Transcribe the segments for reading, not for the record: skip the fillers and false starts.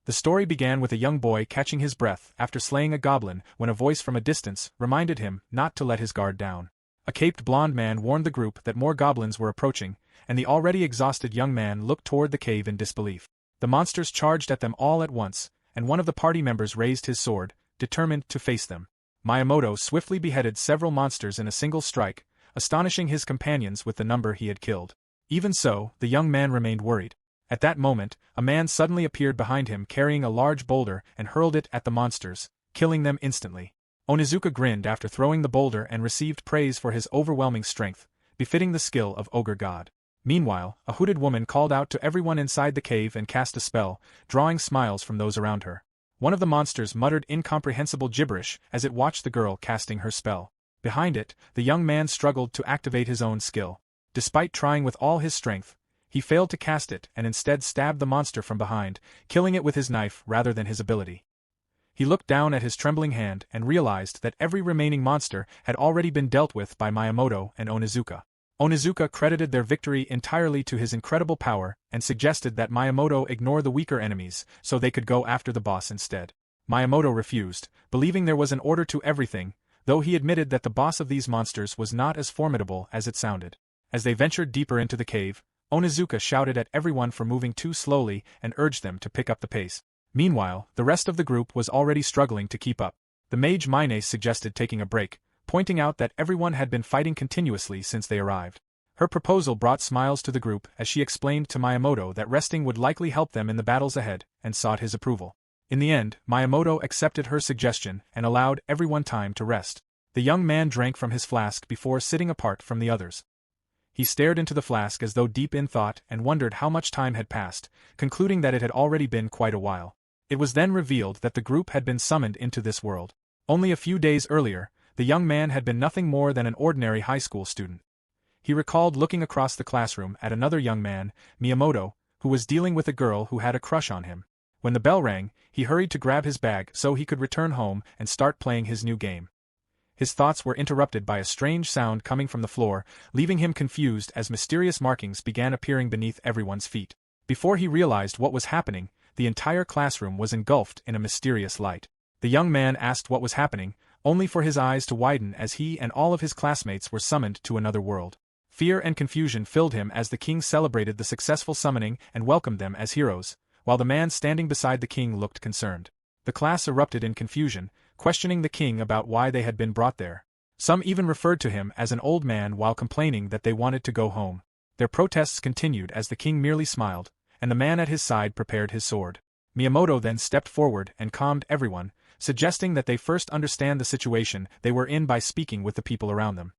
The story began with a young boy catching his breath after slaying a goblin when a voice from a distance reminded him not to let his guard down. A caped blonde man warned the group that more goblins were approaching, and the already exhausted young man looked toward the cave in disbelief. The monsters charged at them all at once, and one of the party members raised his sword, determined to face them. Miyamoto swiftly beheaded several monsters in a single strike, astonishing his companions with the number he had killed. Even so, the young man remained worried. At that moment, a man suddenly appeared behind him carrying a large boulder and hurled it at the monsters, killing them instantly. Onizuka grinned after throwing the boulder and received praise for his overwhelming strength, befitting the skill of ogre god. Meanwhile, a hooded woman called out to everyone inside the cave and cast a spell, drawing smiles from those around her. One of the monsters muttered incomprehensible gibberish as it watched the girl casting her spell. Behind it, the young man struggled to activate his own skill. Despite trying with all his strength, he failed to cast it and instead stabbed the monster from behind, killing it with his knife rather than his ability. He looked down at his trembling hand and realized that every remaining monster had already been dealt with by Miyamoto and Onizuka. Onizuka credited their victory entirely to his incredible power and suggested that Miyamoto ignore the weaker enemies so they could go after the boss instead. Miyamoto refused, believing there was an order to everything, though he admitted that the boss of these monsters was not as formidable as it sounded. As they ventured deeper into the cave, Onizuka shouted at everyone for moving too slowly and urged them to pick up the pace. Meanwhile, the rest of the group was already struggling to keep up. The mage Mine suggested taking a break, pointing out that everyone had been fighting continuously since they arrived. Her proposal brought smiles to the group as she explained to Miyamoto that resting would likely help them in the battles ahead, and sought his approval. In the end, Miyamoto accepted her suggestion and allowed everyone time to rest. The young man drank from his flask before sitting apart from the others. He stared into the flask as though deep in thought and wondered how much time had passed, concluding that it had already been quite a while. It was then revealed that the group had been summoned into this world. Only a few days earlier, the young man had been nothing more than an ordinary high school student. He recalled looking across the classroom at another young man, Miyamoto, who was dealing with a girl who had a crush on him. When the bell rang, he hurried to grab his bag so he could return home and start playing his new game. His thoughts were interrupted by a strange sound coming from the floor, leaving him confused as mysterious markings began appearing beneath everyone's feet. Before he realized what was happening, the entire classroom was engulfed in a mysterious light. The young man asked what was happening, only for his eyes to widen as he and all of his classmates were summoned to another world. Fear and confusion filled him as the king celebrated the successful summoning and welcomed them as heroes, while the man standing beside the king looked concerned. The class erupted in confusion, questioning the king about why they had been brought there. Some even referred to him as an old man while complaining that they wanted to go home. Their protests continued as the king merely smiled, and the man at his side prepared his sword. Miyamoto then stepped forward and calmed everyone, suggesting that they first understand the situation they were in by speaking with the people around them.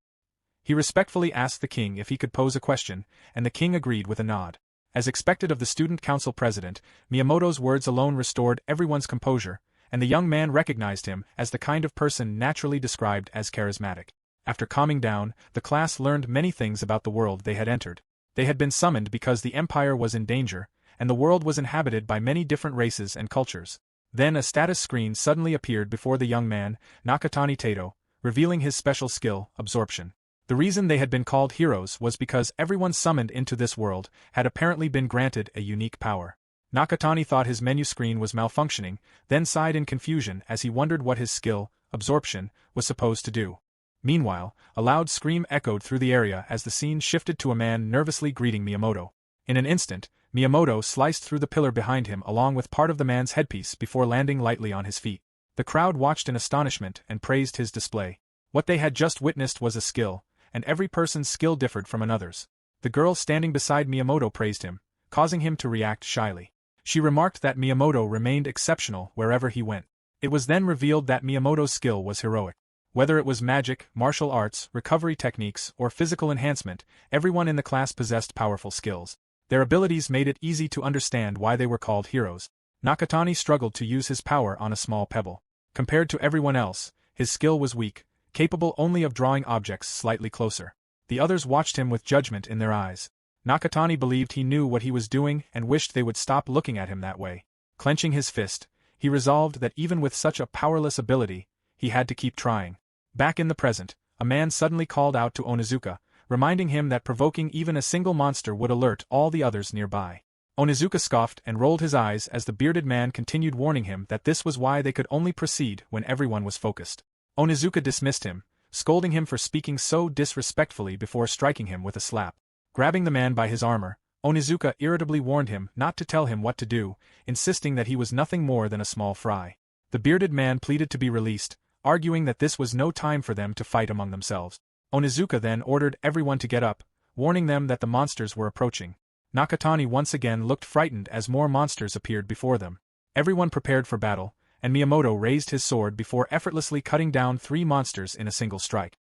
He respectfully asked the king if he could pose a question, and the king agreed with a nod. As expected of the student council president, Miyamoto's words alone restored everyone's composure, and the young man recognized him as the kind of person naturally described as charismatic. After calming down, the class learned many things about the world they had entered. They had been summoned because the empire was in danger, and the world was inhabited by many different races and cultures. Then a status screen suddenly appeared before the young man, Nakatani Tato, revealing his special skill, Absorption. The reason they had been called heroes was because everyone summoned into this world had apparently been granted a unique power. Nakatani thought his menu screen was malfunctioning, then sighed in confusion as he wondered what his skill, Absorption, was supposed to do. Meanwhile, a loud scream echoed through the area as the scene shifted to a man nervously greeting Miyamoto. In an instant, Miyamoto sliced through the pillar behind him along with part of the man's headpiece before landing lightly on his feet. The crowd watched in astonishment and praised his display. What they had just witnessed was a skill, and every person's skill differed from another's. The girl standing beside Miyamoto praised him, causing him to react shyly. She remarked that Miyamoto remained exceptional wherever he went. It was then revealed that Miyamoto's skill was heroic. Whether it was magic, martial arts, recovery techniques, or physical enhancement, everyone in the class possessed powerful skills. Their abilities made it easy to understand why they were called heroes. Nakatani struggled to use his power on a small pebble. Compared to everyone else, his skill was weak, capable only of drawing objects slightly closer. The others watched him with judgment in their eyes. Nakatani believed he knew what he was doing and wished they would stop looking at him that way. Clenching his fist, he resolved that even with such a powerless ability, he had to keep trying. Back in the present, a man suddenly called out to Onizuka, reminding him that provoking even a single monster would alert all the others nearby. Onizuka scoffed and rolled his eyes as the bearded man continued warning him that this was why they could only proceed when everyone was focused. Onizuka dismissed him, scolding him for speaking so disrespectfully before striking him with a slap. Grabbing the man by his armor, Onizuka irritably warned him not to tell him what to do, insisting that he was nothing more than a small fry. The bearded man pleaded to be released, arguing that this was no time for them to fight among themselves. Onizuka then ordered everyone to get up, warning them that the monsters were approaching. Nakatani once again looked frightened as more monsters appeared before them. Everyone prepared for battle, and Miyamoto raised his sword before effortlessly cutting down 3 monsters in a single strike.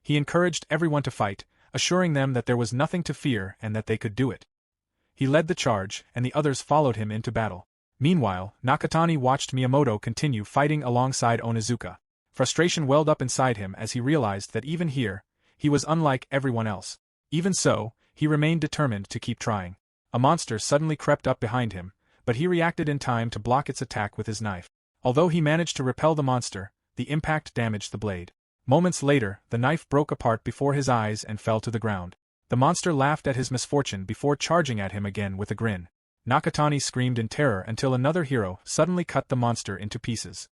He encouraged everyone to fight, assuring them that there was nothing to fear and that they could do it. He led the charge, and the others followed him into battle. Meanwhile, Nakatani watched Miyamoto continue fighting alongside Onizuka. Frustration welled up inside him as he realized that even here, he was unlike everyone else. Even so, he remained determined to keep trying. A monster suddenly crept up behind him, but he reacted in time to block its attack with his knife. Although he managed to repel the monster, the impact damaged the blade. Moments later, the knife broke apart before his eyes and fell to the ground. The monster laughed at his misfortune before charging at him again with a grin. Nakatani screamed in terror until another hero suddenly cut the monster into pieces.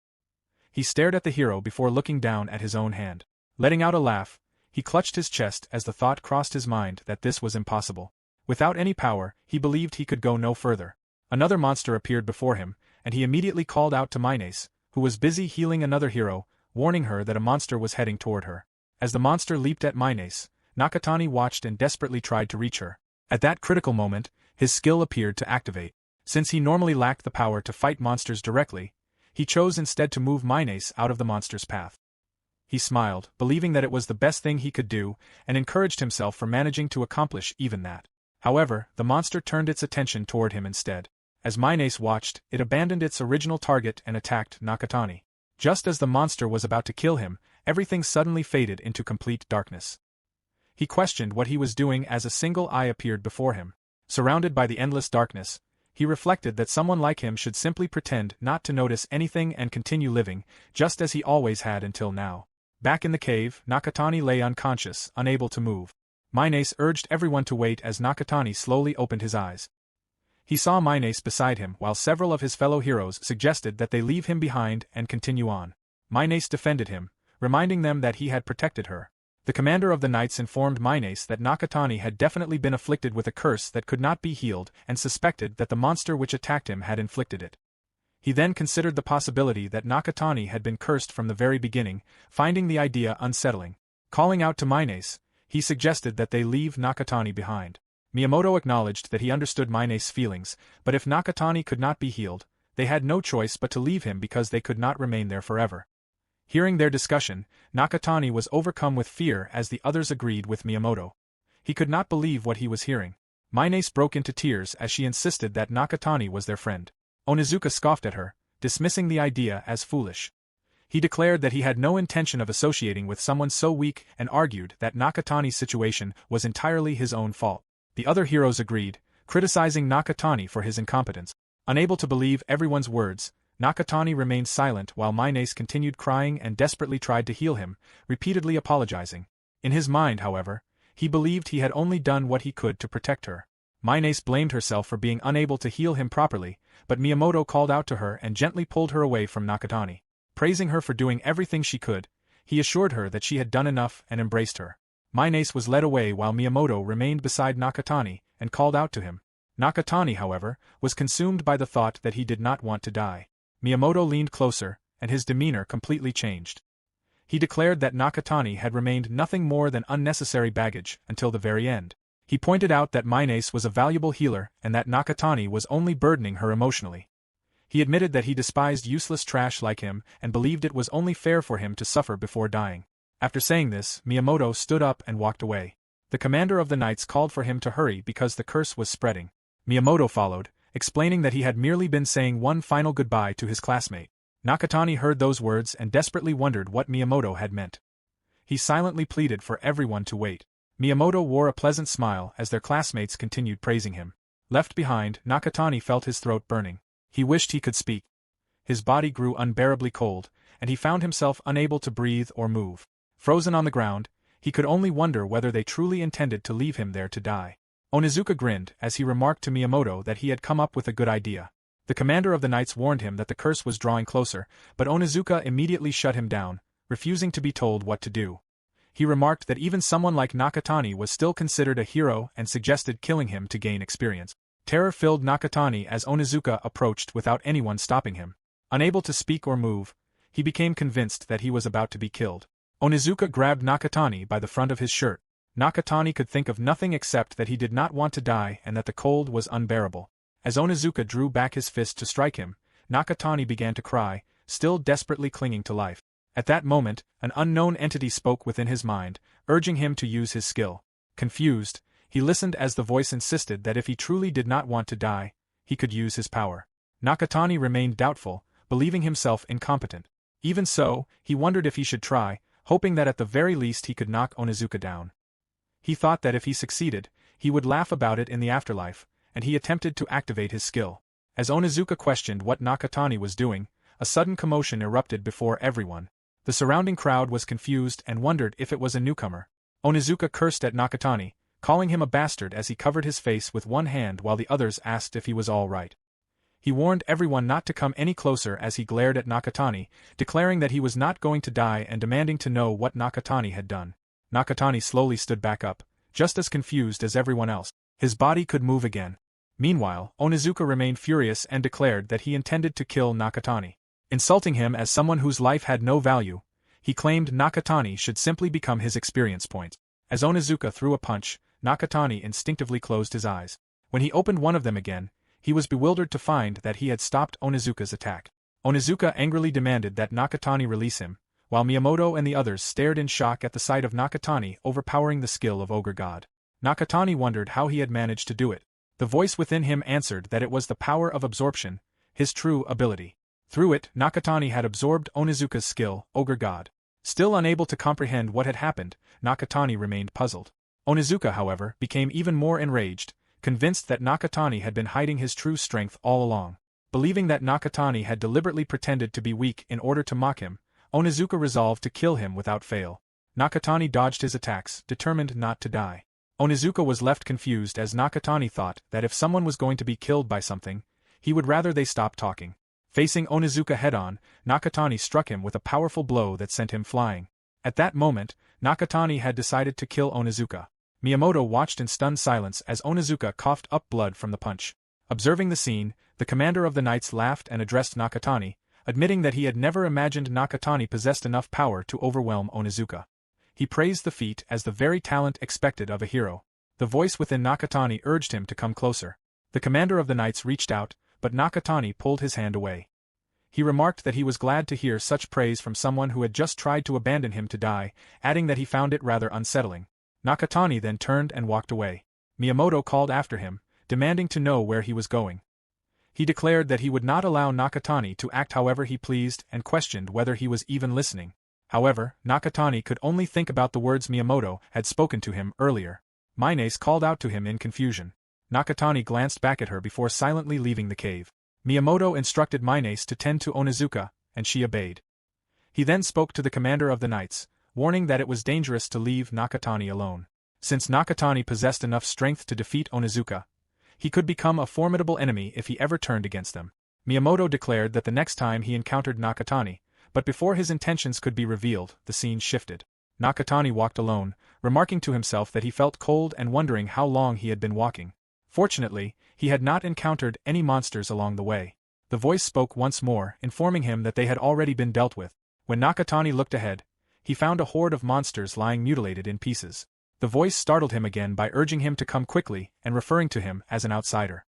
He stared at the hero before looking down at his own hand. Letting out a laugh, he clutched his chest as the thought crossed his mind that this was impossible. Without any power, he believed he could go no further. Another monster appeared before him, and he immediately called out to Minace, who was busy healing another hero, warning her that a monster was heading toward her. As the monster leaped at Minace, Nakatani watched and desperately tried to reach her. At that critical moment, his skill appeared to activate. Since he normally lacked the power to fight monsters directly, he chose instead to move Minace out of the monster's path. He smiled, believing that it was the best thing he could do, and encouraged himself for managing to accomplish even that. However, the monster turned its attention toward him instead. As Minace watched, it abandoned its original target and attacked Nakatani. Just as the monster was about to kill him, everything suddenly faded into complete darkness. He questioned what he was doing as a single eye appeared before him. Surrounded by the endless darkness, he reflected that someone like him should simply pretend not to notice anything and continue living, just as he always had until now. Back in the cave, Nakatani lay unconscious, unable to move. Minace urged everyone to wait as Nakatani slowly opened his eyes. He saw Minace beside him while several of his fellow heroes suggested that they leave him behind and continue on. Minace defended him, reminding them that he had protected her. The commander of the knights informed Minace that Nakatani had definitely been afflicted with a curse that could not be healed and suspected that the monster which attacked him had inflicted it. He then considered the possibility that Nakatani had been cursed from the very beginning, finding the idea unsettling. Calling out to Minace, he suggested that they leave Nakatani behind. Miyamoto acknowledged that he understood Minace's feelings, but if Nakatani could not be healed, they had no choice but to leave him because they could not remain there forever. Hearing their discussion, Nakatani was overcome with fear as the others agreed with Miyamoto. He could not believe what he was hearing. Minace broke into tears as she insisted that Nakatani was their friend. Onizuka scoffed at her, dismissing the idea as foolish. He declared that he had no intention of associating with someone so weak and argued that Nakatani's situation was entirely his own fault. The other heroes agreed, criticizing Nakatani for his incompetence. Unable to believe everyone's words, Nakatani remained silent while Minace continued crying and desperately tried to heal him, repeatedly apologizing. In his mind, however, he believed he had only done what he could to protect her. Minace blamed herself for being unable to heal him properly, but Miyamoto called out to her and gently pulled her away from Nakatani. Praising her for doing everything she could, he assured her that she had done enough and embraced her. Minace was led away while Miyamoto remained beside Nakatani and called out to him. Nakatani, however, was consumed by the thought that he did not want to die. Miyamoto leaned closer, and his demeanor completely changed. He declared that Nakatani had remained nothing more than unnecessary baggage until the very end. He pointed out that Minace was a valuable healer and that Nakatani was only burdening her emotionally. He admitted that he despised useless trash like him and believed it was only fair for him to suffer before dying. After saying this, Miyamoto stood up and walked away. The commander of the knights called for him to hurry because the curse was spreading. Miyamoto followed, explaining that he had merely been saying one final goodbye to his classmate. Nakatani heard those words and desperately wondered what Miyamoto had meant. He silently pleaded for everyone to wait. Miyamoto wore a pleasant smile as their classmates continued praising him. Left behind, Nakatani felt his throat burning. He wished he could speak. His body grew unbearably cold, and he found himself unable to breathe or move. Frozen on the ground, he could only wonder whether they truly intended to leave him there to die. Onizuka grinned as he remarked to Miyamoto that he had come up with a good idea. The commander of the knights warned him that the curse was drawing closer, but Onizuka immediately shut him down, refusing to be told what to do. He remarked that even someone like Nakatani was still considered a hero and suggested killing him to gain experience. Terror filled Nakatani as Onizuka approached without anyone stopping him. Unable to speak or move, he became convinced that he was about to be killed. Onizuka grabbed Nakatani by the front of his shirt. Nakatani could think of nothing except that he did not want to die and that the cold was unbearable. As Onizuka drew back his fist to strike him, Nakatani began to cry, still desperately clinging to life. At that moment, an unknown entity spoke within his mind, urging him to use his skill. Confused, he listened as the voice insisted that if he truly did not want to die, he could use his power. Nakatani remained doubtful, believing himself incompetent. Even so, he wondered if he should try, hoping that at the very least he could knock Onizuka down. He thought that if he succeeded, he would laugh about it in the afterlife, and he attempted to activate his skill. As Onizuka questioned what Nakatani was doing, a sudden commotion erupted before everyone. The surrounding crowd was confused and wondered if it was a newcomer. Onizuka cursed at Nakatani, calling him a bastard as he covered his face with one hand while the others asked if he was all right. He warned everyone not to come any closer as he glared at Nakatani, declaring that he was not going to die and demanding to know what Nakatani had done. Nakatani slowly stood back up, just as confused as everyone else. His body could move again. Meanwhile, Onizuka remained furious and declared that he intended to kill Nakatani. Insulting him as someone whose life had no value, he claimed Nakatani should simply become his experience points. As Onizuka threw a punch, Nakatani instinctively closed his eyes. When he opened one of them again, he was bewildered to find that he had stopped Onizuka's attack. Onizuka angrily demanded that Nakatani release him, while Miyamoto and the others stared in shock at the sight of Nakatani overpowering the skill of Ogre God. Nakatani wondered how he had managed to do it. The voice within him answered that it was the power of absorption, his true ability. Through it, Nakatani had absorbed Onizuka's skill, Ogre God. Still unable to comprehend what had happened, Nakatani remained puzzled. Onizuka, however, became even more enraged, convinced that Nakatani had been hiding his true strength all along. Believing that Nakatani had deliberately pretended to be weak in order to mock him, Onizuka resolved to kill him without fail. Nakatani dodged his attacks, determined not to die. Onizuka was left confused as Nakatani thought that if someone was going to be killed by something, he would rather they stop talking. Facing Onizuka head-on, Nakatani struck him with a powerful blow that sent him flying. At that moment, Nakatani had decided to kill Onizuka. Miyamoto watched in stunned silence as Onizuka coughed up blood from the punch. Observing the scene, the commander of the knights laughed and addressed Nakatani, admitting that he had never imagined Nakatani possessed enough power to overwhelm Onizuka. He praised the feat as the very talent expected of a hero. The voice within Nakatani urged him to come closer. The commander of the knights reached out, but Nakatani pulled his hand away. He remarked that he was glad to hear such praise from someone who had just tried to abandon him to die, adding that he found it rather unsettling. Nakatani then turned and walked away. Miyamoto called after him, demanding to know where he was going. He declared that he would not allow Nakatani to act however he pleased and questioned whether he was even listening. However, Nakatani could only think about the words Miyamoto had spoken to him earlier. Minace called out to him in confusion. Nakatani glanced back at her before silently leaving the cave. Miyamoto instructed Minace to tend to Onizuka, and she obeyed. He then spoke to the commander of the knights, warning that it was dangerous to leave Nakatani alone. Since Nakatani possessed enough strength to defeat Onizuka, he could become a formidable enemy if he ever turned against them. Miyamoto declared that the next time he encountered Nakatani, but before his intentions could be revealed, the scene shifted. Nakatani walked alone, remarking to himself that he felt cold and wondering how long he had been walking. Fortunately, he had not encountered any monsters along the way. The voice spoke once more, informing him that they had already been dealt with. When Nakatani looked ahead, he found a horde of monsters lying mutilated in pieces. The voice startled him again by urging him to come quickly and referring to him as an outsider.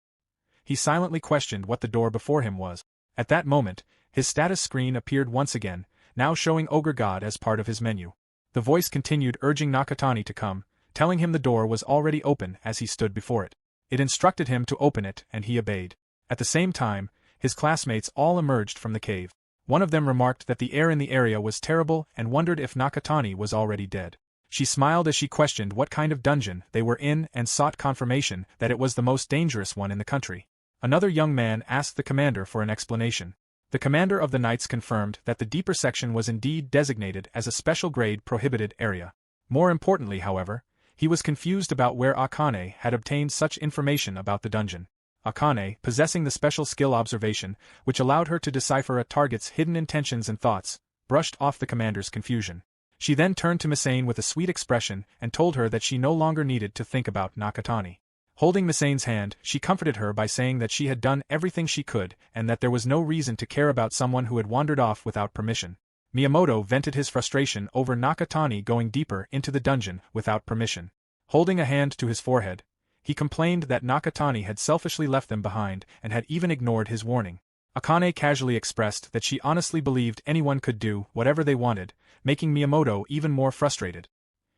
He silently questioned what the door before him was. At that moment, his status screen appeared once again, now showing Ogre God as part of his menu. The voice continued urging Nakatani to come, telling him the door was already open as he stood before it. It instructed him to open it and he obeyed. At the same time, his classmates all emerged from the cave. One of them remarked that the air in the area was terrible and wondered if Nakatani was already dead. She smiled as she questioned what kind of dungeon they were in and sought confirmation that it was the most dangerous one in the country. Another young man asked the commander for an explanation. The commander of the knights confirmed that the deeper section was indeed designated as a special grade prohibited area. More importantly, however, He was confused about where Akane had obtained such information about the dungeon. Akane, possessing the special skill observation, which allowed her to decipher a target's hidden intentions and thoughts, brushed off the commander's confusion. She then turned to Misane with a sweet expression and told her that she no longer needed to think about Nakatani. Holding Misane's hand, she comforted her by saying that she had done everything she could and that there was no reason to care about someone who had wandered off without permission. Miyamoto vented his frustration over Nakatani going deeper into the dungeon without permission. Holding a hand to his forehead, he complained that Nakatani had selfishly left them behind and had even ignored his warning. Akane casually expressed that she honestly believed anyone could do whatever they wanted, making Miyamoto even more frustrated.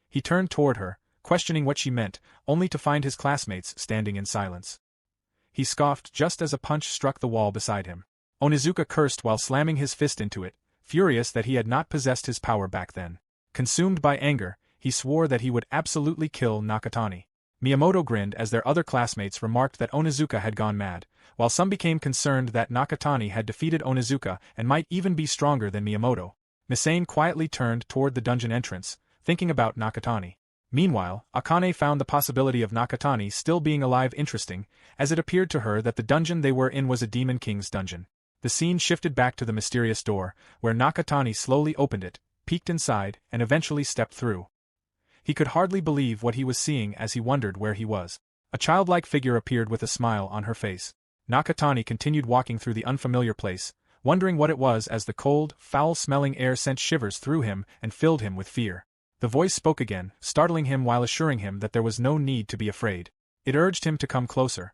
He turned toward her, questioning what she meant, only to find his classmates standing in silence. He scoffed just as a punch struck the wall beside him. Onizuka cursed while slamming his fist into it, furious that he had not possessed his power back then. Consumed by anger, he swore that he would absolutely kill Nakatani. Miyamoto grinned as their other classmates remarked that Onizuka had gone mad, while some became concerned that Nakatani had defeated Onizuka and might even be stronger than Miyamoto. Misane quietly turned toward the dungeon entrance, thinking about Nakatani. Meanwhile, Akane found the possibility of Nakatani still being alive interesting, as it appeared to her that the dungeon they were in was a Demon King's dungeon. The scene shifted back to the mysterious door, where Nakatani slowly opened it, peeked inside, and eventually stepped through. He could hardly believe what he was seeing as he wondered where he was. A childlike figure appeared with a smile on her face. Nakatani continued walking through the unfamiliar place, wondering what it was as the cold, foul-smelling air sent shivers through him and filled him with fear. The voice spoke again, startling him while assuring him that there was no need to be afraid. It urged him to come closer.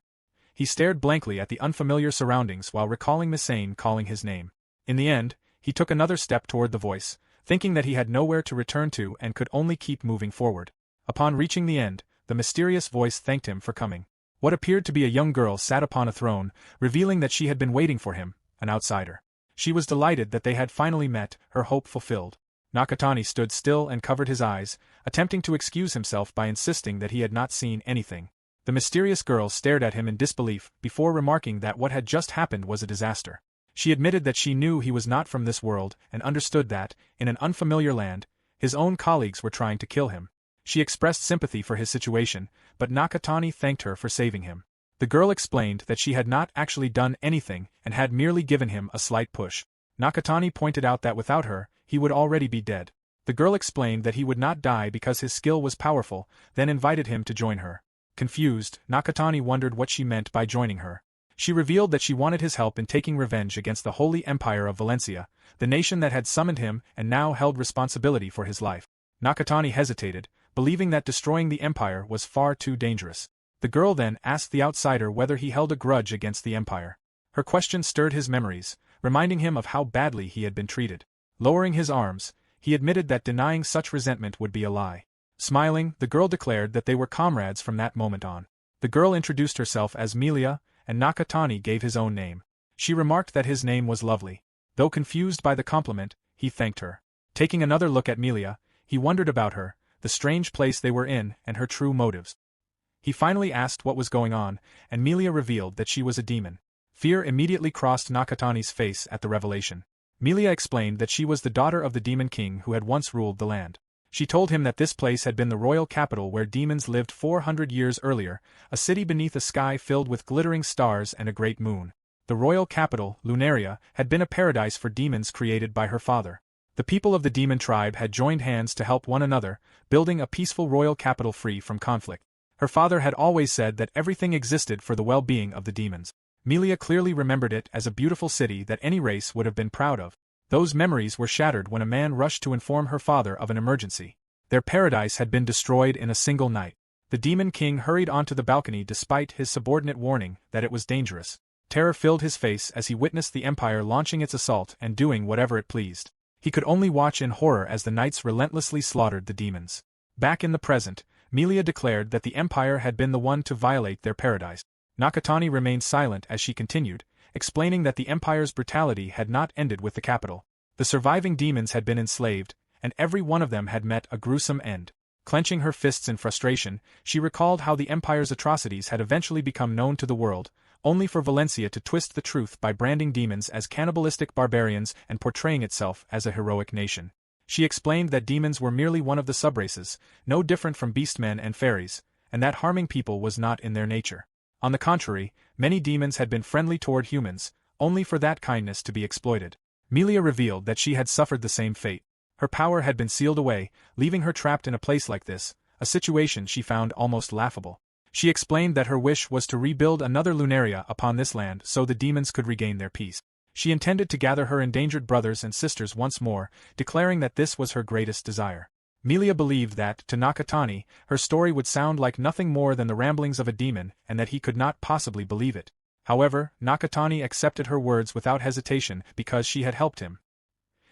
He stared blankly at the unfamiliar surroundings while recalling Misane calling his name. In the end, he took another step toward the voice, thinking that he had nowhere to return to and could only keep moving forward. Upon reaching the end, the mysterious voice thanked him for coming. What appeared to be a young girl sat upon a throne, revealing that she had been waiting for him, an outsider. She was delighted that they had finally met, her hope fulfilled. Nakatani stood still and covered his eyes, attempting to excuse himself by insisting that he had not seen anything. The mysterious girl stared at him in disbelief before remarking that what had just happened was a disaster. She admitted that she knew he was not from this world and understood that, in an unfamiliar land, his own colleagues were trying to kill him. She expressed sympathy for his situation, but Nakatani thanked her for saving him. The girl explained that she had not actually done anything and had merely given him a slight push. Nakatani pointed out that without her, he would already be dead. The girl explained that he would not die because his skill was powerful, then invited him to join her. Confused, Nakatani wondered what she meant by joining her. She revealed that she wanted his help in taking revenge against the Holy Empire of Valencia, the nation that had summoned him and now held responsibility for his life. Nakatani hesitated, believing that destroying the empire was far too dangerous. The girl then asked the outsider whether he held a grudge against the empire. Her question stirred his memories, reminding him of how badly he had been treated. Lowering his arms, he admitted that denying such resentment would be a lie. Smiling, the girl declared that they were comrades from that moment on. The girl introduced herself as Melia, and Nakatani gave his own name. She remarked that his name was lovely. Though confused by the compliment, he thanked her. Taking another look at Melia, he wondered about her, the strange place they were in, and her true motives. He finally asked what was going on, and Melia revealed that she was a demon. Fear immediately crossed Nakatani's face at the revelation. Melia explained that she was the daughter of the Demon King who had once ruled the land. She told him that this place had been the royal capital where demons lived 400 years earlier, a city beneath a sky filled with glittering stars and a great moon. The royal capital, Lunaria, had been a paradise for demons created by her father. The people of the demon tribe had joined hands to help one another, building a peaceful royal capital free from conflict. Her father had always said that everything existed for the well-being of the demons. Melia clearly remembered it as a beautiful city that any race would have been proud of. Those memories were shattered when a man rushed to inform her father of an emergency. Their paradise had been destroyed in a single night. The Demon King hurried onto the balcony despite his subordinate warning that it was dangerous. Terror filled his face as he witnessed the Empire launching its assault and doing whatever it pleased. He could only watch in horror as the knights relentlessly slaughtered the demons. Back in the present, Melia declared that the Empire had been the one to violate their paradise. Nakatani remained silent as she continued, explaining that the Empire's brutality had not ended with the capital. The surviving demons had been enslaved, and every one of them had met a gruesome end. Clenching her fists in frustration, she recalled how the Empire's atrocities had eventually become known to the world, only for Valencia to twist the truth by branding demons as cannibalistic barbarians and portraying itself as a heroic nation. She explained that demons were merely one of the subraces, no different from beastmen and fairies, and that harming people was not in their nature. On the contrary, many demons had been friendly toward humans, only for that kindness to be exploited. Melia revealed that she had suffered the same fate. Her power had been sealed away, leaving her trapped in a place like this, a situation she found almost laughable. She explained that her wish was to rebuild another Lunaria upon this land so the demons could regain their peace. She intended to gather her endangered brothers and sisters once more, declaring that this was her greatest desire. Melia believed that, to Nakatani, her story would sound like nothing more than the ramblings of a demon and that he could not possibly believe it. However, Nakatani accepted her words without hesitation because she had helped him.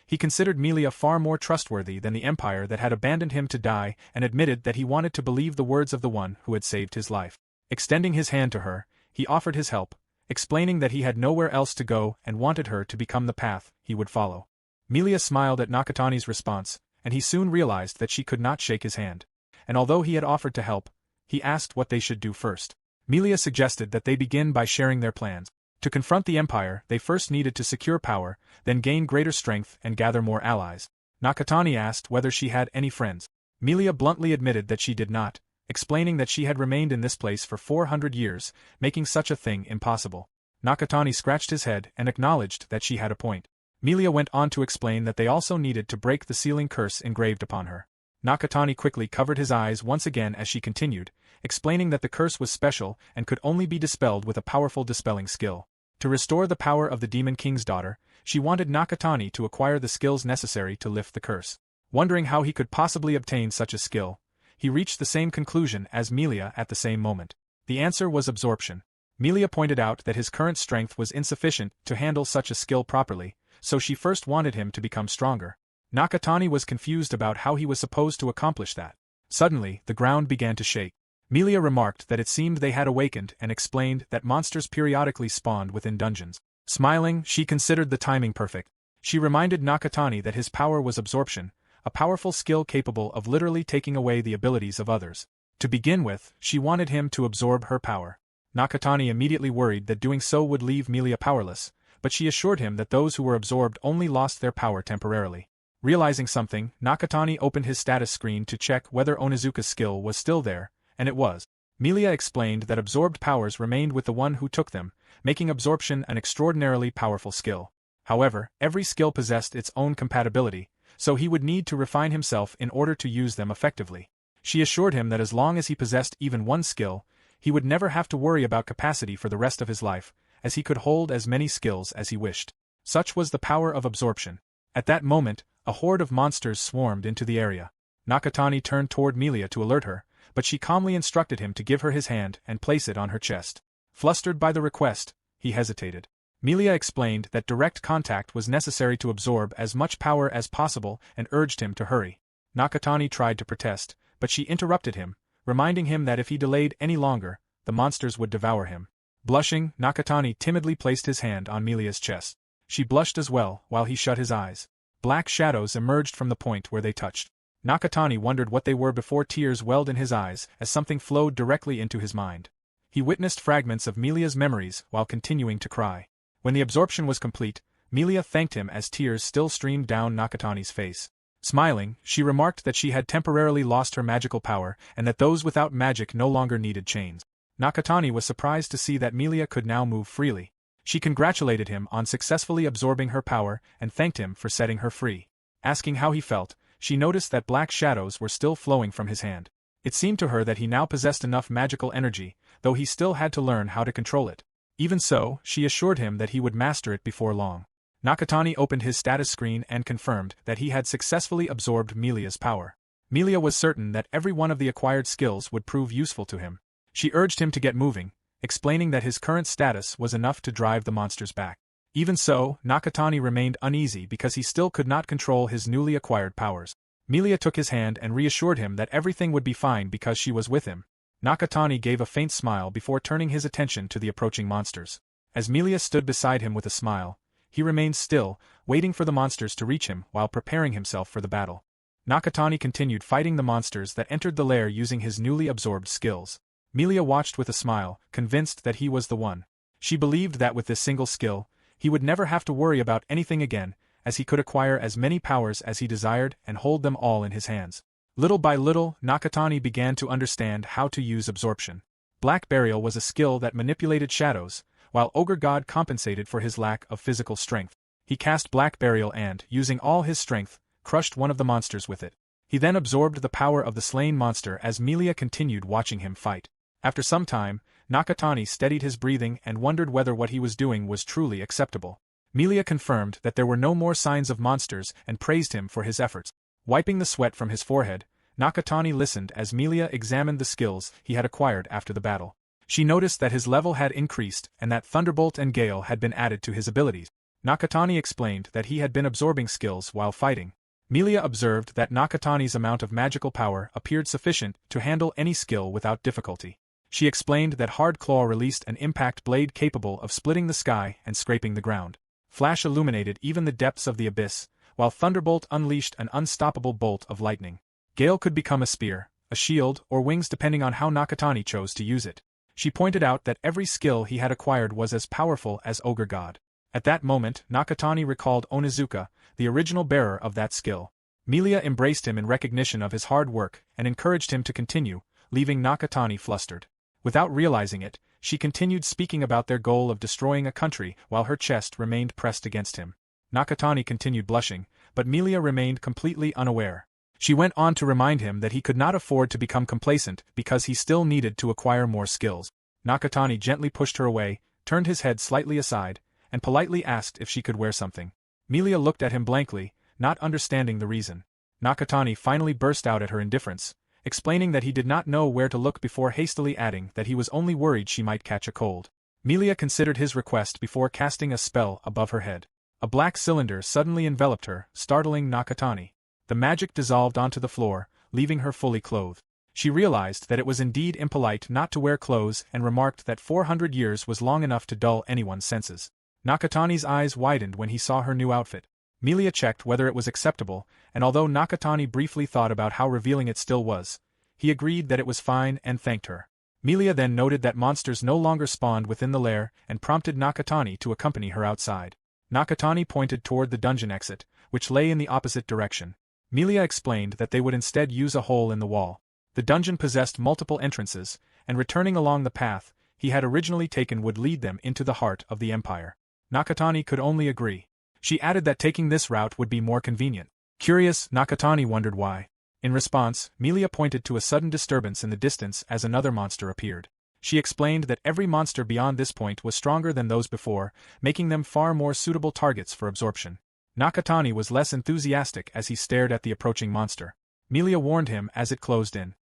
He considered Melia far more trustworthy than the empire that had abandoned him to die and admitted that he wanted to believe the words of the one who had saved his life. Extending his hand to her, he offered his help, explaining that he had nowhere else to go and wanted her to become the path he would follow. Melia smiled at Nakatani's response, and he soon realized that she could not shake his hand. And although he had offered to help, he asked what they should do first. Melia suggested that they begin by sharing their plans. To confront the Empire, they first needed to secure power, then gain greater strength and gather more allies. Nakatani asked whether she had any friends. Melia bluntly admitted that she did not, explaining that she had remained in this place for 400 years, making such a thing impossible. Nakatani scratched his head and acknowledged that she had a point. Melia went on to explain that they also needed to break the sealing curse engraved upon her. Nakatani quickly covered his eyes once again as she continued, explaining that the curse was special and could only be dispelled with a powerful dispelling skill. To restore the power of the Demon King's daughter, she wanted Nakatani to acquire the skills necessary to lift the curse. Wondering how he could possibly obtain such a skill, he reached the same conclusion as Melia at the same moment. The answer was absorption. Melia pointed out that his current strength was insufficient to handle such a skill properly, so she first wanted him to become stronger. Nakatani was confused about how he was supposed to accomplish that. Suddenly, the ground began to shake. Melia remarked that it seemed they had awakened and explained that monsters periodically spawned within dungeons. Smiling, she considered the timing perfect. She reminded Nakatani that his power was absorption, a powerful skill capable of literally taking away the abilities of others. To begin with, she wanted him to absorb her power. Nakatani immediately worried that doing so would leave Melia powerless, but she assured him that those who were absorbed only lost their power temporarily. Realizing something, Nakatani opened his status screen to check whether Onizuka's skill was still there, and it was. Melia explained that absorbed powers remained with the one who took them, making absorption an extraordinarily powerful skill. However, every skill possessed its own compatibility, so he would need to refine himself in order to use them effectively. She assured him that as long as he possessed even one skill, he would never have to worry about capacity for the rest of his life, as he could hold as many skills as he wished. Such was the power of absorption. At that moment, a horde of monsters swarmed into the area. Nakatani turned toward Melia to alert her, but she calmly instructed him to give her his hand and place it on her chest. Flustered by the request, he hesitated. Melia explained that direct contact was necessary to absorb as much power as possible and urged him to hurry. Nakatani tried to protest, but she interrupted him, reminding him that if he delayed any longer, the monsters would devour him. Blushing, Nakatani timidly placed his hand on Melia's chest. She blushed as well, while he shut his eyes. Black shadows emerged from the point where they touched. Nakatani wondered what they were before tears welled in his eyes as something flowed directly into his mind. He witnessed fragments of Melia's memories while continuing to cry. When the absorption was complete, Melia thanked him as tears still streamed down Nakatani's face. Smiling, she remarked that she had temporarily lost her magical power and that those without magic no longer needed chains. Nakatani was surprised to see that Melia could now move freely. She congratulated him on successfully absorbing her power and thanked him for setting her free. Asking how he felt, she noticed that black shadows were still flowing from his hand. It seemed to her that he now possessed enough magical energy, though he still had to learn how to control it. Even so, she assured him that he would master it before long. Nakatani opened his status screen and confirmed that he had successfully absorbed Melia's power. Melia was certain that every one of the acquired skills would prove useful to him. She urged him to get moving, explaining that his current status was enough to drive the monsters back. Even so, Nakatani remained uneasy because he still could not control his newly acquired powers. Melia took his hand and reassured him that everything would be fine because she was with him. Nakatani gave a faint smile before turning his attention to the approaching monsters. As Melia stood beside him with a smile, he remained still, waiting for the monsters to reach him while preparing himself for the battle. Nakatani continued fighting the monsters that entered the lair using his newly absorbed skills. Melia watched with a smile, convinced that he was the one. She believed that with this single skill, he would never have to worry about anything again, as he could acquire as many powers as he desired and hold them all in his hands. Little by little, Nakatani began to understand how to use absorption. Black Burial was a skill that manipulated shadows, while Ogre God compensated for his lack of physical strength. He cast Black Burial and, using all his strength, crushed one of the monsters with it. He then absorbed the power of the slain monster as Melia continued watching him fight. After some time, Nakatani steadied his breathing and wondered whether what he was doing was truly acceptable. Melia confirmed that there were no more signs of monsters and praised him for his efforts. Wiping the sweat from his forehead, Nakatani listened as Melia examined the skills he had acquired after the battle. She noticed that his level had increased and that Thunderbolt and Gale had been added to his abilities. Nakatani explained that he had been absorbing skills while fighting. Melia observed that Nakatani's amount of magical power appeared sufficient to handle any skill without difficulty. She explained that Hard Claw released an impact blade capable of splitting the sky and scraping the ground. Flash illuminated even the depths of the abyss, while Thunderbolt unleashed an unstoppable bolt of lightning. Gale could become a spear, a shield, or wings depending on how Nakatani chose to use it. She pointed out that every skill he had acquired was as powerful as Ogre God. At that moment, Nakatani recalled Onizuka, the original bearer of that skill. Melia embraced him in recognition of his hard work and encouraged him to continue, leaving Nakatani flustered. Without realizing it, she continued speaking about their goal of destroying a country while her chest remained pressed against him. Nakatani continued blushing, but Melia remained completely unaware. She went on to remind him that he could not afford to become complacent because he still needed to acquire more skills. Nakatani gently pushed her away, turned his head slightly aside, and politely asked if she could wear something. Melia looked at him blankly, not understanding the reason. Nakatani finally burst out at her indifference, explaining that he did not know where to look before hastily adding that he was only worried she might catch a cold. Melia considered his request before casting a spell above her head. A black cylinder suddenly enveloped her, startling Nakatani. The magic dissolved onto the floor, leaving her fully clothed. She realized that it was indeed impolite not to wear clothes and remarked that 400 years was long enough to dull anyone's senses. Nakatani's eyes widened when he saw her new outfit. Melia checked whether it was acceptable, and although Nakatani briefly thought about how revealing it still was, he agreed that it was fine and thanked her. Melia then noted that monsters no longer spawned within the lair and prompted Nakatani to accompany her outside. Nakatani pointed toward the dungeon exit, which lay in the opposite direction. Melia explained that they would instead use a hole in the wall. The dungeon possessed multiple entrances, and returning along the path he had originally taken would lead them into the heart of the Empire. Nakatani could only agree. She added that taking this route would be more convenient. Curious, Nakatani wondered why. In response, Melia pointed to a sudden disturbance in the distance as another monster appeared. She explained that every monster beyond this point was stronger than those before, making them far more suitable targets for absorption. Nakatani was less enthusiastic as he stared at the approaching monster. Melia warned him as it closed in.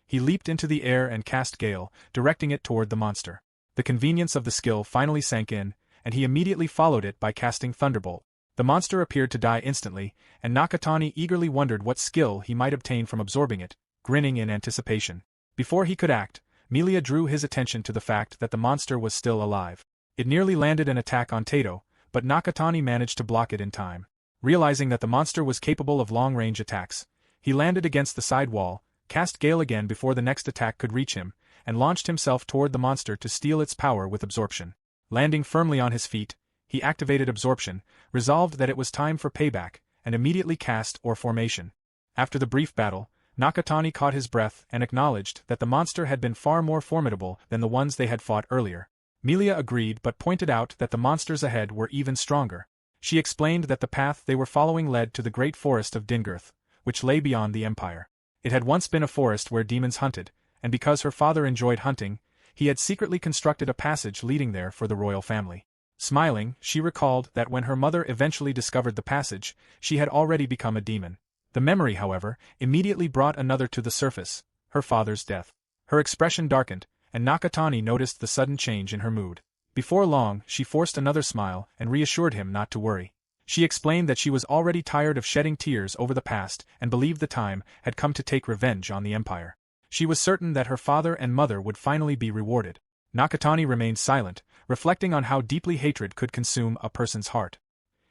He leaped into the air and cast Gale, directing it toward the monster. The convenience of the skill finally sank in, and he immediately followed it by casting Thunderbolt. The monster appeared to die instantly, and Nakatani eagerly wondered what skill he might obtain from absorbing it, grinning in anticipation. Before he could act, Melia drew his attention to the fact that the monster was still alive. It nearly landed an attack on Tato, but Nakatani managed to block it in time. Realizing that the monster was capable of long-range attacks, he landed against the side wall, cast Gale again before the next attack could reach him, and launched himself toward the monster to steal its power with absorption. Landing firmly on his feet, he activated absorption, resolved that it was time for payback, and immediately cast or formation. After the brief battle, Nakatani caught his breath and acknowledged that the monster had been far more formidable than the ones they had fought earlier. Melia agreed but pointed out that the monsters ahead were even stronger. She explained that the path they were following led to the great forest of Dingirth, which lay beyond the Empire. It had once been a forest where demons hunted, and because her father enjoyed hunting, he had secretly constructed a passage leading there for the royal family. Smiling, she recalled that when her mother eventually discovered the passage, she had already become a demon. The memory, however, immediately brought another to the surface, her father's death. Her expression darkened, and Nakatani noticed the sudden change in her mood. Before long, she forced another smile and reassured him not to worry. She explained that she was already tired of shedding tears over the past and believed the time had come to take revenge on the Empire. She was certain that her father and mother would finally be rewarded. Nakatani remained silent, reflecting on how deeply hatred could consume a person's heart.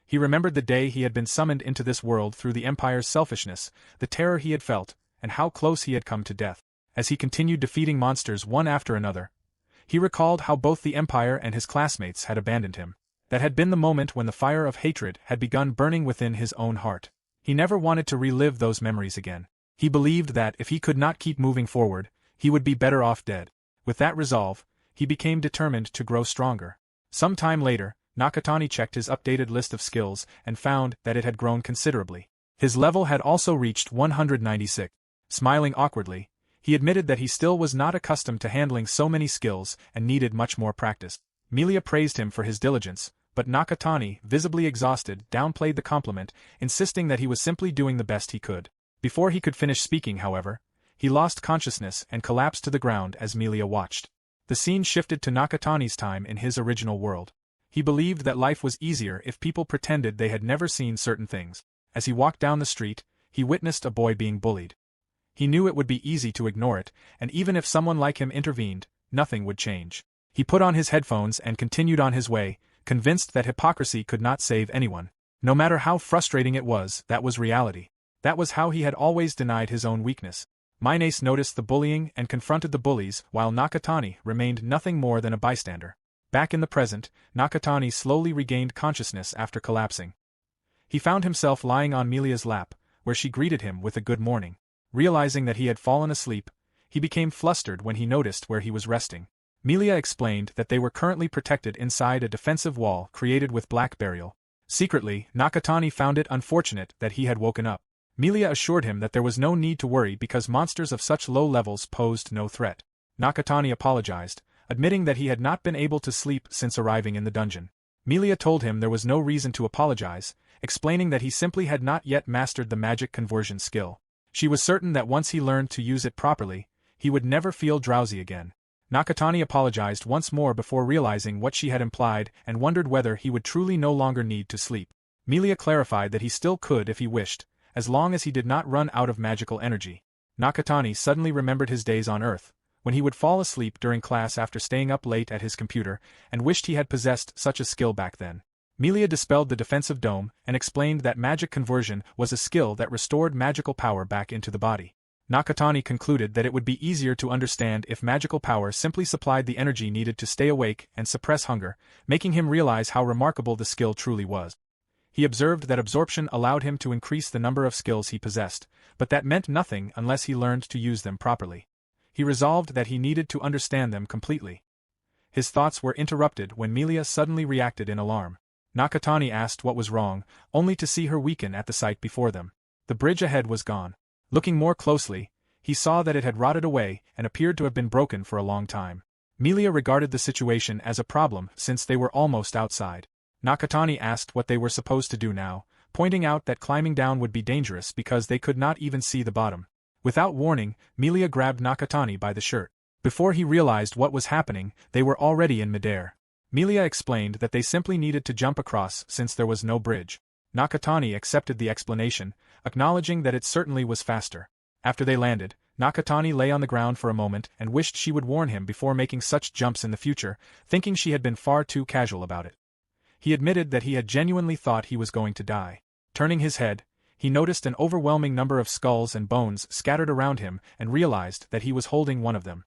He remembered the day he had been summoned into this world through the Empire's selfishness, the terror he had felt, and how close he had come to death. As he continued defeating monsters one after another, he recalled how both the Empire and his classmates had abandoned him. That had been the moment when the fire of hatred had begun burning within his own heart. He never wanted to relive those memories again. He believed that if he could not keep moving forward, he would be better off dead. With that resolve, he became determined to grow stronger. Some time later, Nakatani checked his updated list of skills and found that it had grown considerably. His level had also reached 196. Smiling awkwardly, he admitted that he still was not accustomed to handling so many skills and needed much more practice. Milia praised him for his diligence, but Nakatani, visibly exhausted, downplayed the compliment, insisting that he was simply doing the best he could. Before he could finish speaking, however, he lost consciousness and collapsed to the ground as Milia watched. The scene shifted to Nakatani's time in his original world. He believed that life was easier if people pretended they had never seen certain things. As he walked down the street, he witnessed a boy being bullied. He knew it would be easy to ignore it, and even if someone like him intervened, nothing would change. He put on his headphones and continued on his way, convinced that hypocrisy could not save anyone. No matter how frustrating it was, that was reality. That was how he had always denied his own weakness. Minace noticed the bullying and confronted the bullies, while Nakatani remained nothing more than a bystander. Back in the present, Nakatani slowly regained consciousness after collapsing. He found himself lying on Milia's lap, where she greeted him with a good morning. Realizing that he had fallen asleep, he became flustered when he noticed where he was resting. Milia explained that they were currently protected inside a defensive wall created with black burial. Secretly, Nakatani found it unfortunate that he had woken up. Milia assured him that there was no need to worry because monsters of such low levels posed no threat. Nakatani apologized, admitting that he had not been able to sleep since arriving in the dungeon. Milia told him there was no reason to apologize, explaining that he simply had not yet mastered the magic conversion skill. She was certain that once he learned to use it properly, he would never feel drowsy again. Nakatani apologized once more before realizing what she had implied and wondered whether he would truly no longer need to sleep. Milia clarified that he still could if he wished, as long as he did not run out of magical energy. Nakatani suddenly remembered his days on Earth, when he would fall asleep during class after staying up late at his computer, and wished he had possessed such a skill back then. Milia dispelled the defensive dome and explained that magic conversion was a skill that restored magical power back into the body. Nakatani concluded that it would be easier to understand if magical power simply supplied the energy needed to stay awake and suppress hunger, making him realize how remarkable the skill truly was. He observed that absorption allowed him to increase the number of skills he possessed, but that meant nothing unless he learned to use them properly. He resolved that he needed to understand them completely. His thoughts were interrupted when Milia suddenly reacted in alarm. Nakatani asked what was wrong, only to see her weaken at the sight before them. The bridge ahead was gone. Looking more closely, he saw that it had rotted away and appeared to have been broken for a long time. Milia regarded the situation as a problem since they were almost outside. Nakatani asked what they were supposed to do now, pointing out that climbing down would be dangerous because they could not even see the bottom. Without warning, Milia grabbed Nakatani by the shirt. Before he realized what was happening, they were already in midair. Milia explained that they simply needed to jump across since there was no bridge. Nakatani accepted the explanation, acknowledging that it certainly was faster. After they landed, Nakatani lay on the ground for a moment and wished she would warn him before making such jumps in the future, thinking she had been far too casual about it. He admitted that he had genuinely thought he was going to die. Turning his head, he noticed an overwhelming number of skulls and bones scattered around him and realized that he was holding one of them.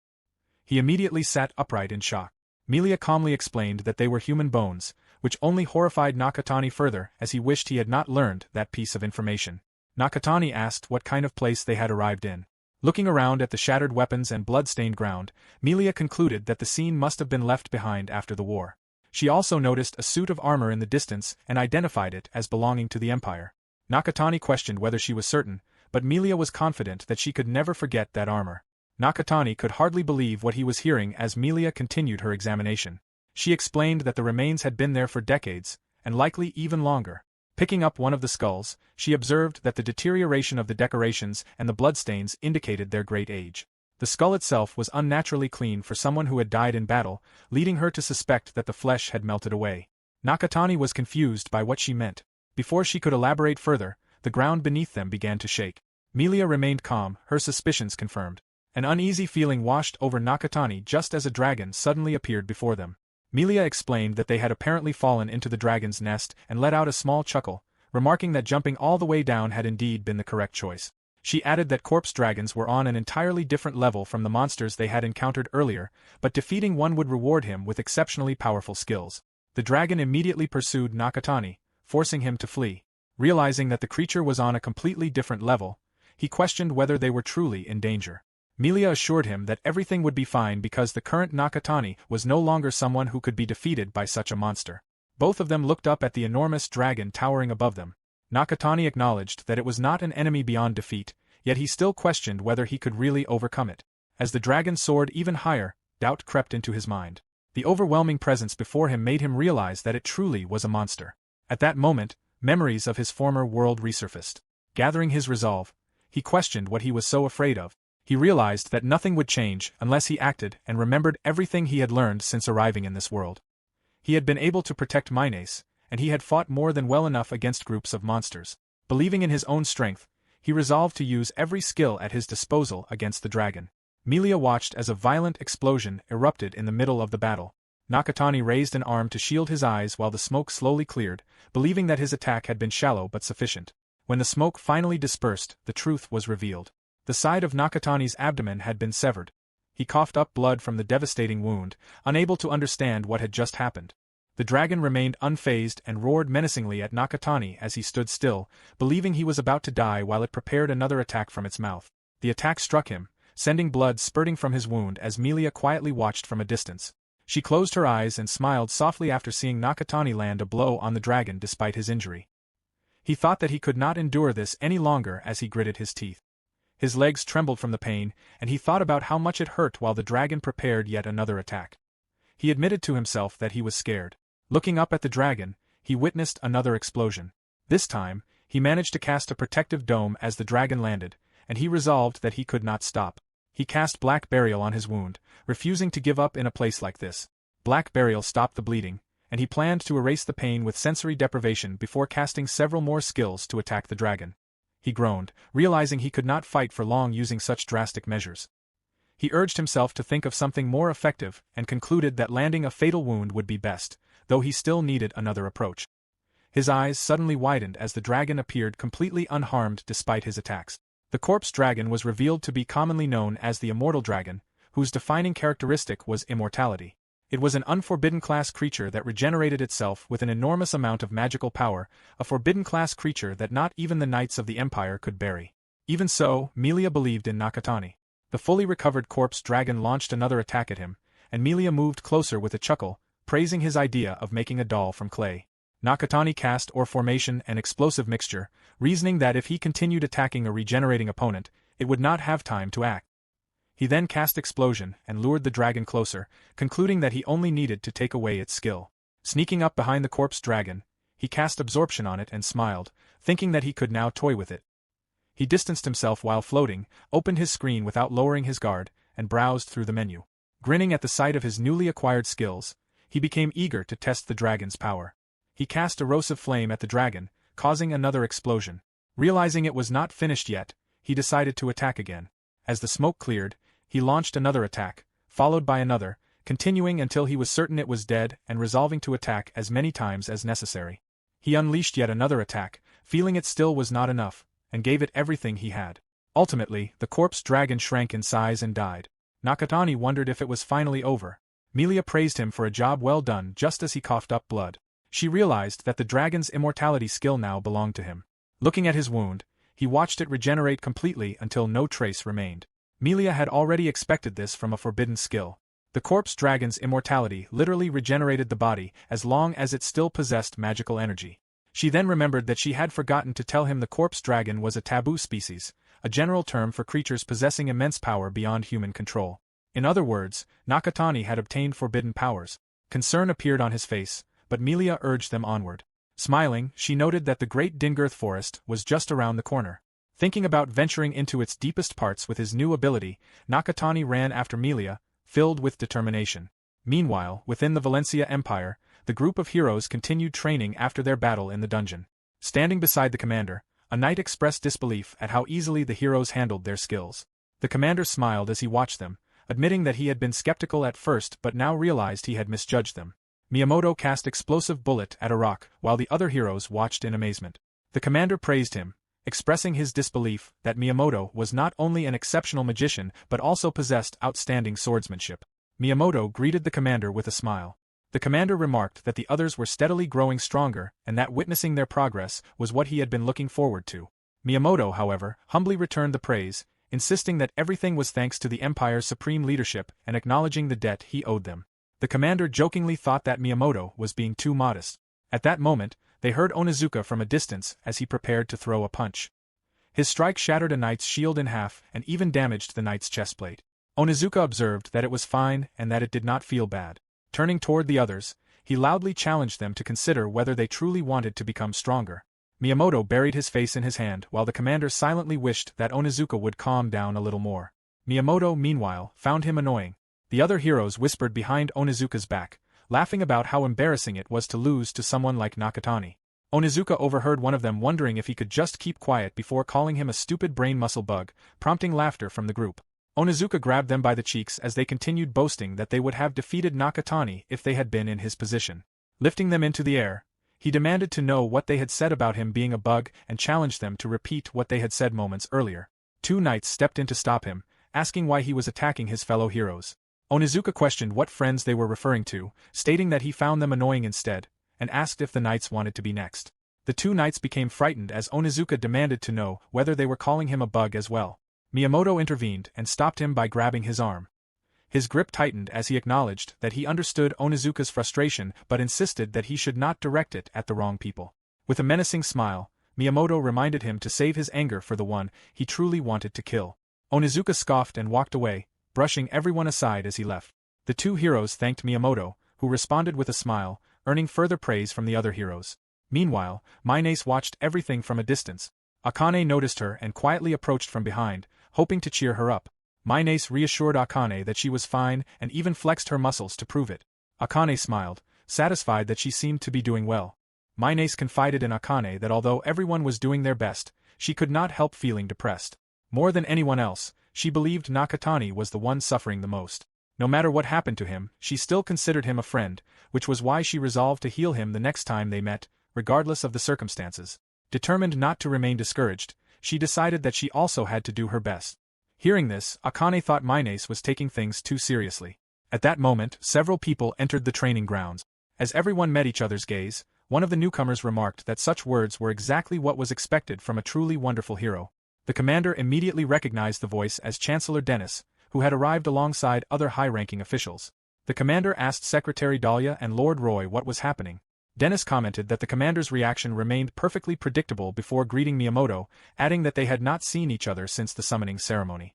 He immediately sat upright in shock. Milia calmly explained that they were human bones, which only horrified Nakatani further as he wished he had not learned that piece of information. Nakatani asked what kind of place they had arrived in. Looking around at the shattered weapons and blood-stained ground, Milia concluded that the scene must have been left behind after the war. She also noticed a suit of armor in the distance and identified it as belonging to the Empire. Nakatani questioned whether she was certain, but Milia was confident that she could never forget that armor. Nakatani could hardly believe what he was hearing as Milia continued her examination. She explained that the remains had been there for decades, and likely even longer. Picking up one of the skulls, she observed that the deterioration of the decorations and the bloodstains indicated their great age. The skull itself was unnaturally clean for someone who had died in battle, leading her to suspect that the flesh had melted away. Nakatani was confused by what she meant. Before she could elaborate further, the ground beneath them began to shake. Milia remained calm, her suspicions confirmed. An uneasy feeling washed over Nakatani just as a dragon suddenly appeared before them. Milia explained that they had apparently fallen into the dragon's nest and let out a small chuckle, remarking that jumping all the way down had indeed been the correct choice. She added that corpse dragons were on an entirely different level from the monsters they had encountered earlier, but defeating one would reward him with exceptionally powerful skills. The dragon immediately pursued Nakatani, forcing him to flee. Realizing that the creature was on a completely different level, he questioned whether they were truly in danger. Milia assured him that everything would be fine because the current Nakatani was no longer someone who could be defeated by such a monster. Both of them looked up at the enormous dragon towering above them. Nakatani acknowledged that it was not an enemy beyond defeat, yet he still questioned whether he could really overcome it. As the dragon soared even higher, doubt crept into his mind. The overwhelming presence before him made him realize that it truly was a monster. At that moment, memories of his former world resurfaced. Gathering his resolve, he questioned what he was so afraid of. He realized that nothing would change unless he acted and remembered everything he had learned since arriving in this world. He had been able to protect Minace, and he had fought more than well enough against groups of monsters. Believing in his own strength, he resolved to use every skill at his disposal against the dragon. Milia watched as a violent explosion erupted in the middle of the battle. Nakatani raised an arm to shield his eyes while the smoke slowly cleared, believing that his attack had been shallow but sufficient. When the smoke finally dispersed, the truth was revealed. The side of Nakatani's abdomen had been severed. He coughed up blood from the devastating wound, unable to understand what had just happened. The dragon remained unfazed and roared menacingly at Nakatani as he stood still, believing he was about to die while it prepared another attack from its mouth. The attack struck him, sending blood spurting from his wound as Milia quietly watched from a distance. She closed her eyes and smiled softly after seeing Nakatani land a blow on the dragon despite his injury. He thought that he could not endure this any longer as he gritted his teeth. His legs trembled from the pain, and he thought about how much it hurt while the dragon prepared yet another attack. He admitted to himself that he was scared. Looking up at the dragon, he witnessed another explosion. This time, he managed to cast a protective dome as the dragon landed, and he resolved that he could not stop. He cast Black Burial on his wound, refusing to give up in a place like this. Black Burial stopped the bleeding, and he planned to erase the pain with sensory deprivation before casting several more skills to attack the dragon. He groaned, realizing he could not fight for long using such drastic measures. He urged himself to think of something more effective and concluded that landing a fatal wound would be best, though he still needed another approach. His eyes suddenly widened as the dragon appeared completely unharmed despite his attacks. The corpse dragon was revealed to be commonly known as the immortal dragon, whose defining characteristic was immortality. It was an unforbidden class creature that regenerated itself with an enormous amount of magical power, a forbidden class creature that not even the knights of the Empire could bury. Even so, Milia believed in Nakatani. The fully recovered corpse dragon launched another attack at him, and Milia moved closer with a chuckle, praising his idea of making a doll from clay. Nakatani cast Ore Formation and Explosive Mixture, reasoning that if he continued attacking a regenerating opponent, it would not have time to act. He then cast Explosion and lured the dragon closer, concluding that he only needed to take away its skill. Sneaking up behind the corpse dragon, he cast Absorption on it and smiled, thinking that he could now toy with it. He distanced himself while floating, opened his screen without lowering his guard, and browsed through the menu. Grinning at the sight of his newly acquired skills, he became eager to test the dragon's power. He cast Erosive Flame at the dragon, causing another explosion. Realizing it was not finished yet, he decided to attack again. As the smoke cleared, he launched another attack, followed by another, continuing until he was certain it was dead and resolving to attack as many times as necessary. He unleashed yet another attack, feeling it still was not enough, and gave it everything he had. Ultimately, the corpse dragon shrank in size and died. Nakatani wondered if it was finally over. Milia praised him for a job well done just as he coughed up blood. She realized that the dragon's immortality skill now belonged to him. Looking at his wound, he watched it regenerate completely until no trace remained. Milia had already expected this from a forbidden skill. The corpse dragon's immortality literally regenerated the body as long as it still possessed magical energy. She then remembered that she had forgotten to tell him the corpse dragon was a taboo species, a general term for creatures possessing immense power beyond human control. In other words, Nakatani had obtained forbidden powers. Concern appeared on his face, but Milia urged them onward. Smiling, she noted that the Great Dingirth Forest was just around the corner. Thinking about venturing into its deepest parts with his new ability, Nakatani ran after Milia, filled with determination. Meanwhile, within the Valencia Empire, the group of heroes continued training after their battle in the dungeon. Standing beside the commander, a knight expressed disbelief at how easily the heroes handled their skills. The commander smiled as he watched them, admitting that he had been skeptical at first but now realized he had misjudged them. Miyamoto cast Explosive Bullet at a rock while the other heroes watched in amazement. The commander praised him, expressing his disbelief that Miyamoto was not only an exceptional magician but also possessed outstanding swordsmanship. Miyamoto greeted the commander with a smile. The commander remarked that the others were steadily growing stronger and that witnessing their progress was what he had been looking forward to. Miyamoto, however, humbly returned the praise, insisting that everything was thanks to the Empire's supreme leadership and acknowledging the debt he owed them. The commander jokingly thought that Miyamoto was being too modest. At that moment, they heard Onizuka from a distance as he prepared to throw a punch. His strike shattered a knight's shield in half and even damaged the knight's chestplate. Onizuka observed that it was fine and that it did not feel bad. Turning toward the others, he loudly challenged them to consider whether they truly wanted to become stronger. Miyamoto buried his face in his hand while the commander silently wished that Onizuka would calm down a little more. Miyamoto, meanwhile, found him annoying. The other heroes whispered behind Onizuka's back, laughing about how embarrassing it was to lose to someone like Nakatani. Onizuka overheard one of them wondering if he could just keep quiet before calling him a stupid brain muscle bug, prompting laughter from the group. Onizuka grabbed them by the cheeks as they continued boasting that they would have defeated Nakatani if they had been in his position. Lifting them into the air, he demanded to know what they had said about him being a bug and challenged them to repeat what they had said moments earlier. Two knights stepped in to stop him, asking why he was attacking his fellow heroes. Onizuka questioned what friends they were referring to, stating that he found them annoying instead, and asked if the knights wanted to be next. The two knights became frightened as Onizuka demanded to know whether they were calling him a bug as well. Miyamoto intervened and stopped him by grabbing his arm. His grip tightened as he acknowledged that he understood Onizuka's frustration but insisted that he should not direct it at the wrong people. With a menacing smile, Miyamoto reminded him to save his anger for the one he truly wanted to kill. Onizuka scoffed and walked away, brushing everyone aside as he left. The two heroes thanked Miyamoto, who responded with a smile, earning further praise from the other heroes. Meanwhile, Minace watched everything from a distance. Akane noticed her and quietly approached from behind, hoping to cheer her up. Minace reassured Akane that she was fine and even flexed her muscles to prove it. Akane smiled, satisfied that she seemed to be doing well. Minace confided in Akane that although everyone was doing their best, she could not help feeling depressed. More than anyone else, she believed Nakatani was the one suffering the most. No matter what happened to him, she still considered him a friend, which was why she resolved to heal him the next time they met, regardless of the circumstances. Determined not to remain discouraged, she decided that she also had to do her best. Hearing this, Akane thought Minace was taking things too seriously. At that moment, several people entered the training grounds. As everyone met each other's gaze, one of the newcomers remarked that such words were exactly what was expected from a truly wonderful hero. The commander immediately recognized the voice as Chancellor Dennis, who had arrived alongside other high-ranking officials. The commander asked Secretary Dahlia and Lord Roy what was happening. Dennis commented that the commander's reaction remained perfectly predictable before greeting Miyamoto, adding that they had not seen each other since the summoning ceremony.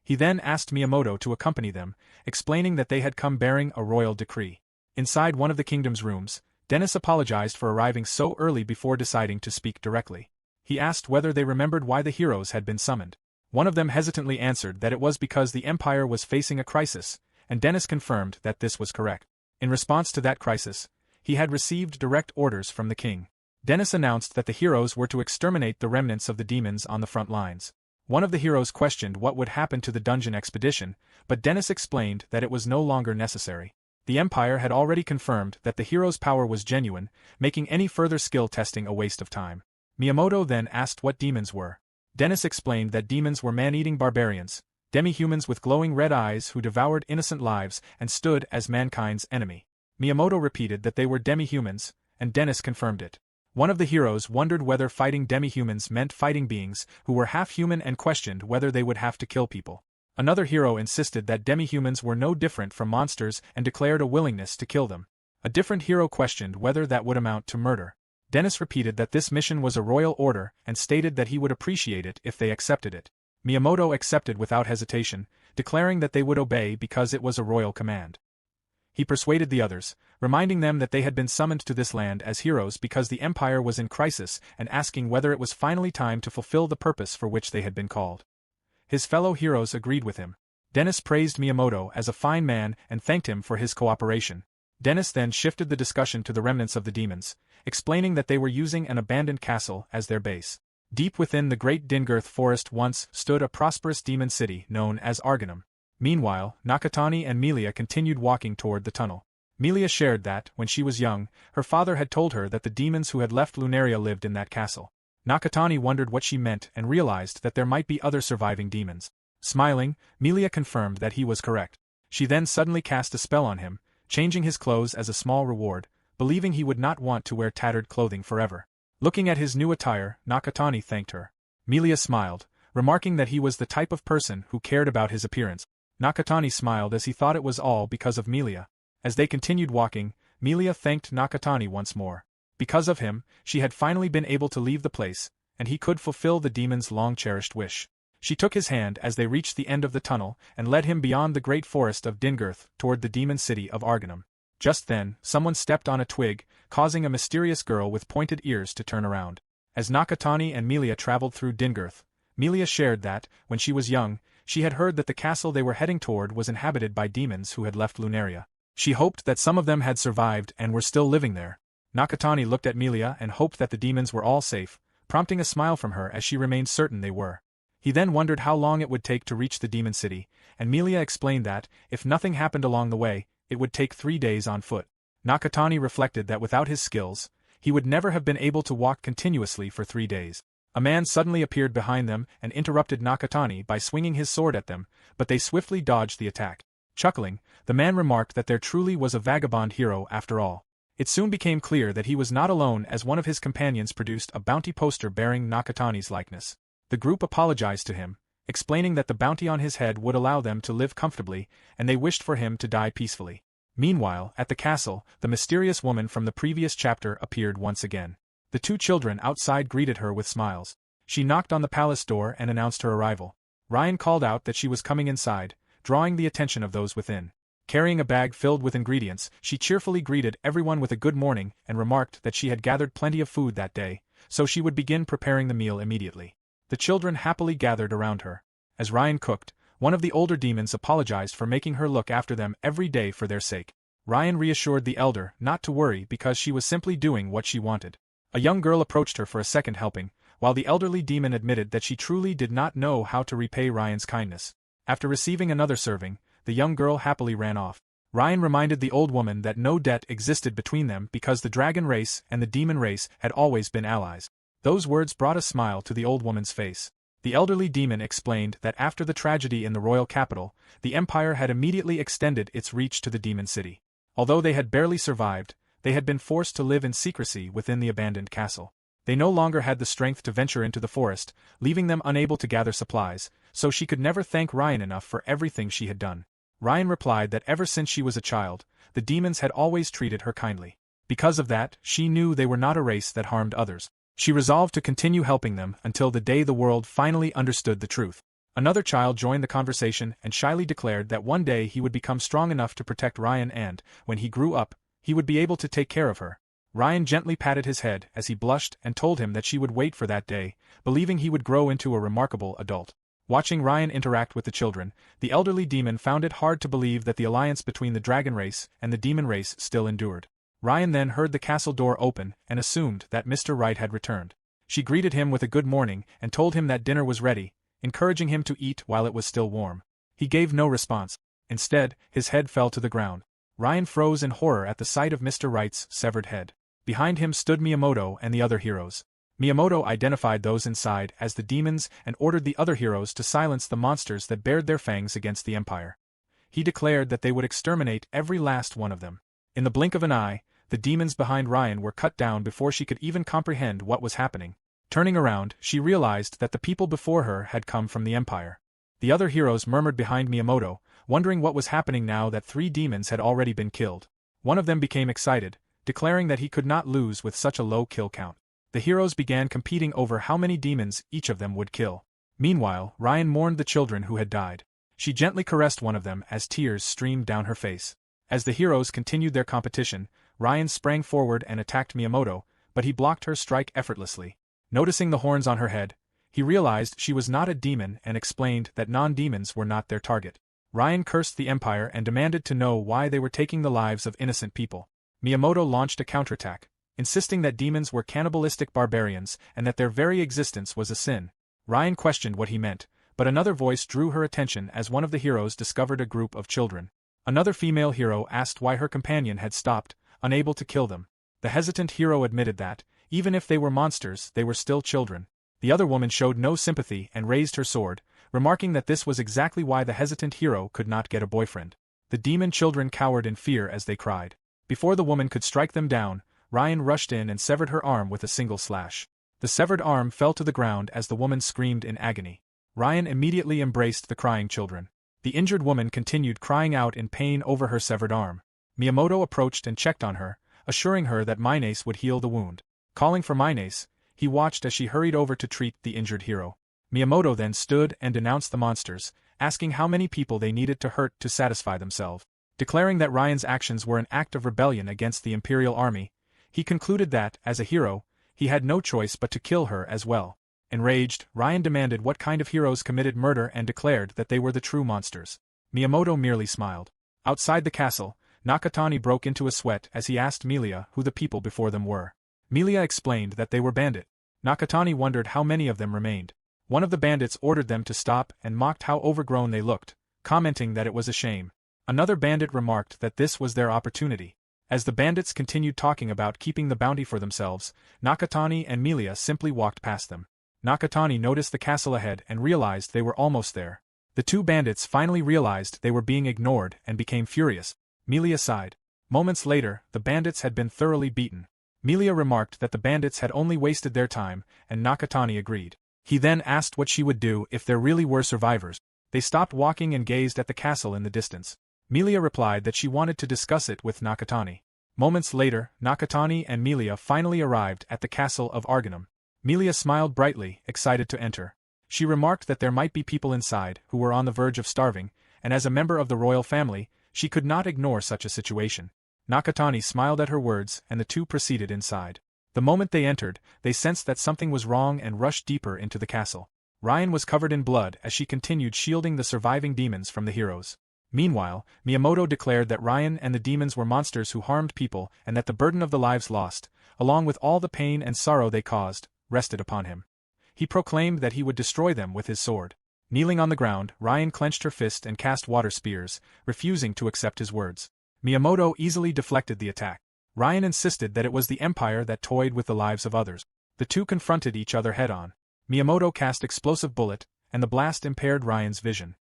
He then asked Miyamoto to accompany them, explaining that they had come bearing a royal decree. Inside one of the kingdom's rooms, Dennis apologized for arriving so early before deciding to speak directly. He asked whether they remembered why the heroes had been summoned. One of them hesitantly answered that it was because the Empire was facing a crisis, and Dennis confirmed that this was correct. In response to that crisis, he had received direct orders from the king. Dennis announced that the heroes were to exterminate the remnants of the demons on the front lines. One of the heroes questioned what would happen to the dungeon expedition, but Dennis explained that it was no longer necessary. The Empire had already confirmed that the heroes' power was genuine, making any further skill testing a waste of time. Miyamoto then asked what demons were. Dennis explained that demons were man-eating barbarians, demi-humans with glowing red eyes who devoured innocent lives and stood as mankind's enemy. Miyamoto repeated that they were demi-humans, and Dennis confirmed it. One of the heroes wondered whether fighting demi-humans meant fighting beings who were half-human and questioned whether they would have to kill people. Another hero insisted that demi-humans were no different from monsters and declared a willingness to kill them. A different hero questioned whether that would amount to murder. Dennis repeated that this mission was a royal order and stated that he would appreciate it if they accepted it. Miyamoto accepted without hesitation, declaring that they would obey because it was a royal command. He persuaded the others, reminding them that they had been summoned to this land as heroes because the Empire was in crisis and asking whether it was finally time to fulfill the purpose for which they had been called. His fellow heroes agreed with him. Dennis praised Miyamoto as a fine man and thanked him for his cooperation. Dennis then shifted the discussion to the remnants of the demons, explaining that they were using an abandoned castle as their base. Deep within the Great Dingirth Forest once stood a prosperous demon city known as Argonum. Meanwhile, Nakatani and Melia continued walking toward the tunnel. Melia shared that, when she was young, her father had told her that the demons who had left Lunaria lived in that castle. Nakatani wondered what she meant and realized that there might be other surviving demons. Smiling, Melia confirmed that he was correct. She then suddenly cast a spell on him, changing his clothes as a small reward, believing he would not want to wear tattered clothing forever. Looking at his new attire, Nakatani thanked her. Milia smiled, remarking that he was the type of person who cared about his appearance. Nakatani smiled as he thought it was all because of Milia. As they continued walking, Milia thanked Nakatani once more. Because of him, she had finally been able to leave the place, and he could fulfill the demon's long-cherished wish. She took his hand as they reached the end of the tunnel and led him beyond the great forest of Dingirth toward the demon city of Arganum. Just then, someone stepped on a twig, causing a mysterious girl with pointed ears to turn around. As Nakatani and Milia traveled through Dingirth, Milia shared that, when she was young, she had heard that the castle they were heading toward was inhabited by demons who had left Lunaria. She hoped that some of them had survived and were still living there. Nakatani looked at Milia and hoped that the demons were all safe, prompting a smile from her as she remained certain they were. He then wondered how long it would take to reach the demon city, and Milia explained that, if nothing happened along the way, it would take 3 days on foot. Nakatani reflected that without his skills, he would never have been able to walk continuously for 3 days. A man suddenly appeared behind them and interrupted Nakatani by swinging his sword at them, but they swiftly dodged the attack. Chuckling, the man remarked that there truly was a vagabond hero after all. It soon became clear that he was not alone as one of his companions produced a bounty poster bearing Nakatani's likeness. The group apologized to him, explaining that the bounty on his head would allow them to live comfortably, and they wished for him to die peacefully. Meanwhile, at the castle, the mysterious woman from the previous chapter appeared once again. The 2 children outside greeted her with smiles. She knocked on the palace door and announced her arrival. Ryan called out that she was coming inside, drawing the attention of those within. Carrying a bag filled with ingredients, she cheerfully greeted everyone with a good morning and remarked that she had gathered plenty of food that day, so she would begin preparing the meal immediately. The children happily gathered around her. As Ryan cooked, one of the older demons apologized for making her look after them every day for their sake. Ryan reassured the elder not to worry because she was simply doing what she wanted. A young girl approached her for a second helping, while the elderly demon admitted that she truly did not know how to repay Ryan's kindness. After receiving another serving, the young girl happily ran off. Ryan reminded the old woman that no debt existed between them because the dragon race and the demon race had always been allies. Those words brought a smile to the old woman's face. The elderly demon explained that after the tragedy in the royal capital, the empire had immediately extended its reach to the demon city. Although they had barely survived, they had been forced to live in secrecy within the abandoned castle. They no longer had the strength to venture into the forest, leaving them unable to gather supplies, so she could never thank Ryan enough for everything she had done. Ryan replied that ever since she was a child, the demons had always treated her kindly. Because of that, she knew they were not a race that harmed others. She resolved to continue helping them until the day the world finally understood the truth. Another child joined the conversation and shyly declared that one day he would become strong enough to protect Ryan and, when he grew up, he would be able to take care of her. Ryan gently patted his head as he blushed and told him that she would wait for that day, believing he would grow into a remarkable adult. Watching Ryan interact with the children, the elderly demon found it hard to believe that the alliance between the dragon race and the demon race still endured. Ryan then heard the castle door open and assumed that Mr. Wright had returned. She greeted him with a good morning and told him that dinner was ready, encouraging him to eat while it was still warm. He gave no response. Instead, his head fell to the ground. Ryan froze in horror at the sight of Mr. Wright's severed head. Behind him stood Miyamoto and the other heroes. Miyamoto identified those inside as the demons and ordered the other heroes to silence the monsters that bared their fangs against the Empire. He declared that they would exterminate every last one of them. In the blink of an eye, the demons behind Ryan were cut down before she could even comprehend what was happening. Turning around, she realized that the people before her had come from the Empire. The other heroes murmured behind Miyamoto, wondering what was happening now that 3 demons had already been killed. One of them became excited, declaring that he could not lose with such a low kill count. The heroes began competing over how many demons each of them would kill. Meanwhile, Ryan mourned the children who had died. She gently caressed one of them as tears streamed down her face. As the heroes continued their competition, Ryan sprang forward and attacked Miyamoto, but he blocked her strike effortlessly. Noticing the horns on her head, he realized she was not a demon and explained that non-demons were not their target. Ryan cursed the Empire and demanded to know why they were taking the lives of innocent people. Miyamoto launched a counterattack, insisting that demons were cannibalistic barbarians and that their very existence was a sin. Ryan questioned what he meant, but another voice drew her attention as one of the heroes discovered a group of children. Another female hero asked why her companion had stopped, unable to kill them. The hesitant hero admitted that, even if they were monsters, they were still children. The other woman showed no sympathy and raised her sword, remarking that this was exactly why the hesitant hero could not get a boyfriend. The demon children cowered in fear as they cried. Before the woman could strike them down, Ryan rushed in and severed her arm with a single slash. The severed arm fell to the ground as the woman screamed in agony. Ryan immediately embraced the crying children. The injured woman continued crying out in pain over her severed arm. Miyamoto approached and checked on her, assuring her that Minace would heal the wound. Calling for Minace, he watched as she hurried over to treat the injured hero. Miyamoto then stood and denounced the monsters, asking how many people they needed to hurt to satisfy themselves. Declaring that Ryan's actions were an act of rebellion against the Imperial Army, he concluded that, as a hero, he had no choice but to kill her as well. Enraged, Ryan demanded what kind of heroes committed murder and declared that they were the true monsters. Miyamoto merely smiled. Outside the castle, Nakatani broke into a sweat as he asked Melia who the people before them were. Melia explained that they were bandits. Nakatani wondered how many of them remained. One of the bandits ordered them to stop and mocked how overgrown they looked, commenting that it was a shame. Another bandit remarked that this was their opportunity. As the bandits continued talking about keeping the bounty for themselves, Nakatani and Melia simply walked past them. Nakatani noticed the castle ahead and realized they were almost there. The two bandits finally realized they were being ignored and became furious. Melia sighed. Moments later, the bandits had been thoroughly beaten. Melia remarked that the bandits had only wasted their time, and Nakatani agreed. He then asked what she would do if there really were survivors. They stopped walking and gazed at the castle in the distance. Melia replied that she wanted to discuss it with Nakatani. Moments later, Nakatani and Melia finally arrived at the castle of Arganum. Melia smiled brightly, excited to enter. She remarked that there might be people inside who were on the verge of starving, and as a member of the royal family, she could not ignore such a situation. Nakatani smiled at her words and the two proceeded inside. The moment they entered, they sensed that something was wrong and rushed deeper into the castle. Ryan was covered in blood as she continued shielding the surviving demons from the heroes. Meanwhile, Miyamoto declared that Ryan and the demons were monsters who harmed people and that the burden of the lives lost, along with all the pain and sorrow they caused, rested upon him. He proclaimed that he would destroy them with his sword. Kneeling on the ground, Ryan clenched her fist and cast water spears, refusing to accept his words. Miyamoto easily deflected the attack. Ryan insisted that it was the Empire that toyed with the lives of others. The two confronted each other head-on. Miyamoto cast explosive bullet, and the blast impaired Ryan's vision.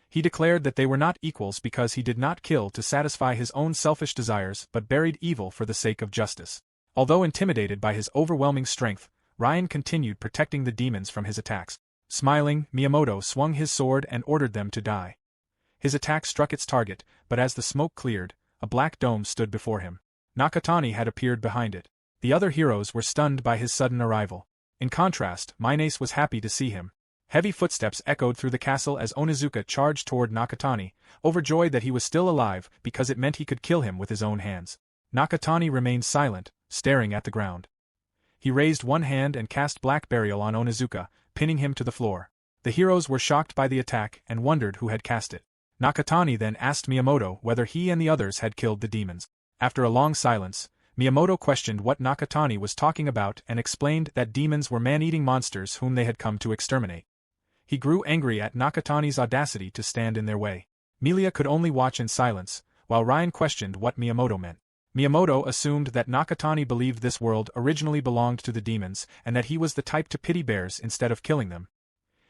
He declared that they were not equals because he did not kill to satisfy his own selfish desires but buried evil for the sake of justice. Although intimidated by his overwhelming strength, Ryan continued protecting the demons from his attacks. Smiling, Miyamoto swung his sword and ordered them to die. His attack struck its target, but as the smoke cleared, a black dome stood before him. Nakatani had appeared behind it. The other heroes were stunned by his sudden arrival. In contrast, Minace was happy to see him. Heavy footsteps echoed through the castle as Onizuka charged toward Nakatani, overjoyed that he was still alive because it meant he could kill him with his own hands. Nakatani remained silent, staring at the ground. He raised one hand and cast Black Burial on Onizuka, pinning him to the floor. The heroes were shocked by the attack and wondered who had cast it. Nakatani then asked Miyamoto whether he and the others had killed the demons. After a long silence, Miyamoto questioned what Nakatani was talking about and explained that demons were man-eating monsters whom they had come to exterminate. He grew angry at Nakatani's audacity to stand in their way. Melia could only watch in silence, while Ryan questioned what Miyamoto meant. Miyamoto assumed that Nakatani believed this world originally belonged to the demons and that he was the type to pity bears instead of killing them.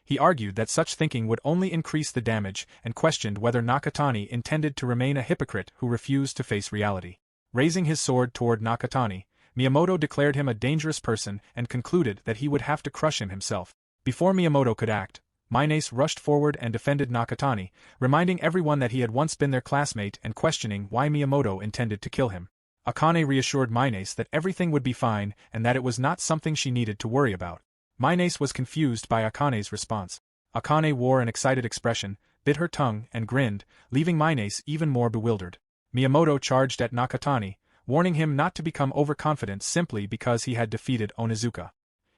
He argued that such thinking would only increase the damage and questioned whether Nakatani intended to remain a hypocrite who refused to face reality. Raising his sword toward Nakatani, Miyamoto declared him a dangerous person and concluded that he would have to crush him himself. Before Miyamoto could act, Minace rushed forward and defended Nakatani, reminding everyone that he had once been their classmate and questioning why Miyamoto intended to kill him. Akane reassured Minace that everything would be fine and that it was not something she needed to worry about. Minace was confused by Akane's response. Akane wore an excited expression, bit her tongue, and grinned, leaving Minace even more bewildered. Miyamoto charged at Nakatani, warning him not to become overconfident simply because he had defeated Onizuka.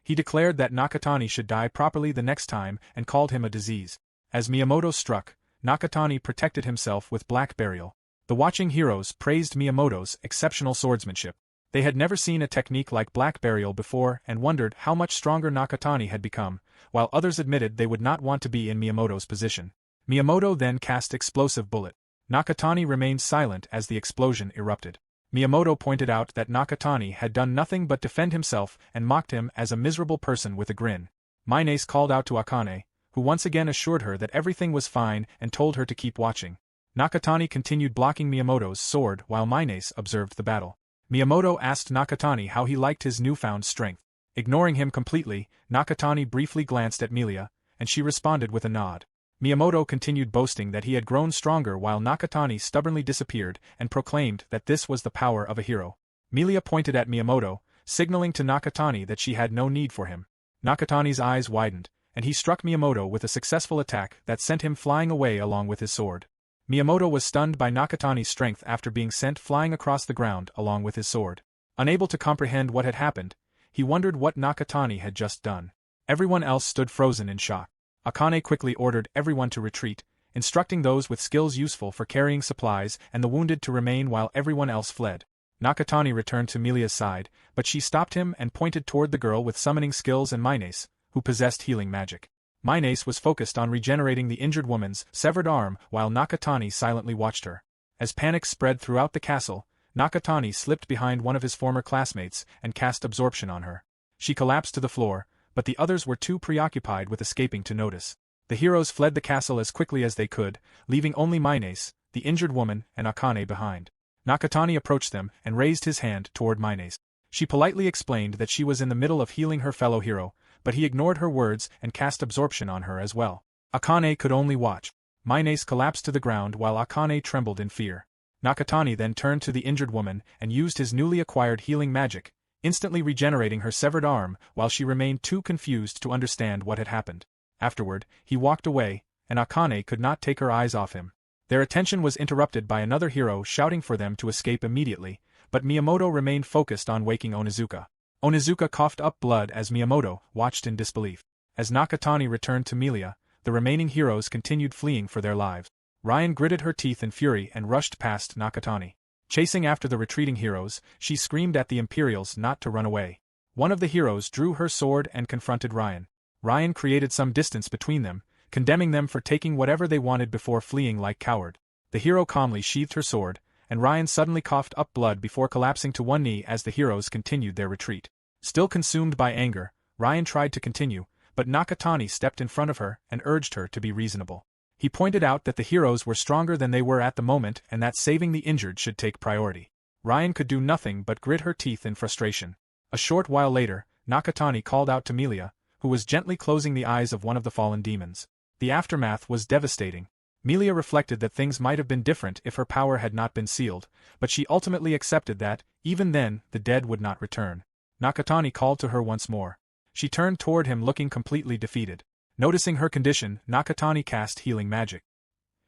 He declared that Nakatani should die properly the next time and called him a disease. As Miyamoto struck, Nakatani protected himself with Black Burial. The watching heroes praised Miyamoto's exceptional swordsmanship. They had never seen a technique like Black Burial before and wondered how much stronger Nakatani had become, while others admitted they would not want to be in Miyamoto's position. Miyamoto then cast Explosive Bullet. Nakatani remained silent as the explosion erupted. Miyamoto pointed out that Nakatani had done nothing but defend himself and mocked him as a miserable person with a grin. Minace called out to Akane, who once again assured her that everything was fine and told her to keep watching. Nakatani continued blocking Miyamoto's sword while Minace observed the battle. Miyamoto asked Nakatani how he liked his newfound strength. Ignoring him completely, Nakatani briefly glanced at Milia, and she responded with a nod. Miyamoto continued boasting that he had grown stronger while Nakatani stubbornly disappeared and proclaimed that this was the power of a hero. Milia pointed at Miyamoto, signaling to Nakatani that she had no need for him. Nakatani's eyes widened, and he struck Miyamoto with a successful attack that sent him flying away along with his sword. Miyamoto was stunned by Nakatani's strength after being sent flying across the ground along with his sword. Unable to comprehend what had happened, he wondered what Nakatani had just done. Everyone else stood frozen in shock. Akane quickly ordered everyone to retreat, instructing those with skills useful for carrying supplies and the wounded to remain while everyone else fled. Nakatani returned to Milia's side, but she stopped him and pointed toward the girl with summoning skills and Minace, who possessed healing magic. Minace was focused on regenerating the injured woman's severed arm while Nakatani silently watched her. As panic spread throughout the castle, Nakatani slipped behind one of his former classmates and cast Absorption on her. She collapsed to the floor, but the others were too preoccupied with escaping to notice. The heroes fled the castle as quickly as they could, leaving only Minace, the injured woman, and Akane behind. Nakatani approached them and raised his hand toward Minace. She politely explained that she was in the middle of healing her fellow hero, but he ignored her words and cast Absorption on her as well. Akane could only watch. Minace collapsed to the ground while Akane trembled in fear. Nakatani then turned to the injured woman and used his newly acquired healing magic, instantly regenerating her severed arm while she remained too confused to understand what had happened. Afterward, he walked away, and Akane could not take her eyes off him. Their attention was interrupted by another hero shouting for them to escape immediately, but Miyamoto remained focused on waking Onizuka. Onizuka coughed up blood as Miyamoto watched in disbelief. As Nakatani returned to Milia, the remaining heroes continued fleeing for their lives. Ryan gritted her teeth in fury and rushed past Nakatani. Chasing after the retreating heroes, she screamed at the Imperials not to run away. One of the heroes drew her sword and confronted Ryan. Ryan created some distance between them, condemning them for taking whatever they wanted before fleeing like coward. The hero calmly sheathed her sword, and Ryan suddenly coughed up blood before collapsing to one knee as the heroes continued their retreat. Still consumed by anger, Ryan tried to continue, but Nakatani stepped in front of her and urged her to be reasonable. He pointed out that the heroes were stronger than they were at the moment and that saving the injured should take priority. Ryan could do nothing but grit her teeth in frustration. A short while later, Nakatani called out to Milia, who was gently closing the eyes of one of the fallen demons. The aftermath was devastating. Milia reflected that things might have been different if her power had not been sealed, but she ultimately accepted that, even then, the dead would not return. Nakatani called to her once more. She turned toward him looking completely defeated. Noticing her condition, Nakatani cast healing magic.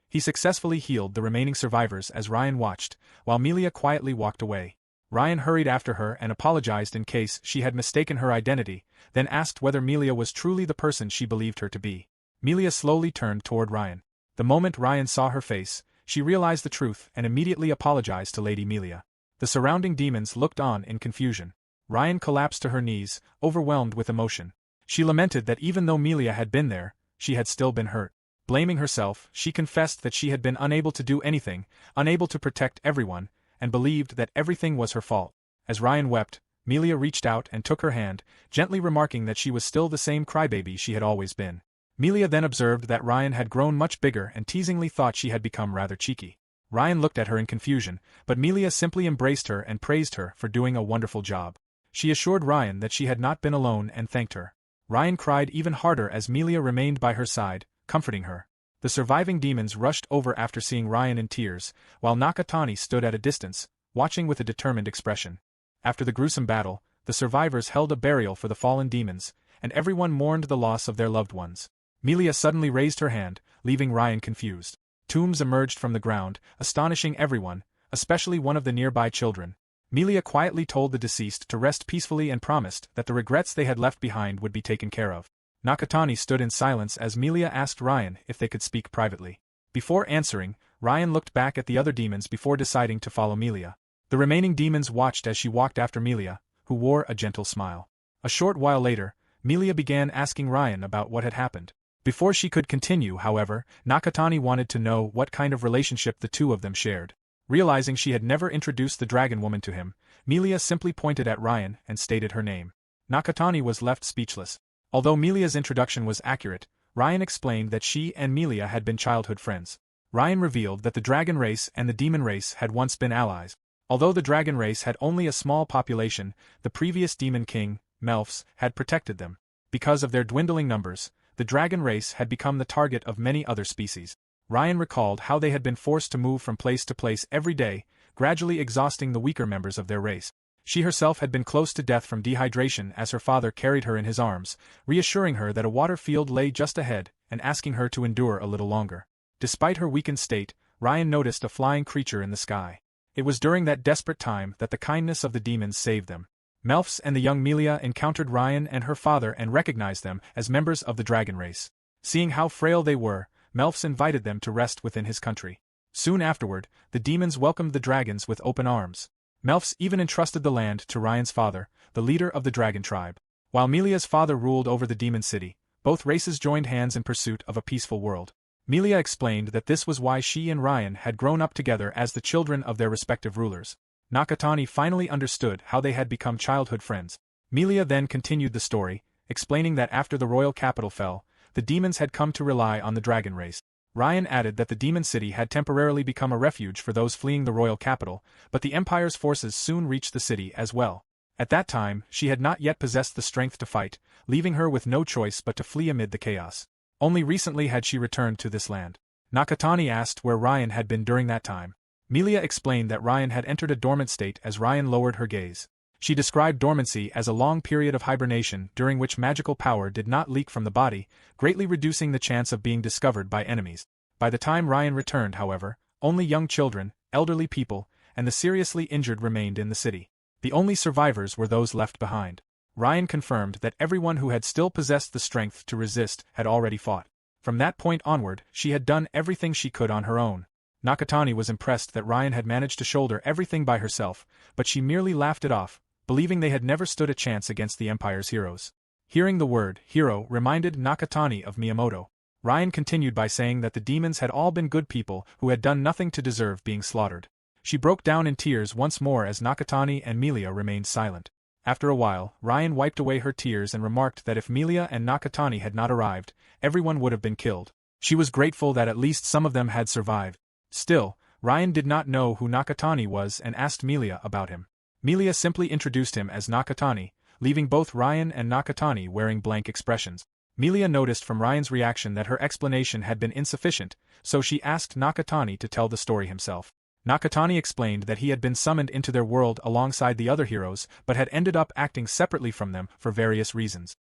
He successfully healed the remaining survivors as Ryan watched, while Milia quietly walked away. Ryan hurried after her and apologized in case she had mistaken her identity, then asked whether Milia was truly the person she believed her to be. Milia slowly turned toward Ryan. The moment Ryan saw her face, she realized the truth and immediately apologized to Lady Milia. The surrounding demons looked on in confusion. Ryan collapsed to her knees, overwhelmed with emotion. She lamented that even though Milia had been there, she had still been hurt. Blaming herself, she confessed that she had been unable to do anything, unable to protect everyone, and believed that everything was her fault. As Ryan wept, Milia reached out and took her hand, gently remarking that she was still the same crybaby she had always been. Milia then observed that Ryan had grown much bigger and teasingly thought she had become rather cheeky. Ryan looked at her in confusion, but Milia simply embraced her and praised her for doing a wonderful job. She assured Ryan that she had not been alone and thanked her. Ryan cried even harder as Milia remained by her side, comforting her. The surviving demons rushed over after seeing Ryan in tears, while Nakatani stood at a distance, watching with a determined expression. After the gruesome battle, the survivors held a burial for the fallen demons, and everyone mourned the loss of their loved ones. Milia suddenly raised her hand, leaving Ryan confused. Tombs emerged from the ground, astonishing everyone, especially one of the nearby children. Milia quietly told the deceased to rest peacefully and promised that the regrets they had left behind would be taken care of. Nakatani stood in silence as Milia asked Ryan if they could speak privately. Before answering, Ryan looked back at the other demons before deciding to follow Milia. The remaining demons watched as she walked after Milia, who wore a gentle smile. A short while later, Milia began asking Ryan about what had happened. Before she could continue, however, Nakatani wanted to know what kind of relationship the two of them shared. Realizing she had never introduced the dragon woman to him, Milia simply pointed at Ryan and stated her name. Nakatani was left speechless. Although Milia's introduction was accurate, Ryan explained that she and Milia had been childhood friends. Ryan revealed that the dragon race and the demon race had once been allies. Although the dragon race had only a small population, the previous demon king, Melfs, had protected them. Because of their dwindling numbers, the dragon race had become the target of many other species. Ryan recalled how they had been forced to move from place to place every day, gradually exhausting the weaker members of their race. She herself had been close to death from dehydration as her father carried her in his arms, reassuring her that a water field lay just ahead, and asking her to endure a little longer. Despite her weakened state, Ryan noticed a flying creature in the sky. It was during that desperate time that the kindness of the demons saved them. Melfs and the young Melia encountered Ryan and her father and recognized them as members of the dragon race. Seeing how frail they were, Melfs invited them to rest within his country. Soon afterward, the demons welcomed the dragons with open arms. Melfs even entrusted the land to Ryan's father, the leader of the dragon tribe. While Melia's father ruled over the demon city, both races joined hands in pursuit of a peaceful world. Melia explained that this was why she and Ryan had grown up together as the children of their respective rulers. Nakatani finally understood how they had become childhood friends. Melia then continued the story, explaining that after the royal capital fell, the demons had come to rely on the dragon race. Ryan added that the demon city had temporarily become a refuge for those fleeing the royal capital, but the Empire's forces soon reached the city as well. At that time, she had not yet possessed the strength to fight, leaving her with no choice but to flee amid the chaos. Only recently had she returned to this land. Nakatani asked where Ryan had been during that time. Melia explained that Ryan had entered a dormant state as Ryan lowered her gaze. She described dormancy as a long period of hibernation during which magical power did not leak from the body, greatly reducing the chance of being discovered by enemies. By the time Ryan returned, however, only young children, elderly people, and the seriously injured remained in the city. The only survivors were those left behind. Ryan confirmed that everyone who had still possessed the strength to resist had already fought. From that point onward, she had done everything she could on her own. Nakatani was impressed that Ryan had managed to shoulder everything by herself, but she merely laughed it off, believing they had never stood a chance against the Empire's heroes. Hearing the word hero reminded Nakatani of Miyamoto. Ryan continued by saying that the demons had all been good people who had done nothing to deserve being slaughtered. She broke down in tears once more as Nakatani and Melia remained silent. After a while, Ryan wiped away her tears and remarked that if Melia and Nakatani had not arrived, everyone would have been killed. She was grateful that at least some of them had survived. Still, Ryan did not know who Nakatani was and asked Melia about him. Melia simply introduced him as Nakatani, leaving both Ryan and Nakatani wearing blank expressions. Melia noticed from Ryan's reaction that her explanation had been insufficient, so she asked Nakatani to tell the story himself. Nakatani explained that he had been summoned into their world alongside the other heroes but had ended up acting separately from them for various reasons.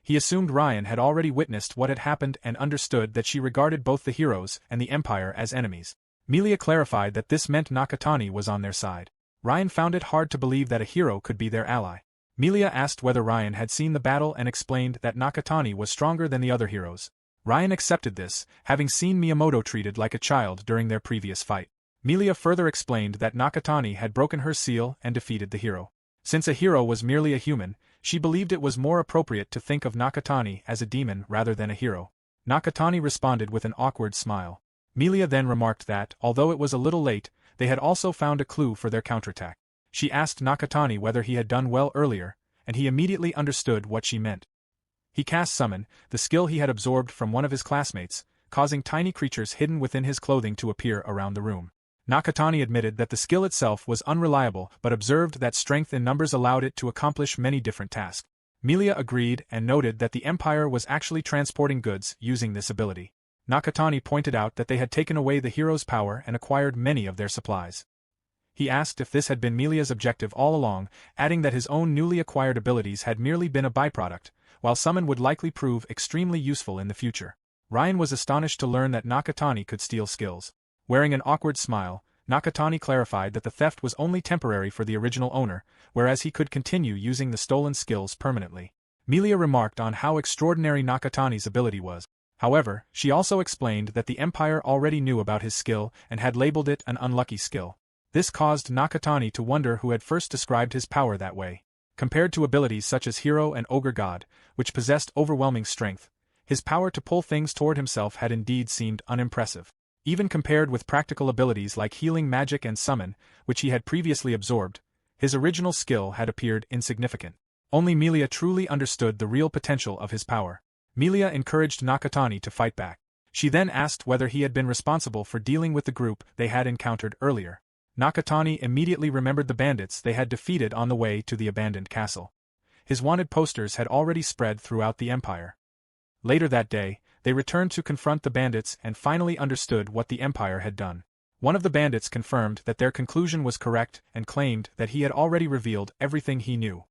He assumed Ryan had already witnessed what had happened and understood that she regarded both the heroes and the Empire as enemies. Melia clarified that this meant Nakatani was on their side. Ryan found it hard to believe that a hero could be their ally. Melia asked whether Ryan had seen the battle and explained that Nakatani was stronger than the other heroes. Ryan accepted this, having seen Miyamoto treated like a child during their previous fight. Melia further explained that Nakatani had broken her seal and defeated the hero. Since a hero was merely a human, she believed it was more appropriate to think of Nakatani as a demon rather than a hero. Nakatani responded with an awkward smile. Melia then remarked that, although it was a little late, they had also found a clue for their counterattack. She asked Nakatani whether he had done well earlier, and he immediately understood what she meant. He cast Summon, the skill he had absorbed from one of his classmates, causing tiny creatures hidden within his clothing to appear around the room. Nakatani admitted that the skill itself was unreliable but observed that strength in numbers allowed it to accomplish many different tasks. Melia agreed and noted that the Empire was actually transporting goods using this ability. Nakatani pointed out that they had taken away the hero's power and acquired many of their supplies. He asked if this had been Melia's objective all along, adding that his own newly acquired abilities had merely been a byproduct, while Summon would likely prove extremely useful in the future. Ryan was astonished to learn that Nakatani could steal skills. Wearing an awkward smile, Nakatani clarified that the theft was only temporary for the original owner, whereas he could continue using the stolen skills permanently. Melia remarked on how extraordinary Nakatani's ability was. However, she also explained that the Empire already knew about his skill and had labeled it an unlucky skill. This caused Nakatani to wonder who had first described his power that way. Compared to abilities such as Hero and Ogre God, which possessed overwhelming strength, his power to pull things toward himself had indeed seemed unimpressive. Even compared with practical abilities like Healing Magic and Summon, which he had previously absorbed, his original skill had appeared insignificant. Only Melia truly understood the real potential of his power. Melia encouraged Nakatani to fight back. She then asked whether he had been responsible for dealing with the group they had encountered earlier. Nakatani immediately remembered the bandits they had defeated on the way to the abandoned castle. His wanted posters had already spread throughout the empire. Later that day, they returned to confront the bandits and finally understood what the empire had done. One of the bandits confirmed that their conclusion was correct and claimed that he had already revealed everything he knew.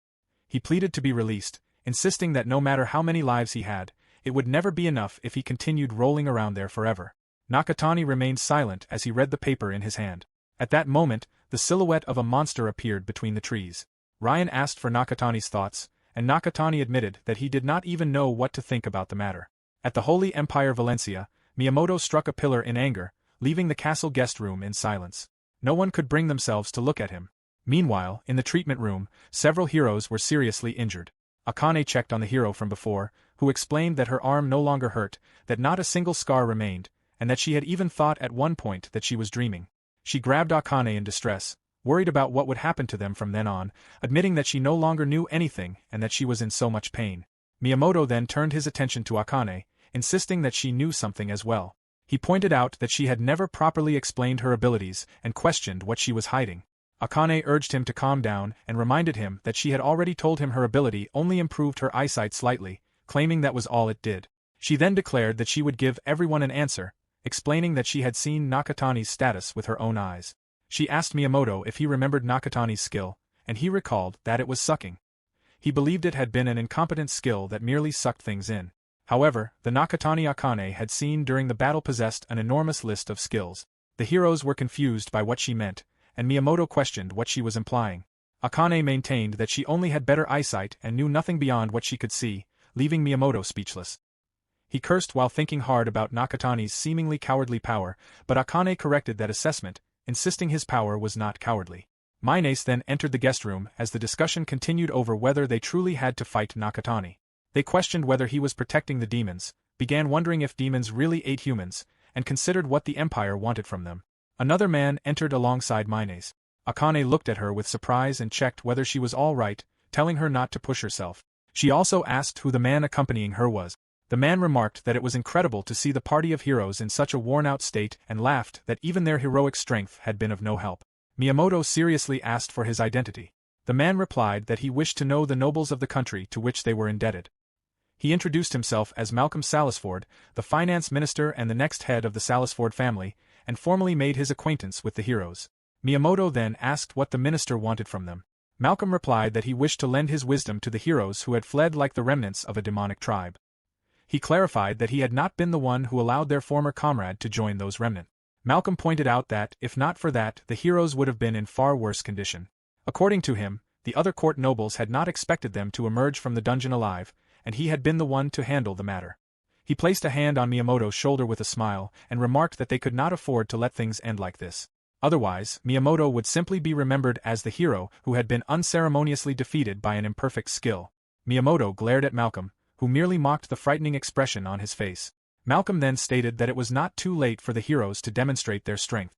He pleaded to be released, insisting that no matter how many lives he had, it would never be enough if he continued rolling around there forever. Nakatani remained silent as he read the paper in his hand. At that moment, the silhouette of a monster appeared between the trees. Ryan asked for Nakatani's thoughts, and Nakatani admitted that he did not even know what to think about the matter. At the Holy Empire Valencia, Miyamoto struck a pillar in anger, leaving the castle guest room in silence. No one could bring themselves to look at him. Meanwhile, in the treatment room, several heroes were seriously injured. Akane checked on the hero from before, who explained that her arm no longer hurt, that not a single scar remained, and that she had even thought at one point that she was dreaming. She grabbed Akane in distress, worried about what would happen to them from then on, admitting that she no longer knew anything and that she was in so much pain. Miyamoto then turned his attention to Akane, insisting that she knew something as well. He pointed out that she had never properly explained her abilities and questioned what she was hiding. Akane urged him to calm down and reminded him that she had already told him her ability only improved her eyesight slightly, claiming that was all it did. She then declared that she would give everyone an answer, explaining that she had seen Nakatani's status with her own eyes. She asked Miyamoto if he remembered Nakatani's skill, and he recalled that it was sucking. He believed it had been an incompetent skill that merely sucked things in. However, the Nakatani Akane had seen during the battle possessed an enormous list of skills. The heroes were confused by what she meant, and Miyamoto questioned what she was implying. Akane maintained that she only had better eyesight and knew nothing beyond what she could see, leaving Miyamoto speechless. He cursed while thinking hard about Nakatani's seemingly cowardly power, but Akane corrected that assessment, insisting his power was not cowardly. Minace then entered the guest room as the discussion continued over whether they truly had to fight Nakatani. They questioned whether he was protecting the demons, began wondering if demons really ate humans, and considered what the Empire wanted from them. Another man entered alongside Minace. Akane looked at her with surprise and checked whether she was all right, telling her not to push herself. She also asked who the man accompanying her was. The man remarked that it was incredible to see the party of heroes in such a worn-out state and laughed that even their heroic strength had been of no help. Miyamoto seriously asked for his identity. The man replied that he wished to know the nobles of the country to which they were indebted. He introduced himself as Malcolm Salisford, the finance minister and the next head of the Salisford family, and formally made his acquaintance with the heroes. Miyamoto then asked what the minister wanted from them. Malcolm replied that he wished to lend his wisdom to the heroes who had fled like the remnants of a demonic tribe. He clarified that he had not been the one who allowed their former comrade to join those remnant. Malcolm pointed out that, if not for that, the heroes would have been in far worse condition. According to him, the other court nobles had not expected them to emerge from the dungeon alive, and he had been the one to handle the matter. He placed a hand on Miyamoto's shoulder with a smile and remarked that they could not afford to let things end like this. Otherwise, Miyamoto would simply be remembered as the hero who had been unceremoniously defeated by an imperfect skill. Miyamoto glared at Malcolm, who merely mocked the frightening expression on his face. Malcolm then stated that it was not too late for the heroes to demonstrate their strength.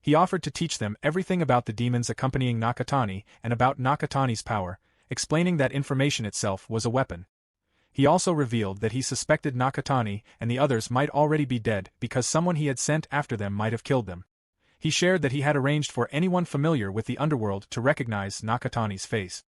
He offered to teach them everything about the demons accompanying Nakatani and about Nakatani's power, explaining that information itself was a weapon. He also revealed that he suspected Nakatani and the others might already be dead because someone he had sent after them might have killed them. He shared that he had arranged for anyone familiar with the underworld to recognize Nakatani's face.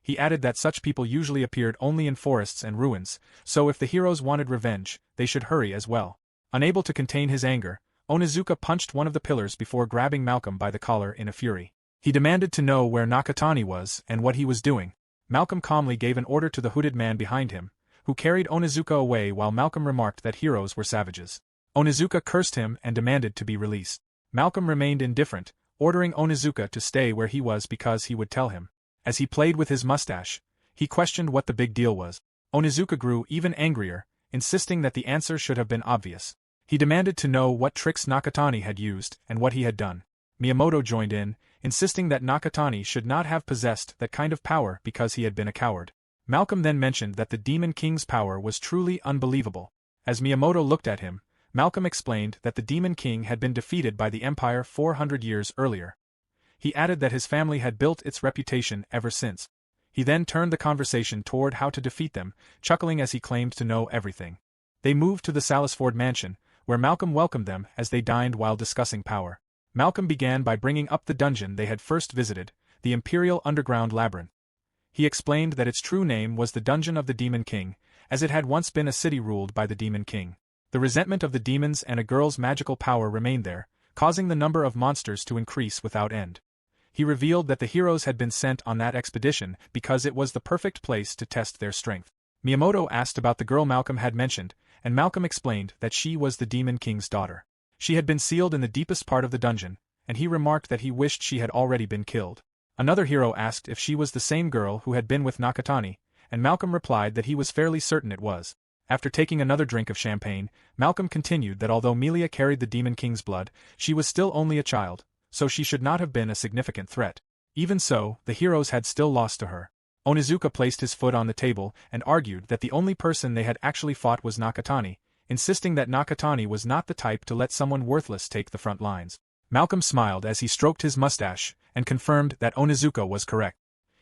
He added that such people usually appeared only in forests and ruins, so if the heroes wanted revenge, they should hurry as well. Unable to contain his anger, Onizuka punched one of the pillars before grabbing Malcolm by the collar in a fury. He demanded to know where Nakatani was and what he was doing. Malcolm calmly gave an order to the hooded man behind him, who carried Onizuka away while Malcolm remarked that heroes were savages. Onizuka cursed him and demanded to be released. Malcolm remained indifferent, ordering Onizuka to stay where he was because he would tell him. As he played with his mustache, he questioned what the big deal was. Onizuka grew even angrier, insisting that the answer should have been obvious. He demanded to know what tricks Nakatani had used and what he had done. Miyamoto joined in, insisting that Nakatani should not have possessed that kind of power because he had been a coward. Malcolm then mentioned that the Demon King's power was truly unbelievable. As Miyamoto looked at him, Malcolm explained that the Demon King had been defeated by the Empire 400 years earlier. He added that his family had built its reputation ever since. He then turned the conversation toward how to defeat them, chuckling as he claimed to know everything. They moved to the Salisford mansion, where Malcolm welcomed them as they dined while discussing power. Malcolm began by bringing up the dungeon they had first visited, the Imperial Underground Labyrinth. He explained that its true name was the Dungeon of the Demon King, as it had once been a city ruled by the Demon King. The resentment of the demons and a girl's magical power remained there, causing the number of monsters to increase without end. He revealed that the heroes had been sent on that expedition because it was the perfect place to test their strength. Miyamoto asked about the girl Malcolm had mentioned, and Malcolm explained that she was the Demon King's daughter. She had been sealed in the deepest part of the dungeon, and he remarked that he wished she had already been killed. Another hero asked if she was the same girl who had been with Nakatani, and Malcolm replied that he was fairly certain it was. After taking another drink of champagne, Malcolm continued that although Melia carried the Demon King's blood, she was still only a child, so she should not have been a significant threat. Even so, the heroes had still lost to her. Onizuka placed his foot on the table and argued that the only person they had actually fought was Nakatani, insisting that Nakatani was not the type to let someone worthless take the front lines. Malcolm smiled as he stroked his mustache and confirmed that Onizuka was correct.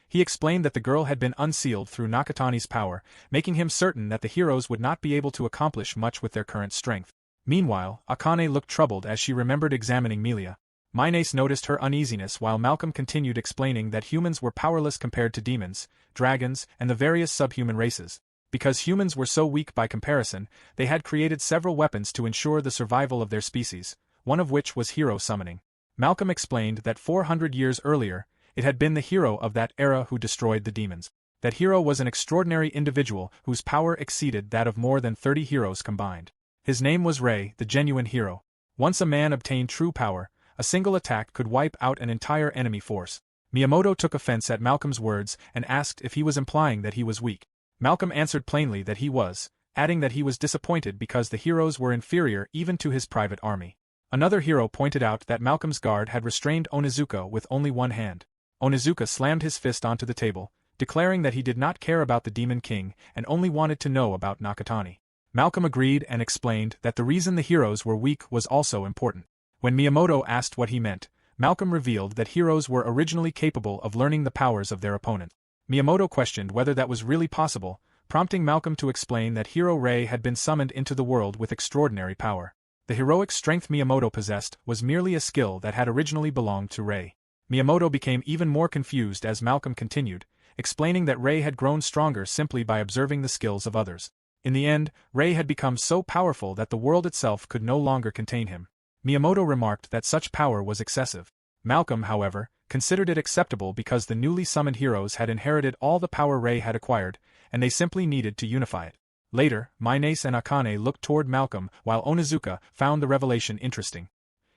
He explained that the girl had been unsealed through Nakatani's power, making him certain that the heroes would not be able to accomplish much with their current strength. Meanwhile, Akane looked troubled as she remembered examining Melia. Minace noticed her uneasiness while Malcolm continued explaining that humans were powerless compared to demons, dragons, and the various subhuman races. Because humans were so weak by comparison, they had created several weapons to ensure the survival of their species, one of which was hero summoning. Malcolm explained that 400 years earlier, it had been the hero of that era who destroyed the demons. That hero was an extraordinary individual whose power exceeded that of more than 30 heroes combined. His name was Rei, the genuine hero. Once a man obtained true power, a single attack could wipe out an entire enemy force. Miyamoto took offense at Malcolm's words and asked if he was implying that he was weak. Malcolm answered plainly that he was, adding that he was disappointed because the heroes were inferior even to his private army. Another hero pointed out that Malcolm's guard had restrained Onizuka with only one hand. Onizuka slammed his fist onto the table, declaring that he did not care about the Demon King and only wanted to know about Nakatani. Malcolm agreed and explained that the reason the heroes were weak was also important. When Miyamoto asked what he meant, Malcolm revealed that heroes were originally capable of learning the powers of their opponent. Miyamoto questioned whether that was really possible, prompting Malcolm to explain that Hero Rei had been summoned into the world with extraordinary power. The heroic strength Miyamoto possessed was merely a skill that had originally belonged to Rei. Miyamoto became even more confused as Malcolm continued, explaining that Rei had grown stronger simply by observing the skills of others. In the end, Rei had become so powerful that the world itself could no longer contain him. Miyamoto remarked that such power was excessive. Malcolm, however, considered it acceptable because the newly summoned heroes had inherited all the power Rei had acquired, and they simply needed to unify it. Later, Minace and Akane looked toward Malcolm while Onizuka found the revelation interesting.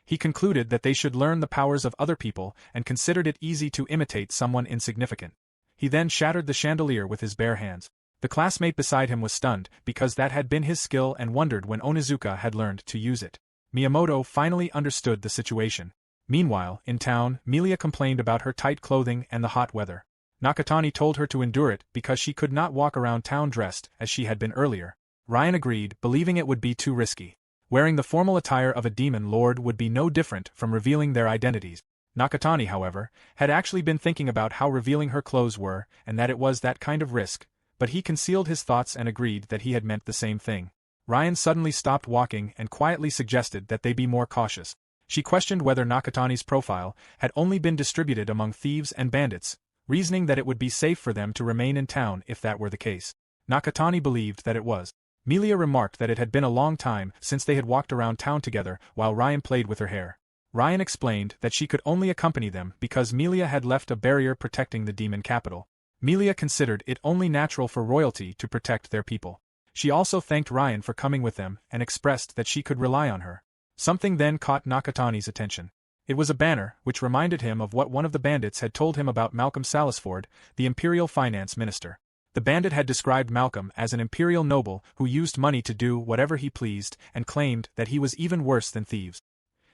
He concluded that they should learn the powers of other people and considered it easy to imitate someone insignificant. He then shattered the chandelier with his bare hands. The classmate beside him was stunned because that had been his skill and wondered when Onizuka had learned to use it. Miyamoto finally understood the situation. Meanwhile, in town, Melia complained about her tight clothing and the hot weather. Nakatani told her to endure it because she could not walk around town dressed as she had been earlier. Ryan agreed, believing it would be too risky. Wearing the formal attire of a demon lord would be no different from revealing their identities. Nakatani, however, had actually been thinking about how revealing her clothes were and that it was that kind of risk, but he concealed his thoughts and agreed that he had meant the same thing. Ryan suddenly stopped walking and quietly suggested that they be more cautious. She questioned whether Nakatani's profile had only been distributed among thieves and bandits, reasoning that it would be safe for them to remain in town if that were the case. Nakatani believed that it was. Melia remarked that it had been a long time since they had walked around town together while Ryan played with her hair. Ryan explained that she could only accompany them because Melia had left a barrier protecting the demon capital. Melia considered it only natural for royalty to protect their people. She also thanked Ryan for coming with them and expressed that she could rely on her. Something then caught Nakatani's attention. It was a banner, which reminded him of what one of the bandits had told him about Malcolm Salisford, the imperial finance minister. The bandit had described Malcolm as an imperial noble who used money to do whatever he pleased and claimed that he was even worse than thieves.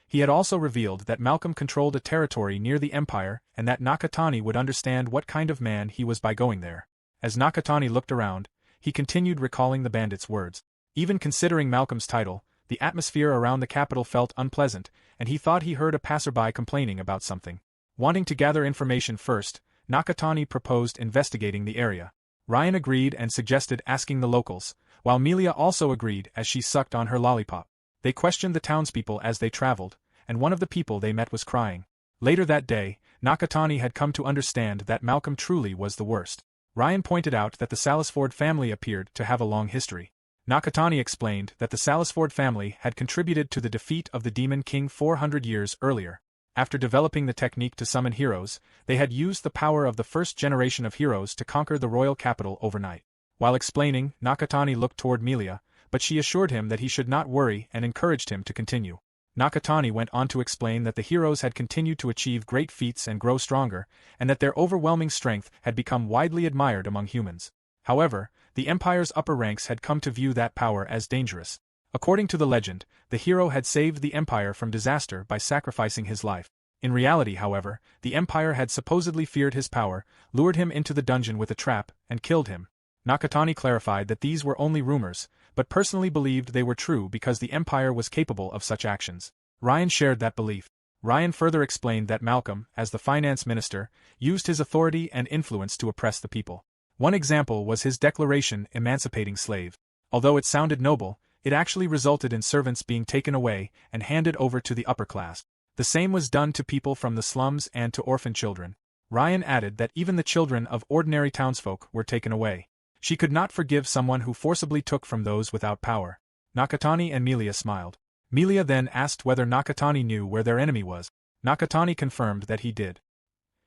He had also revealed that Malcolm controlled a territory near the empire and that Nakatani would understand what kind of man he was by going there. As Nakatani looked around, he continued recalling the bandit's words. Even considering Malcolm's title, the atmosphere around the capital felt unpleasant, and he thought he heard a passerby complaining about something. Wanting to gather information first, Nakatani proposed investigating the area. Ryan agreed and suggested asking the locals, while Melia also agreed as she sucked on her lollipop. They questioned the townspeople as they traveled, and one of the people they met was crying. Later that day, Nakatani had come to understand that Malcolm truly was the worst. Ryan pointed out that the Salisford family appeared to have a long history. Nakatani explained that the Salisford family had contributed to the defeat of the Demon King 400 years earlier. After developing the technique to summon heroes, they had used the power of the first generation of heroes to conquer the royal capital overnight. While explaining, Nakatani looked toward Melia, but she assured him that he should not worry and encouraged him to continue. Nakatani went on to explain that the heroes had continued to achieve great feats and grow stronger, and that their overwhelming strength had become widely admired among humans. However, the Empire's upper ranks had come to view that power as dangerous. According to the legend, the hero had saved the Empire from disaster by sacrificing his life. In reality, however, the Empire had supposedly feared his power, lured him into the dungeon with a trap, and killed him. Nakatani clarified that these were only rumors, but personally believed they were true because the Empire was capable of such actions. Ryan shared that belief. Ryan further explained that Malcolm, as the finance minister, used his authority and influence to oppress the people. One example was his declaration emancipating slaves. Although it sounded noble, it actually resulted in servants being taken away and handed over to the upper class. The same was done to people from the slums and to orphan children. Ryan added that even the children of ordinary townsfolk were taken away. She could not forgive someone who forcibly took from those without power. Nakatani and Melia smiled. Melia then asked whether Nakatani knew where their enemy was. Nakatani confirmed that he did.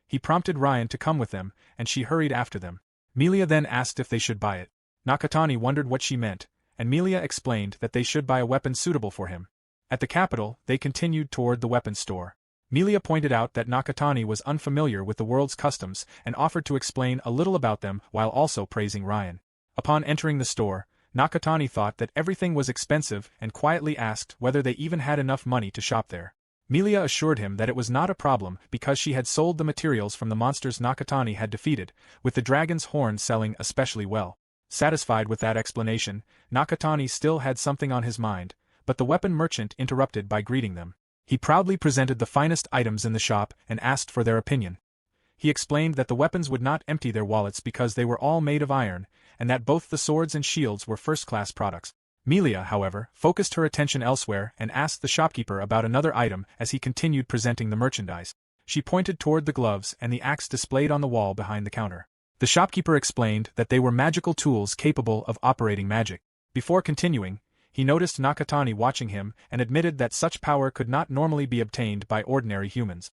He prompted Ryan to come with them, and she hurried after them. Melia then asked if they should buy it. Nakatani wondered what she meant, and Melia explained that they should buy a weapon suitable for him. At the capital, they continued toward the weapons store. Melia pointed out that Nakatani was unfamiliar with the world's customs and offered to explain a little about them while also praising Ryan. Upon entering the store, Nakatani thought that everything was expensive and quietly asked whether they even had enough money to shop there. Melia assured him that it was not a problem because she had sold the materials from the monsters Nakatani had defeated, with the dragon's horn selling especially well. Satisfied with that explanation, Nakatani still had something on his mind, but the weapon merchant interrupted by greeting them. He proudly presented the finest items in the shop and asked for their opinion. He explained that the weapons would not empty their wallets because they were all made of iron, and that both the swords and shields were first-class products. Melia, however, focused her attention elsewhere and asked the shopkeeper about another item as he continued presenting the merchandise. She pointed toward the gloves and the axe displayed on the wall behind the counter. The shopkeeper explained that they were magical tools capable of operating magic. Before continuing, he noticed Nakatani watching him and admitted that such power could not normally be obtained by ordinary humans.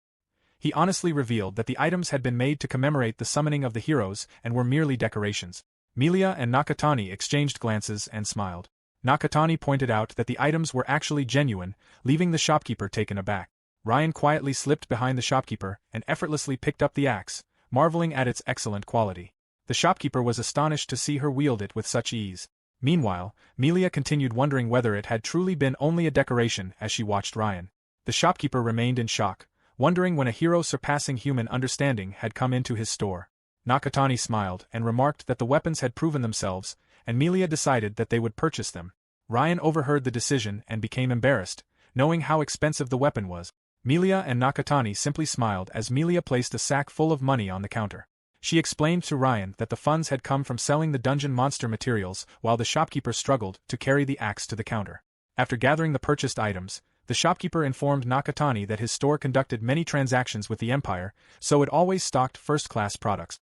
He honestly revealed that the items had been made to commemorate the summoning of the heroes and were merely decorations. Melia and Nakatani exchanged glances and smiled. Nakatani pointed out that the items were actually genuine, leaving the shopkeeper taken aback. Ryan quietly slipped behind the shopkeeper and effortlessly picked up the axe, marveling at its excellent quality. The shopkeeper was astonished to see her wield it with such ease. Meanwhile, Melia continued wondering whether it had truly been only a decoration as she watched Ryan. The shopkeeper remained in shock, wondering when a hero surpassing human understanding had come into his store. Nakatani smiled and remarked that the weapons had proven themselves, and Melia decided that they would purchase them. Ryan overheard the decision and became embarrassed, knowing how expensive the weapon was. Melia and Nakatani simply smiled as Melia placed a sack full of money on the counter. She explained to Ryan that the funds had come from selling the dungeon monster materials while the shopkeeper struggled to carry the axe to the counter. After gathering the purchased items, the shopkeeper informed Nakatani that his store conducted many transactions with the Empire, so it always stocked first-class products.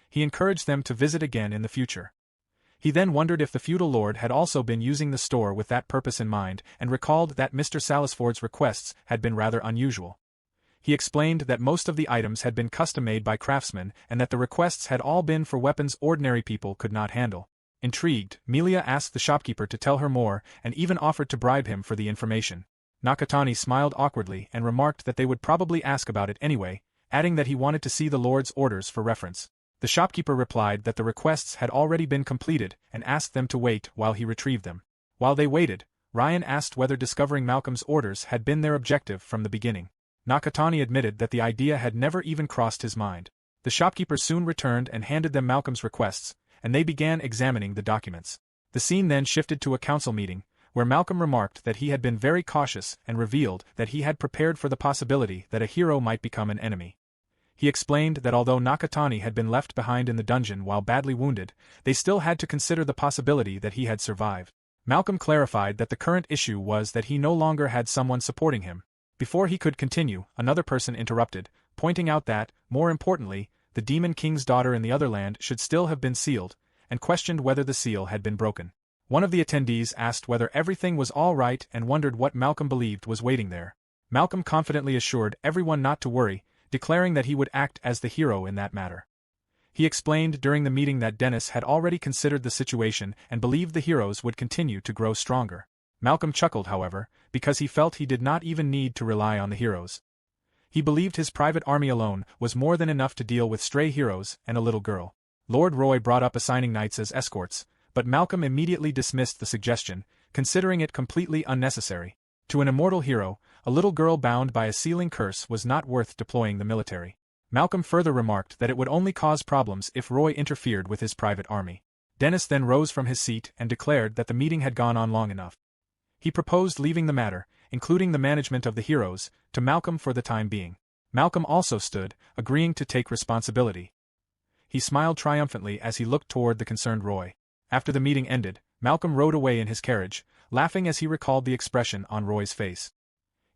He encouraged them to visit again in the future. He then wondered if the feudal lord had also been using the store with that purpose in mind and recalled that Mr. Salisford's requests had been rather unusual. He explained that most of the items had been custom-made by craftsmen and that the requests had all been for weapons ordinary people could not handle. Intrigued, Melia asked the shopkeeper to tell her more and even offered to bribe him for the information. Nakatani smiled awkwardly and remarked that they would probably ask about it anyway, adding that he wanted to see the lord's orders for reference. The shopkeeper replied that the requests had already been completed and asked them to wait while he retrieved them. While they waited, Ryan asked whether discovering Malcolm's orders had been their objective from the beginning. Nakatani admitted that the idea had never even crossed his mind. The shopkeeper soon returned and handed them Malcolm's requests, and they began examining the documents. The scene then shifted to a council meeting, where Malcolm remarked that he had been very cautious and revealed that he had prepared for the possibility that a hero might become an enemy. He explained that although Nakatani had been left behind in the dungeon while badly wounded, they still had to consider the possibility that he had survived. Malcolm clarified that the current issue was that he no longer had someone supporting him. Before he could continue, another person interrupted, pointing out that, more importantly, the Demon King's daughter in the other land should still have been sealed, and questioned whether the seal had been broken. One of the attendees asked whether everything was all right and wondered what Malcolm believed was waiting there. Malcolm confidently assured everyone not to worry, declaring that he would act as the hero in that matter. He explained during the meeting that Dennis had already considered the situation and believed the heroes would continue to grow stronger. Malcolm chuckled, however, because he felt he did not even need to rely on the heroes. He believed his private army alone was more than enough to deal with stray heroes and a little girl. Lord Roy brought up assigning knights as escorts, but Malcolm immediately dismissed the suggestion, considering it completely unnecessary. To an immortal hero, a little girl bound by a sealing curse was not worth deploying the military. Malcolm further remarked that it would only cause problems if Roy interfered with his private army. Dennis then rose from his seat and declared that the meeting had gone on long enough. He proposed leaving the matter, including the management of the heroes, to Malcolm for the time being. Malcolm also stood, agreeing to take responsibility. He smiled triumphantly as he looked toward the concerned Roy. After the meeting ended, Malcolm rode away in his carriage, laughing as he recalled the expression on Roy's face.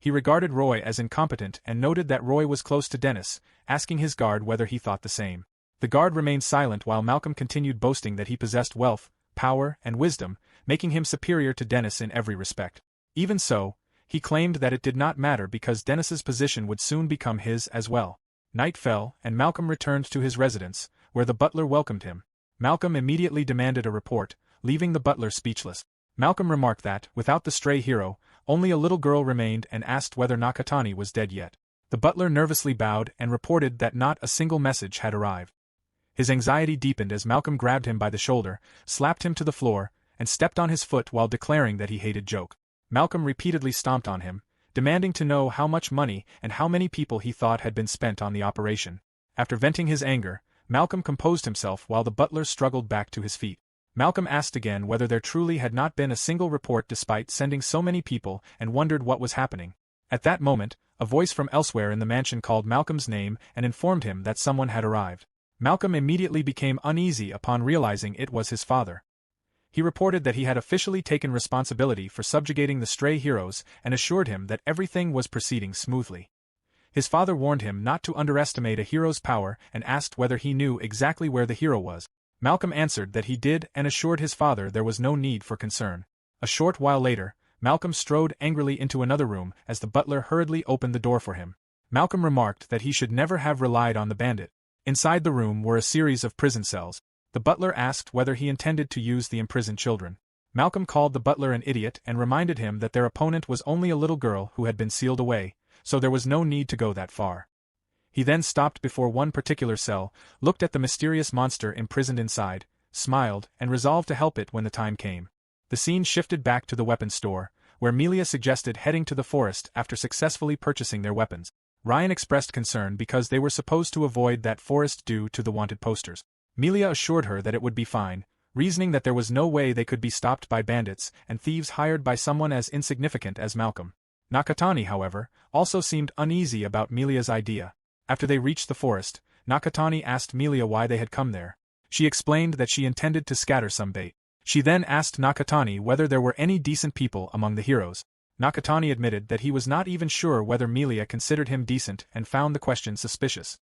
He regarded Roy as incompetent and noted that Roy was close to Dennis, asking his guard whether he thought the same. The guard remained silent while Malcolm continued boasting that he possessed wealth, power, and wisdom, making him superior to Dennis in every respect. Even so, he claimed that it did not matter because Dennis's position would soon become his as well. Night fell, and Malcolm returned to his residence, where the butler welcomed him. Malcolm immediately demanded a report, leaving the butler speechless. Malcolm remarked that, without the stray hero, only a little girl remained and asked whether Nakatani was dead yet. The butler nervously bowed and reported that not a single message had arrived. His anxiety deepened as Malcolm grabbed him by the shoulder, slapped him to the floor, and stepped on his foot while declaring that he hated joke. Malcolm repeatedly stomped on him, demanding to know how much money and how many people he thought had been spent on the operation. After venting his anger, Malcolm composed himself while the butler struggled back to his feet. Malcolm asked again whether there truly had not been a single report despite sending so many people and wondered what was happening. At that moment, a voice from elsewhere in the mansion called Malcolm's name and informed him that someone had arrived. Malcolm immediately became uneasy upon realizing it was his father. He reported that he had officially taken responsibility for subjugating the stray heroes and assured him that everything was proceeding smoothly. His father warned him not to underestimate a hero's power and asked whether he knew exactly where the hero was. Malcolm answered that he did and assured his father there was no need for concern. A short while later, Malcolm strode angrily into another room as the butler hurriedly opened the door for him. Malcolm remarked that he should never have relied on the bandit. Inside the room were a series of prison cells. The butler asked whether he intended to use the imprisoned children. Malcolm called the butler an idiot and reminded him that their opponent was only a little girl who had been sealed away, so there was no need to go that far. He then stopped before one particular cell, looked at the mysterious monster imprisoned inside, smiled, and resolved to help it when the time came. The scene shifted back to the weapons store, where Melia suggested heading to the forest after successfully purchasing their weapons. Ryan expressed concern because they were supposed to avoid that forest due to the wanted posters. Melia assured her that it would be fine, reasoning that there was no way they could be stopped by bandits and thieves hired by someone as insignificant as Malcolm. Nakatani, however, also seemed uneasy about Melia's idea. After they reached the forest, Nakatani asked Melia why they had come there. She explained that she intended to scatter some bait. She then asked Nakatani whether there were any decent people among the heroes. Nakatani admitted that he was not even sure whether Melia considered him decent and found the question suspicious.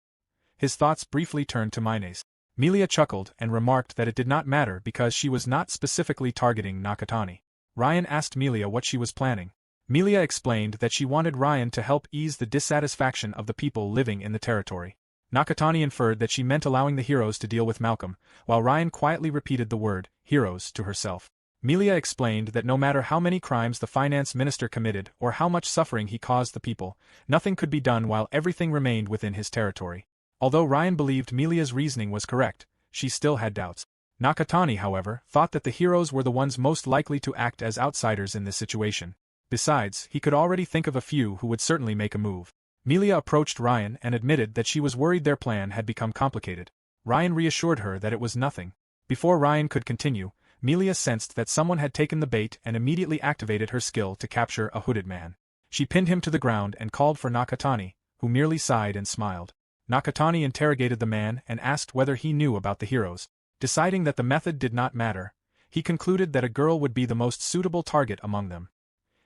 His thoughts briefly turned to Mina's. Melia chuckled and remarked that it did not matter because she was not specifically targeting Nakatani. Ryan asked Melia what she was planning. Melia explained that she wanted Ryan to help ease the dissatisfaction of the people living in the territory. Nakatani inferred that she meant allowing the heroes to deal with Malcolm, while Ryan quietly repeated the word, heroes, to herself. Melia explained that no matter how many crimes the finance minister committed or how much suffering he caused the people, nothing could be done while everything remained within his territory. Although Ryan believed Melia's reasoning was correct, she still had doubts. Nakatani, however, thought that the heroes were the ones most likely to act as outsiders in this situation. Besides, he could already think of a few who would certainly make a move. Melia approached Ryan and admitted that she was worried their plan had become complicated. Ryan reassured her that it was nothing. Before Ryan could continue, Melia sensed that someone had taken the bait and immediately activated her skill to capture a hooded man. She pinned him to the ground and called for Nakatani, who merely sighed and smiled. Nakatani interrogated the man and asked whether he knew about the heroes. Deciding that the method did not matter, he concluded that a girl would be the most suitable target among them.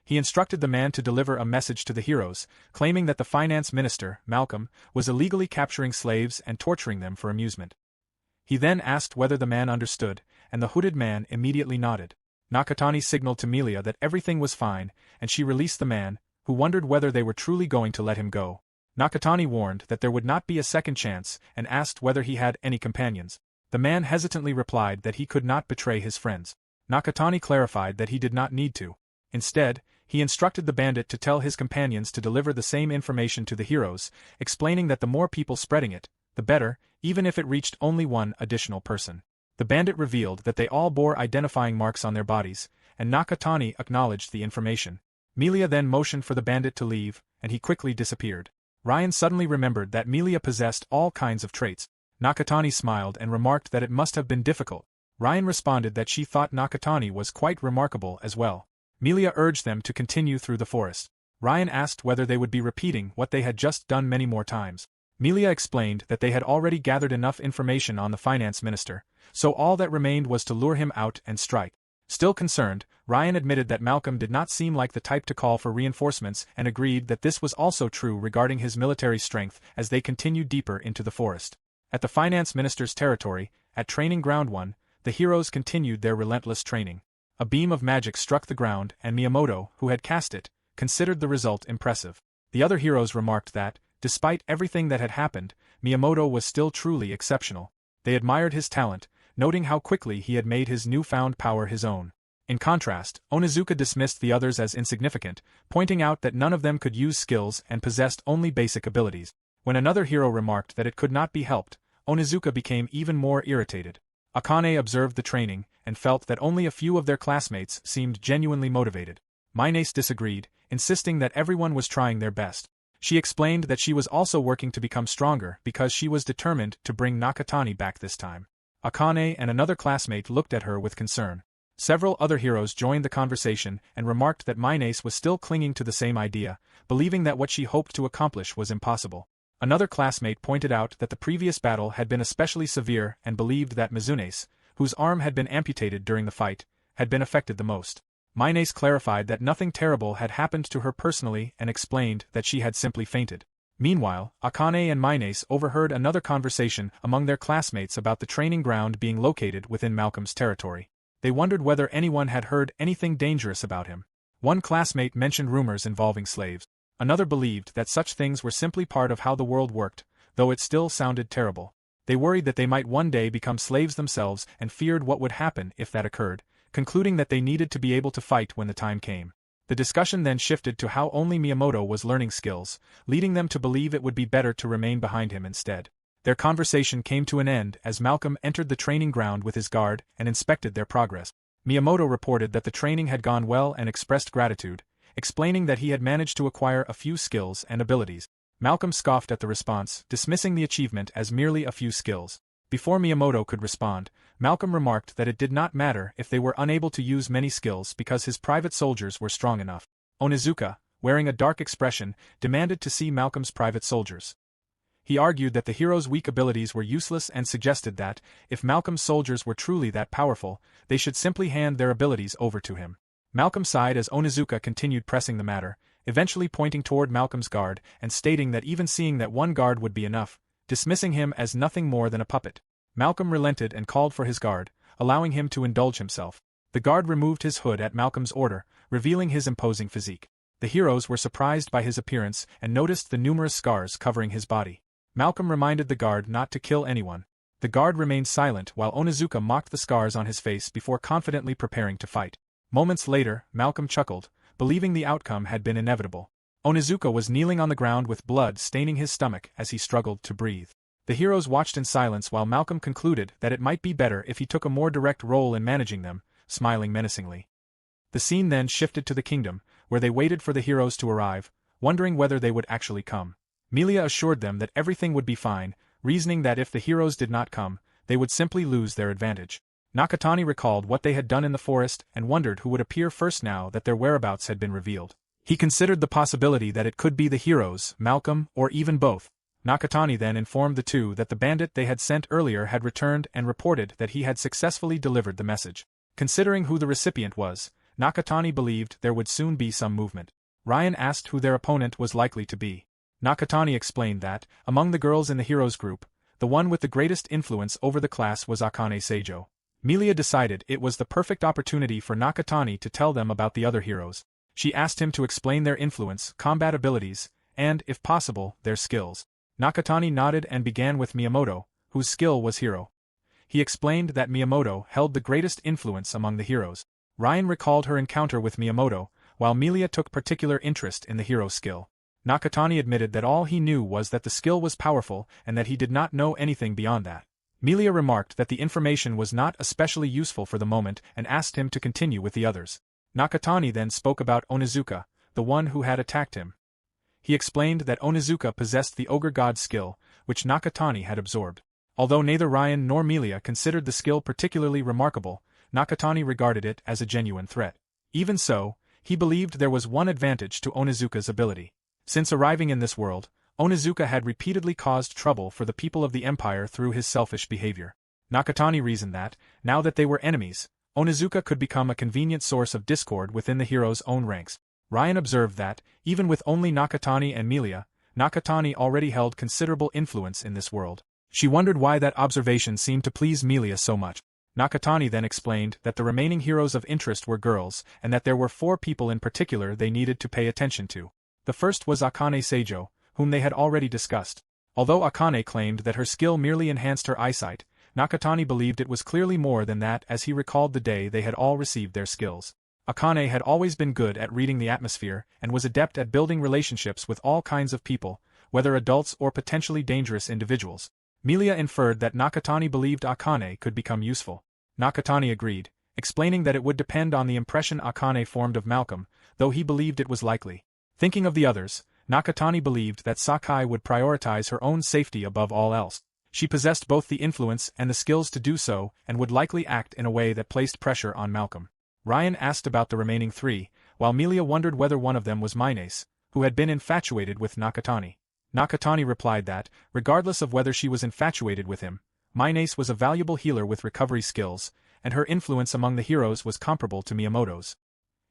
He instructed the man to deliver a message to the heroes, claiming that the finance minister, Malcolm, was illegally capturing slaves and torturing them for amusement. He then asked whether the man understood, and the hooded man immediately nodded. Nakatani signaled to Melia that everything was fine, and she released the man, who wondered whether they were truly going to let him go. Nakatani warned that there would not be a second chance and asked whether he had any companions. The man hesitantly replied that he could not betray his friends. Nakatani clarified that he did not need to. Instead, he instructed the bandit to tell his companions to deliver the same information to the heroes, explaining that the more people spreading it, the better, even if it reached only one additional person. The bandit revealed that they all bore identifying marks on their bodies, and Nakatani acknowledged the information. Melia then motioned for the bandit to leave, and he quickly disappeared. Ryan suddenly remembered that Melia possessed all kinds of traits. Nakatani smiled and remarked that it must have been difficult. Ryan responded that she thought Nakatani was quite remarkable as well. Melia urged them to continue through the forest. Ryan asked whether they would be repeating what they had just done many more times. Melia explained that they had already gathered enough information on the finance minister, so all that remained was to lure him out and strike. Still concerned, Ryan admitted that Malcolm did not seem like the type to call for reinforcements and agreed that this was also true regarding his military strength as they continued deeper into the forest. At the finance minister's territory, at Training Ground 1, the heroes continued their relentless training. A beam of magic struck the ground and Miyamoto, who had cast it, considered the result impressive. The other heroes remarked that, despite everything that had happened, Miyamoto was still truly exceptional. They admired his talent, noting how quickly he had made his newfound power his own. In contrast, Onizuka dismissed the others as insignificant, pointing out that none of them could use skills and possessed only basic abilities. When another hero remarked that it could not be helped, Onizuka became even more irritated. Akane observed the training, and felt that only a few of their classmates seemed genuinely motivated. Minace disagreed, insisting that everyone was trying their best. She explained that she was also working to become stronger because she was determined to bring Nakatani back this time. Akane and another classmate looked at her with concern. Several other heroes joined the conversation and remarked that Minace was still clinging to the same idea, believing that what she hoped to accomplish was impossible. Another classmate pointed out that the previous battle had been especially severe and believed that Mizune's, whose arm had been amputated during the fight, had been affected the most. Minace clarified that nothing terrible had happened to her personally and explained that she had simply fainted. Meanwhile, Akane and Minace overheard another conversation among their classmates about the training ground being located within Malcolm's territory. They wondered whether anyone had heard anything dangerous about him. One classmate mentioned rumors involving slaves. Another believed that such things were simply part of how the world worked, though it still sounded terrible. They worried that they might one day become slaves themselves and feared what would happen if that occurred, concluding that they needed to be able to fight when the time came. The discussion then shifted to how only Miyamoto was learning skills, leading them to believe it would be better to remain behind him instead. Their conversation came to an end as Malcolm entered the training ground with his guard and inspected their progress. Miyamoto reported that the training had gone well and expressed gratitude, explaining that he had managed to acquire a few skills and abilities. Malcolm scoffed at the response, dismissing the achievement as merely a few skills. Before Miyamoto could respond, Malcolm remarked that it did not matter if they were unable to use many skills because his private soldiers were strong enough. Onizuka, wearing a dark expression, demanded to see Malcolm's private soldiers. He argued that the hero's weak abilities were useless and suggested that, if Malcolm's soldiers were truly that powerful, they should simply hand their abilities over to him. Malcolm sighed as Onizuka continued pressing the matter, eventually pointing toward Malcolm's guard and stating that even seeing that one guard would be enough, dismissing him as nothing more than a puppet. Malcolm relented and called for his guard, allowing him to indulge himself. The guard removed his hood at Malcolm's order, revealing his imposing physique. The heroes were surprised by his appearance and noticed the numerous scars covering his body. Malcolm reminded the guard not to kill anyone. The guard remained silent while Onizuka mocked the scars on his face before confidently preparing to fight. Moments later, Malcolm chuckled, believing the outcome had been inevitable. Onizuka was kneeling on the ground with blood staining his stomach as he struggled to breathe. The heroes watched in silence while Malcolm concluded that it might be better if he took a more direct role in managing them, smiling menacingly. The scene then shifted to the kingdom, where they waited for the heroes to arrive, wondering whether they would actually come. Melia assured them that everything would be fine, reasoning that if the heroes did not come, they would simply lose their advantage. Nakatani recalled what they had done in the forest and wondered who would appear first now that their whereabouts had been revealed. He considered the possibility that it could be the heroes, Malcolm, or even both. Nakatani then informed the two that the bandit they had sent earlier had returned and reported that he had successfully delivered the message. Considering who the recipient was, Nakatani believed there would soon be some movement. Ryan asked who their opponent was likely to be. Nakatani explained that, among the girls in the heroes group, the one with the greatest influence over the class was Akane Seijo. Milia decided it was the perfect opportunity for Nakatani to tell them about the other heroes. She asked him to explain their influence, combat abilities, and, if possible, their skills. Nakatani nodded and began with Miyamoto, whose skill was hero. He explained that Miyamoto held the greatest influence among the heroes. Ryan recalled her encounter with Miyamoto, while Milia took particular interest in the hero skill. Nakatani admitted that all he knew was that the skill was powerful and that he did not know anything beyond that. Milia remarked that the information was not especially useful for the moment and asked him to continue with the others. Nakatani then spoke about Onizuka, the one who had attacked him. He explained that Onizuka possessed the ogre god skill, which Nakatani had absorbed. Although neither Ryan nor Milia considered the skill particularly remarkable, Nakatani regarded it as a genuine threat. Even so, he believed there was one advantage to Onizuka's ability. Since arriving in this world, Onizuka had repeatedly caused trouble for the people of the Empire through his selfish behavior. Nakatani reasoned that, now that they were enemies, Onizuka could become a convenient source of discord within the hero's own ranks. Ryan observed that, even with only Nakatani and Milia, Nakatani already held considerable influence in this world. She wondered why that observation seemed to please Milia so much. Nakatani then explained that the remaining heroes of interest were girls and that there were 4 people in particular they needed to pay attention to. The first was Akane Seijo, whom they had already discussed. Although Akane claimed that her skill merely enhanced her eyesight, Nakatani believed it was clearly more than that as he recalled the day they had all received their skills. Akane had always been good at reading the atmosphere and was adept at building relationships with all kinds of people, whether adults or potentially dangerous individuals. Milia inferred that Nakatani believed Akane could become useful. Nakatani agreed, explaining that it would depend on the impression Akane formed of Malcolm, though he believed it was likely. Thinking of the others, Nakatani believed that Sakai would prioritize her own safety above all else. She possessed both the influence and the skills to do so and would likely act in a way that placed pressure on Malcolm. Ryan asked about the remaining 3, while Milia wondered whether one of them was Minace, who had been infatuated with Nakatani. Nakatani replied that, regardless of whether she was infatuated with him, Minace was a valuable healer with recovery skills, and her influence among the heroes was comparable to Miyamoto's.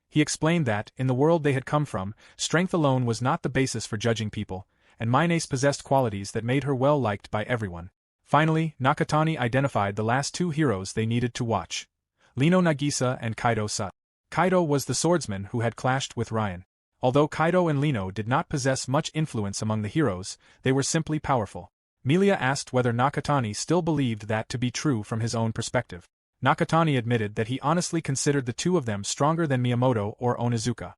He explained that, in the world they had come from, strength alone was not the basis for judging people, and Minace possessed qualities that made her well liked by everyone. Finally, Nakatani identified the last 2 heroes they needed to watch: Lino Nagisa and Kaido Sa. Kaido was the swordsman who had clashed with Ryan. Although Kaido and Lino did not possess much influence among the heroes, they were simply powerful. Milia asked whether Nakatani still believed that to be true from his own perspective. Nakatani admitted that he honestly considered the 2 of them stronger than Miyamoto or Onizuka.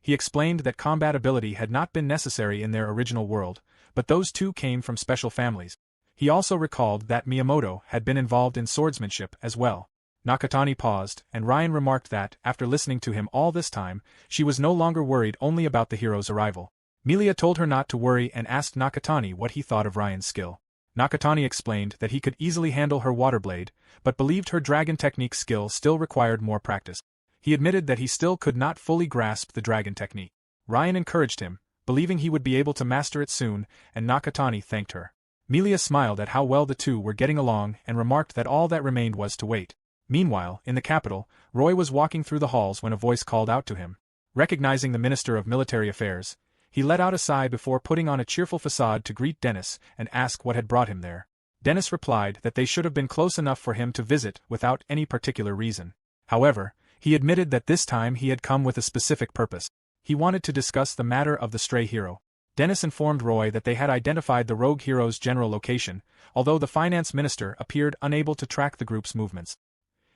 He explained that combat ability had not been necessary in their original world, but those 2 came from special families. He also recalled that Miyamoto had been involved in swordsmanship as well. Nakatani paused, and Ryan remarked that, after listening to him all this time, she was no longer worried only about the hero's arrival. Milia told her not to worry and asked Nakatani what he thought of Ryan's skill. Nakatani explained that he could easily handle her water blade, but believed her dragon technique skill still required more practice. He admitted that he still could not fully grasp the dragon technique. Ryan encouraged him, believing he would be able to master it soon, and Nakatani thanked her. Milia smiled at how well the 2 were getting along and remarked that all that remained was to wait. Meanwhile, in the capital, Roy was walking through the halls when a voice called out to him. Recognizing the Minister of Military Affairs, he let out a sigh before putting on a cheerful facade to greet Dennis and ask what had brought him there. Dennis replied that they should have been close enough for him to visit without any particular reason. However, he admitted that this time he had come with a specific purpose. He wanted to discuss the matter of the stray hero. Dennis informed Roy that they had identified the rogue hero's general location, although the finance minister appeared unable to track the group's movements.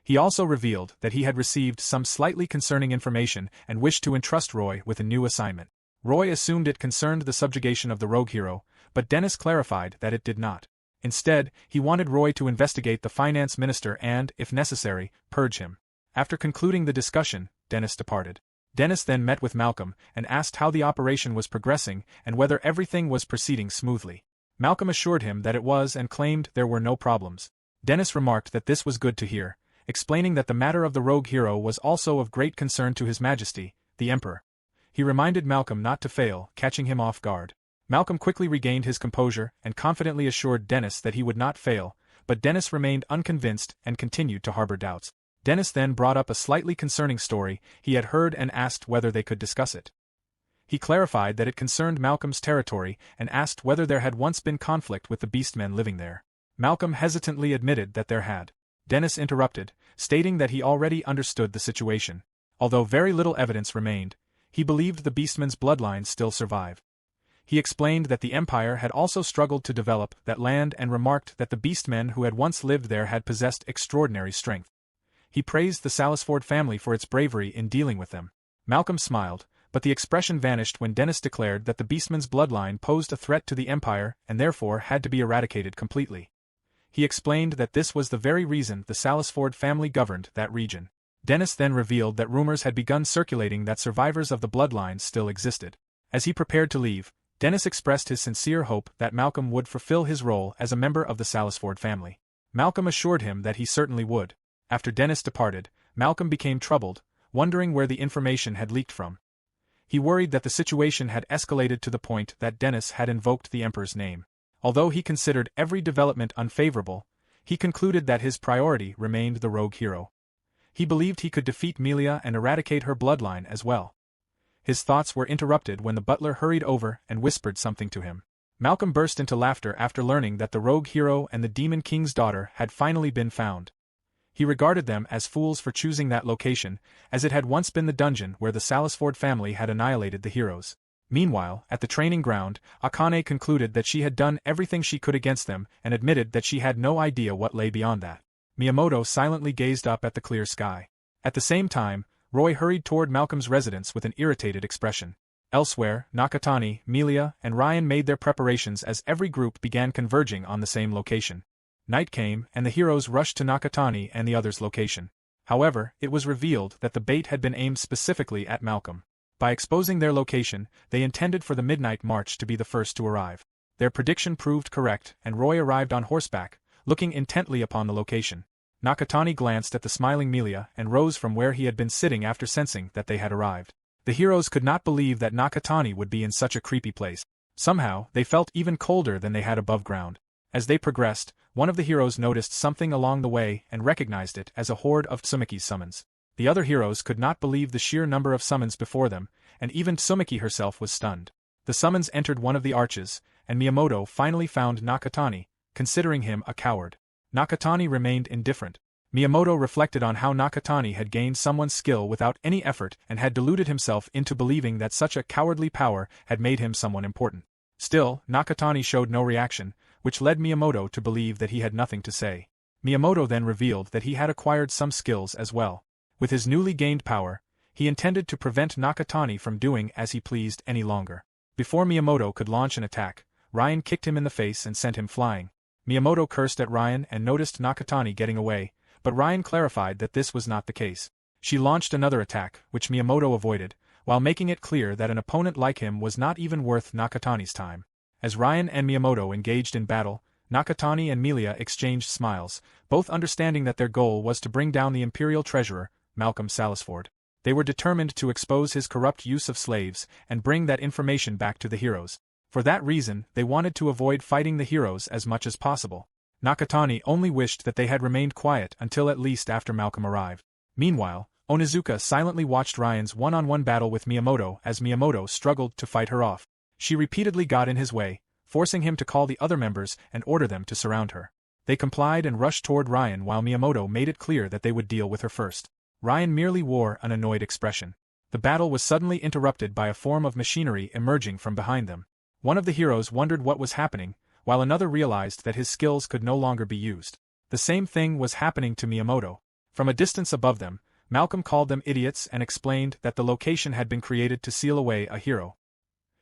He also revealed that he had received some slightly concerning information and wished to entrust Roy with a new assignment. Roy assumed it concerned the subjugation of the rogue hero, but Dennis clarified that it did not. Instead, he wanted Roy to investigate the finance minister and, if necessary, purge him. After concluding the discussion, Dennis departed. Dennis then met with Malcolm and asked how the operation was progressing and whether everything was proceeding smoothly. Malcolm assured him that it was and claimed there were no problems. Dennis remarked that this was good to hear, explaining that the matter of the rogue hero was also of great concern to His Majesty, the Emperor. He reminded Malcolm not to fail, catching him off guard. Malcolm quickly regained his composure and confidently assured Dennis that he would not fail, but Dennis remained unconvinced and continued to harbor doubts. Dennis then brought up a slightly concerning story he had heard and asked whether they could discuss it. He clarified that it concerned Malcolm's territory and asked whether there had once been conflict with the beastmen living there. Malcolm hesitantly admitted that there had. Dennis interrupted, stating that he already understood the situation. Although very little evidence remained, he believed the beastmen's bloodlines still survive. He explained that the Empire had also struggled to develop that land and remarked that the beastmen who had once lived there had possessed extraordinary strength. He praised the Salisford family for its bravery in dealing with them. Malcolm smiled, but the expression vanished when Dennis declared that the beastmen's bloodline posed a threat to the Empire and therefore had to be eradicated completely. He explained that this was the very reason the Salisford family governed that region. Dennis then revealed that rumors had begun circulating that survivors of the bloodline still existed. As he prepared to leave, Dennis expressed his sincere hope that Malcolm would fulfill his role as a member of the Salisford family. Malcolm assured him that he certainly would. After Dennis departed, Malcolm became troubled, wondering where the information had leaked from. He worried that the situation had escalated to the point that Dennis had invoked the Emperor's name. Although he considered every development unfavorable, he concluded that his priority remained the rogue hero. He believed he could defeat Melia and eradicate her bloodline as well. His thoughts were interrupted when the butler hurried over and whispered something to him. Malcolm burst into laughter after learning that the rogue hero and the Demon King's daughter had finally been found. He regarded them as fools for choosing that location, as it had once been the dungeon where the Salisford family had annihilated the heroes. Meanwhile, at the training ground, Akane concluded that she had done everything she could against them and admitted that she had no idea what lay beyond that. Miyamoto silently gazed up at the clear sky. At the same time, Roy hurried toward Malcolm's residence with an irritated expression. Elsewhere, Nakatani, Melia, and Ryan made their preparations as every group began converging on the same location. Night came, and the heroes rushed to Nakatani and the others' location. However, it was revealed that the bait had been aimed specifically at Malcolm. By exposing their location, they intended for the midnight march to be the first to arrive. Their prediction proved correct, and Roy arrived on horseback, looking intently upon the location. Nakatani glanced at the smiling Melia and rose from where he had been sitting after sensing that they had arrived. The heroes could not believe that Nakatani would be in such a creepy place. Somehow, they felt even colder than they had above ground. As they progressed, one of the heroes noticed something along the way and recognized it as a horde of Tsumiki's summons. The other heroes could not believe the sheer number of summons before them, and even Tsumiki herself was stunned. The summons entered one of the arches, and Miyamoto finally found Nakatani, considering him a coward. Nakatani remained indifferent. Miyamoto reflected on how Nakatani had gained someone's skill without any effort and had deluded himself into believing that such a cowardly power had made him someone important. Still, Nakatani showed no reaction, which led Miyamoto to believe that he had nothing to say. Miyamoto then revealed that he had acquired some skills as well. With his newly gained power, he intended to prevent Nakatani from doing as he pleased any longer. Before Miyamoto could launch an attack, Ryan kicked him in the face and sent him flying. Miyamoto cursed at Ryan and noticed Nakatani getting away, but Ryan clarified that this was not the case. She launched another attack, which Miyamoto avoided, while making it clear that an opponent like him was not even worth Nakatani's time. As Ryan and Miyamoto engaged in battle, Nakatani and Melia exchanged smiles, both understanding that their goal was to bring down the Imperial Treasurer, Malcolm Salisford. They were determined to expose his corrupt use of slaves and bring that information back to the heroes. For that reason, they wanted to avoid fighting the heroes as much as possible. Nakatani only wished that they had remained quiet until at least after Malcolm arrived. Meanwhile, Onizuka silently watched Ryan's one-on-one battle with Miyamoto as Miyamoto struggled to fight her off. She repeatedly got in his way, forcing him to call the other members and order them to surround her. They complied and rushed toward Ryan while Miyamoto made it clear that they would deal with her first. Ryan merely wore an annoyed expression. The battle was suddenly interrupted by a form of machinery emerging from behind them. One of the heroes wondered what was happening, while another realized that his skills could no longer be used. The same thing was happening to Miyamoto. From a distance above them, Malcolm called them idiots and explained that the location had been created to seal away a hero.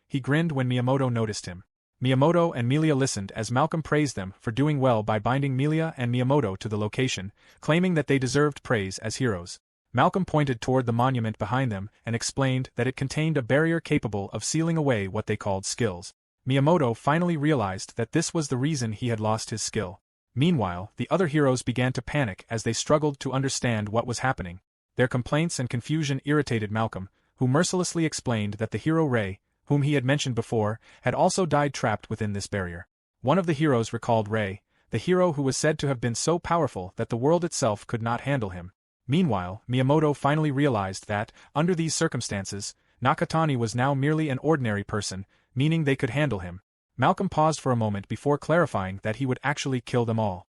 He grinned when Miyamoto noticed him. Miyamoto and Melia listened as Malcolm praised them for doing well by binding Melia and Miyamoto to the location, claiming that they deserved praise as heroes. Malcolm pointed toward the monument behind them and explained that it contained a barrier capable of sealing away what they called skills. Miyamoto finally realized that this was the reason he had lost his skill. Meanwhile, the other heroes began to panic as they struggled to understand what was happening. Their complaints and confusion irritated Malcolm, who mercilessly explained that the hero Rei, whom he had mentioned before, had also died trapped within this barrier. One of the heroes recalled Rei, the hero who was said to have been so powerful that the world itself could not handle him. Meanwhile, Miyamoto finally realized that, under these circumstances, Nakatani was now merely an ordinary person, meaning they could handle him. Malcolm paused for a moment before clarifying that he would actually kill them all.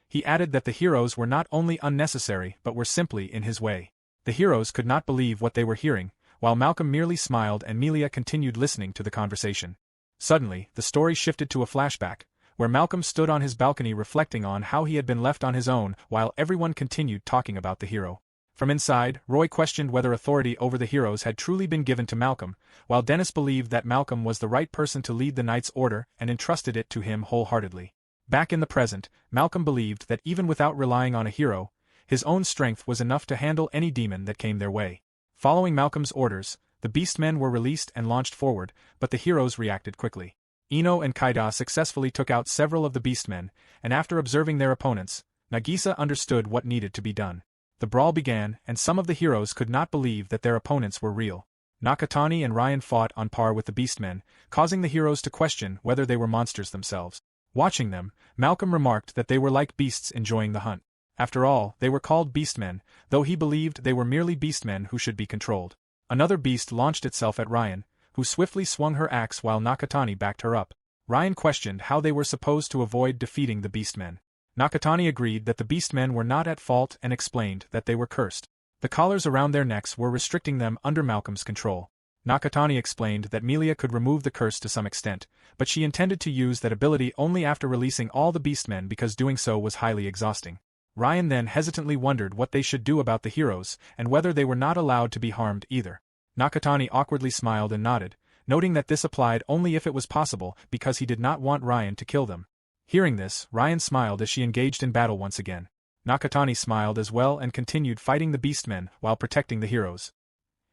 He added that the heroes were not only unnecessary but were simply in his way. The heroes could not believe what they were hearing, while Malcolm merely smiled and Melia continued listening to the conversation. Suddenly, the story shifted to a flashback, where Malcolm stood on his balcony reflecting on how he had been left on his own while everyone continued talking about the hero. From inside, Roy questioned whether authority over the heroes had truly been given to Malcolm, while Dennis believed that Malcolm was the right person to lead the Knight's Order and entrusted it to him wholeheartedly. Back in the present, Malcolm believed that even without relying on a hero, his own strength was enough to handle any demon that came their way. Following Malcolm's orders, the Beastmen were released and launched forward, but the heroes reacted quickly. Ino and Kaida successfully took out several of the Beastmen, and after observing their opponents, Nagisa understood what needed to be done. The brawl began, and some of the heroes could not believe that their opponents were real. Nakatani and Ryan fought on par with the Beastmen, causing the heroes to question whether they were monsters themselves. Watching them, Malcolm remarked that they were like beasts enjoying the hunt. After all, they were called Beastmen, though he believed they were merely Beastmen who should be controlled. Another beast launched itself at Ryan, who swiftly swung her axe while Nakatani backed her up. Ryan questioned how they were supposed to avoid defeating the Beastmen. Nakatani agreed that the Beastmen were not at fault and explained that they were cursed. The collars around their necks were restricting them under Malcolm's control. Nakatani explained that Melia could remove the curse to some extent, but she intended to use that ability only after releasing all the Beastmen because doing so was highly exhausting. Ryan then hesitantly wondered what they should do about the heroes and whether they were not allowed to be harmed either. Nakatani awkwardly smiled and nodded, noting that this applied only if it was possible because he did not want Ryan to kill them. Hearing this, Ryan smiled as she engaged in battle once again. Nakatani smiled as well and continued fighting the Beastmen while protecting the heroes.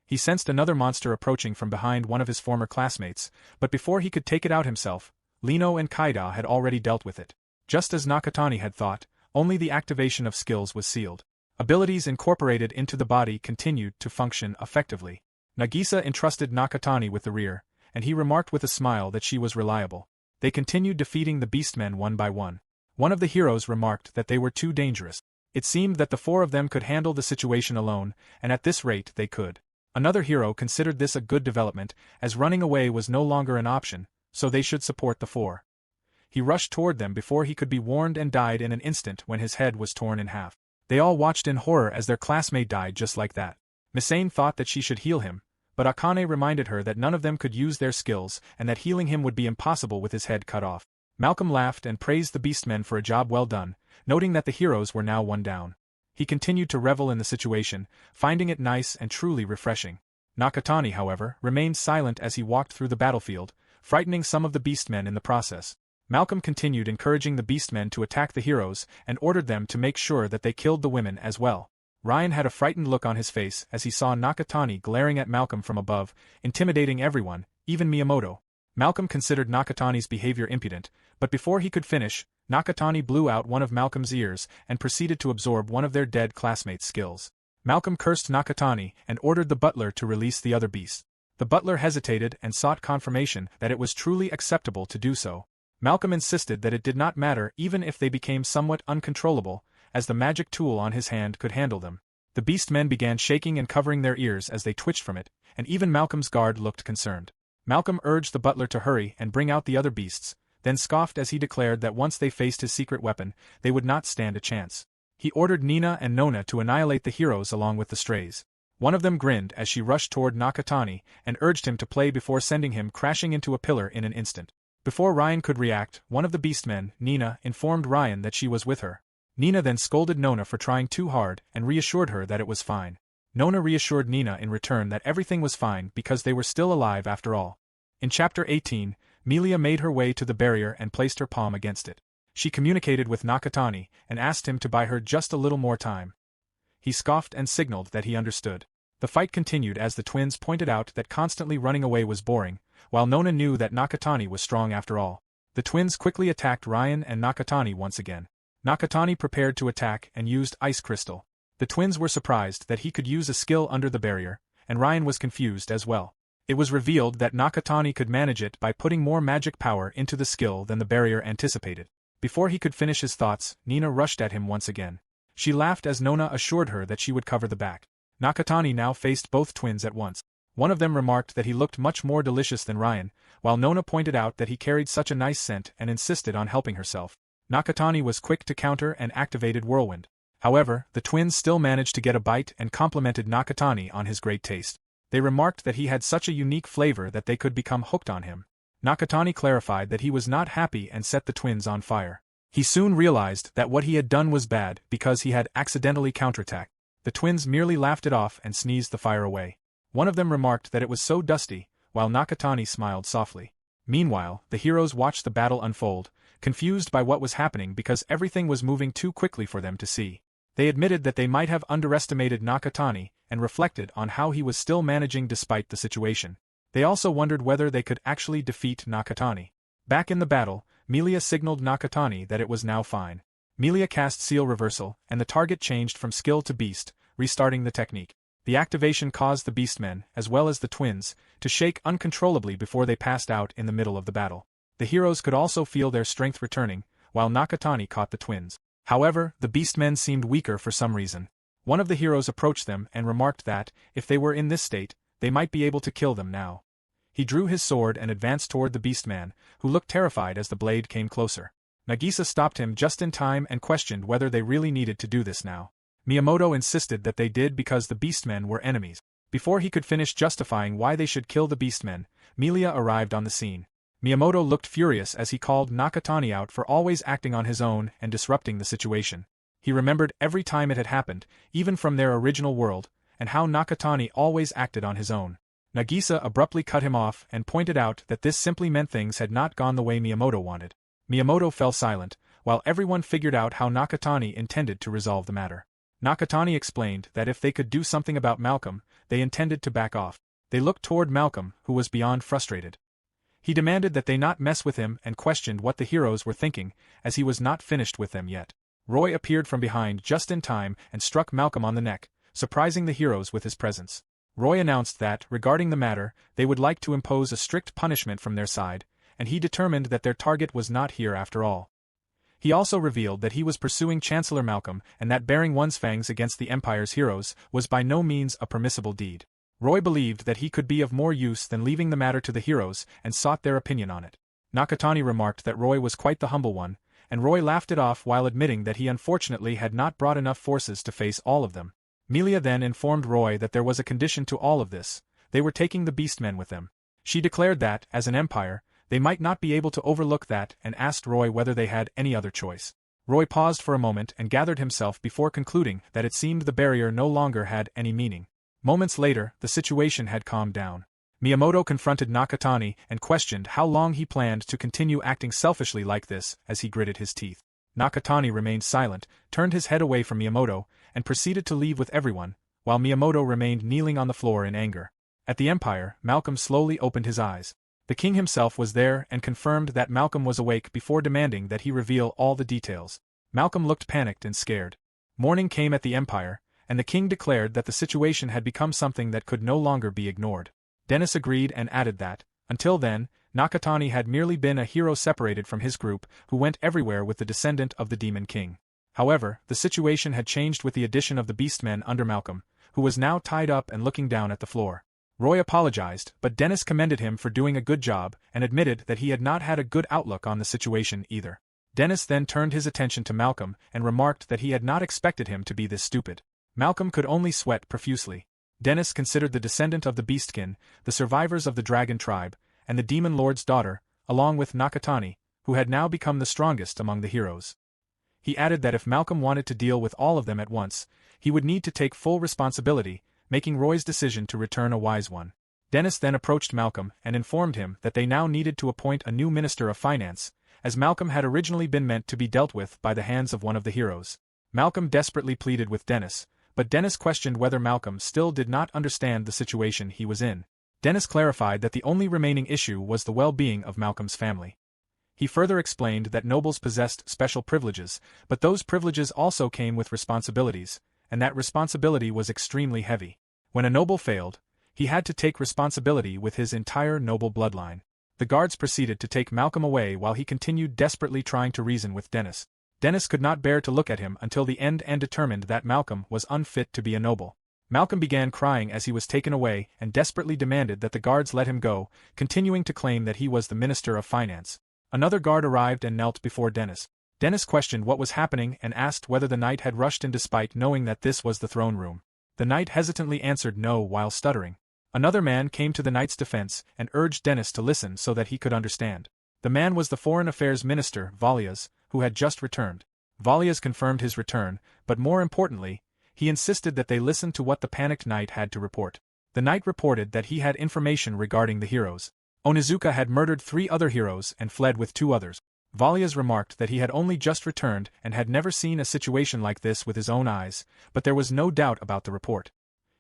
He sensed another monster approaching from behind one of his former classmates, but before he could take it out himself, Lino and Kaida had already dealt with it. Just as Nakatani had thought, only the activation of skills was sealed. Abilities incorporated into the body continued to function effectively. Nagisa entrusted Nakatani with the rear, and he remarked with a smile that she was reliable. They continued defeating the Beastmen one by one. One of the heroes remarked that they were too dangerous. It seemed that the four of them could handle the situation alone, and at this rate they could. Another hero considered this a good development, as running away was no longer an option, so they should support the four. He rushed toward them before he could be warned and died in an instant when his head was torn in half. They all watched in horror as their classmate died just like that. Misane thought that she should heal him, but Akane reminded her that none of them could use their skills and that healing him would be impossible with his head cut off. Malcolm laughed and praised the Beastmen for a job well done, noting that the heroes were now one down. He continued to revel in the situation, finding it nice and truly refreshing. Nakatani, however, remained silent as he walked through the battlefield, frightening some of the Beastmen in the process. Malcolm continued encouraging the Beastmen to attack the heroes and ordered them to make sure that they killed the women as well. Ryan had a frightened look on his face as he saw Nakatani glaring at Malcolm from above, intimidating everyone, even Miyamoto. Malcolm considered Nakatani's behavior impudent, but before he could finish, Nakatani blew out one of Malcolm's ears and proceeded to absorb one of their dead classmates' skills. Malcolm cursed Nakatani and ordered the butler to release the other beasts. The butler hesitated and sought confirmation that it was truly acceptable to do so. Malcolm insisted that it did not matter even if they became somewhat uncontrollable, as the magic tool on his hand could handle them. The Beastmen began shaking and covering their ears as they twitched from it, and even Malcolm's guard looked concerned. Malcolm urged the butler to hurry and bring out the other beasts, then scoffed as he declared that once they faced his secret weapon, they would not stand a chance. He ordered Nina and Nona to annihilate the heroes along with the strays. One of them grinned as she rushed toward Nakatani and urged him to play before sending him crashing into a pillar in an instant. Before Ryan could react, one of the Beastmen, Nina, informed Ryan that she was with her. Nina then scolded Nona for trying too hard and reassured her that it was fine. Nona reassured Nina in return that everything was fine because they were still alive after all. In Chapter 18, Melia made her way to the barrier and placed her palm against it. She communicated with Nakatani and asked him to buy her just a little more time. He scoffed and signaled that he understood. The fight continued as the twins pointed out that constantly running away was boring, while Nona knew that Nakatani was strong after all. The twins quickly attacked Ryan and Nakatani once again. Nakatani prepared to attack and used Ice Crystal. The twins were surprised that he could use a skill under the barrier, and Ryan was confused as well. It was revealed that Nakatani could manage it by putting more magic power into the skill than the barrier anticipated. Before he could finish his thoughts, Nina rushed at him once again. She laughed as Nona assured her that she would cover the back. Nakatani now faced both twins at once. One of them remarked that he looked much more delicious than Ryan, while Nona pointed out that he carried such a nice scent and insisted on helping herself. Nakatani was quick to counter and activated Whirlwind. However, the twins still managed to get a bite and complimented Nakatani on his great taste. They remarked that he had such a unique flavor that they could become hooked on him. Nakatani clarified that he was not happy and set the twins on fire. He soon realized that what he had done was bad because he had accidentally counterattacked. The twins merely laughed it off and sneezed the fire away. One of them remarked that it was so dusty, while Nakatani smiled softly. Meanwhile, the heroes watched the battle unfold, confused by what was happening because everything was moving too quickly for them to see. They admitted that they might have underestimated Nakatani and reflected on how he was still managing despite the situation. They also wondered whether they could actually defeat Nakatani. Back in the battle, Melia signaled Nakatani that it was now fine. Melia cast Seal Reversal, and the target changed from skill to beast, restarting the technique. The activation caused the beastmen, as well as the twins, to shake uncontrollably before they passed out in the middle of the battle. The heroes could also feel their strength returning, while Nakatani caught the twins. However, the beastmen seemed weaker for some reason. One of the heroes approached them and remarked that, if they were in this state, they might be able to kill them now. He drew his sword and advanced toward the beastman, who looked terrified as the blade came closer. Nagisa stopped him just in time and questioned whether they really needed to do this now. Miyamoto insisted that they did because the beastmen were enemies. Before he could finish justifying why they should kill the beastmen, Melia arrived on the scene. Miyamoto looked furious as he called Nakatani out for always acting on his own and disrupting the situation. He remembered every time it had happened, even from their original world, and how Nakatani always acted on his own. Nagisa abruptly cut him off and pointed out that this simply meant things had not gone the way Miyamoto wanted. Miyamoto fell silent, while everyone figured out how Nakatani intended to resolve the matter. Nakatani explained that if they could do something about Malcolm, they intended to back off. They looked toward Malcolm, who was beyond frustrated. He demanded that they not mess with him and questioned what the heroes were thinking, as he was not finished with them yet. Roy appeared from behind just in time and struck Malcolm on the neck, surprising the heroes with his presence. Roy announced that, regarding the matter, they would like to impose a strict punishment from their side, and he determined that their target was not here after all. He also revealed that he was pursuing Chancellor Malcolm and that baring one's fangs against the Empire's heroes was by no means a permissible deed. Roy believed that he could be of more use than leaving the matter to the heroes and sought their opinion on it. Nakatani remarked that Roy was quite the humble one, and Roy laughed it off while admitting that he unfortunately had not brought enough forces to face all of them. Melia then informed Roy that there was a condition to all of this: they were taking the beastmen with them. She declared that, as an empire, they might not be able to overlook that and asked Roy whether they had any other choice. Roy paused for a moment and gathered himself before concluding that it seemed the barrier no longer had any meaning. Moments later, the situation had calmed down. Miyamoto confronted Nakatani and questioned how long he planned to continue acting selfishly like this as he gritted his teeth. Nakatani remained silent, turned his head away from Miyamoto, and proceeded to leave with everyone, while Miyamoto remained kneeling on the floor in anger. At the Empire, Malcolm slowly opened his eyes. The king himself was there and confirmed that Malcolm was awake before demanding that he reveal all the details. Malcolm looked panicked and scared. Morning came at the Empire, and the king declared that the situation had become something that could no longer be ignored. Dennis agreed and added that, until then, Nakatani had merely been a hero separated from his group who went everywhere with the descendant of the Demon King. However, the situation had changed with the addition of the beastmen under Malcolm, who was now tied up and looking down at the floor. Roy apologized, but Dennis commended him for doing a good job and admitted that he had not had a good outlook on the situation either. Dennis then turned his attention to Malcolm and remarked that he had not expected him to be this stupid. Malcolm could only sweat profusely. Dennis considered the descendant of the Beastkin, the survivors of the Dragon tribe, and the Demon Lord's daughter, along with Nakatani, who had now become the strongest among the heroes. He added that if Malcolm wanted to deal with all of them at once, he would need to take full responsibility, making Roy's decision to return a wise one. Dennis then approached Malcolm and informed him that they now needed to appoint a new Minister of Finance, as Malcolm had originally been meant to be dealt with by the hands of one of the heroes. Malcolm desperately pleaded with Dennis, but Dennis questioned whether Malcolm still did not understand the situation he was in. Dennis clarified that the only remaining issue was the well-being of Malcolm's family. He further explained that nobles possessed special privileges, but those privileges also came with responsibilities, and that responsibility was extremely heavy. When a noble failed, he had to take responsibility with his entire noble bloodline. The guards proceeded to take Malcolm away while he continued desperately trying to reason with Dennis. Dennis could not bear to look at him until the end and determined that Malcolm was unfit to be a noble. Malcolm began crying as he was taken away and desperately demanded that the guards let him go, continuing to claim that he was the Minister of Finance. Another guard arrived and knelt before Dennis. Dennis questioned what was happening and asked whether the knight had rushed in despite knowing that this was the throne room. The knight hesitantly answered no while stuttering. Another man came to the knight's defense and urged Dennis to listen so that he could understand. The man was the Foreign Affairs Minister, Valias, who had just returned. Valias confirmed his return, but more importantly, he insisted that they listen to what the panicked knight had to report. The knight reported that he had information regarding the heroes. Onizuka had murdered 3 other heroes and fled with 2 others. Valias remarked that he had only just returned and had never seen a situation like this with his own eyes, but there was no doubt about the report.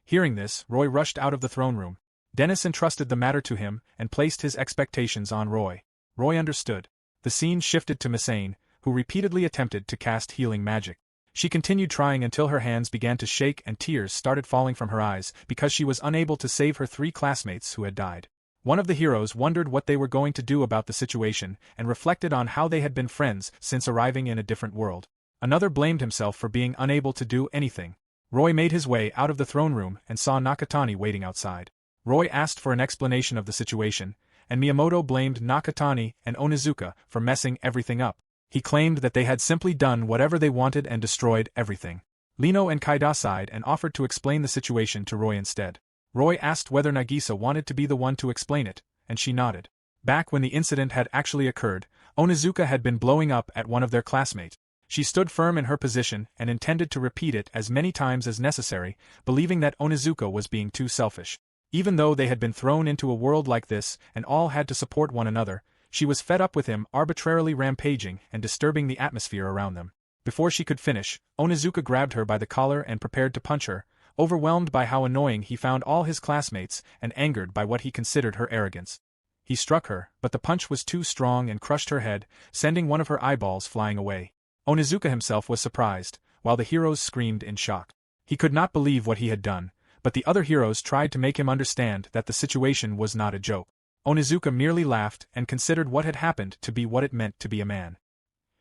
Hearing this, Roy rushed out of the throne room. Dennis entrusted the matter to him and placed his expectations on Roy. Roy understood. The scene shifted to Missane, who repeatedly attempted to cast healing magic. She continued trying until her hands began to shake and tears started falling from her eyes because she was unable to save her 3 classmates who had died. One of the heroes wondered what they were going to do about the situation and reflected on how they had been friends since arriving in a different world. Another blamed himself for being unable to do anything. Roy made his way out of the throne room and saw Nakatani waiting outside. Roy asked for an explanation of the situation, and Miyamoto blamed Nakatani and Onizuka for messing everything up. He claimed that they had simply done whatever they wanted and destroyed everything. Lino and Kaida sighed and offered to explain the situation to Roy instead. Roy asked whether Nagisa wanted to be the one to explain it, and she nodded. Back when the incident had actually occurred, Onizuka had been blowing up at one of their classmates. She stood firm in her position and intended to repeat it as many times as necessary, believing that Onizuka was being too selfish. Even though they had been thrown into a world like this and all had to support one another, she was fed up with him arbitrarily rampaging and disturbing the atmosphere around them. Before she could finish, Onizuka grabbed her by the collar and prepared to punch her, overwhelmed by how annoying he found all his classmates and angered by what he considered her arrogance. He struck her, but the punch was too strong and crushed her head, sending one of her eyeballs flying away. Onizuka himself was surprised, while the heroes screamed in shock. He could not believe what he had done, but the other heroes tried to make him understand that the situation was not a joke. Onizuka merely laughed and considered what had happened to be what it meant to be a man.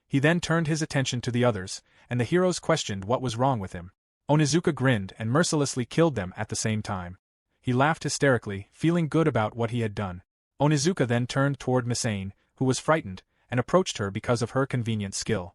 He then turned his attention to the others, and the heroes questioned what was wrong with him. Onizuka grinned and mercilessly killed them at the same time. He laughed hysterically, feeling good about what he had done. Onizuka then turned toward Missane, who was frightened, and approached her because of her convenient skill.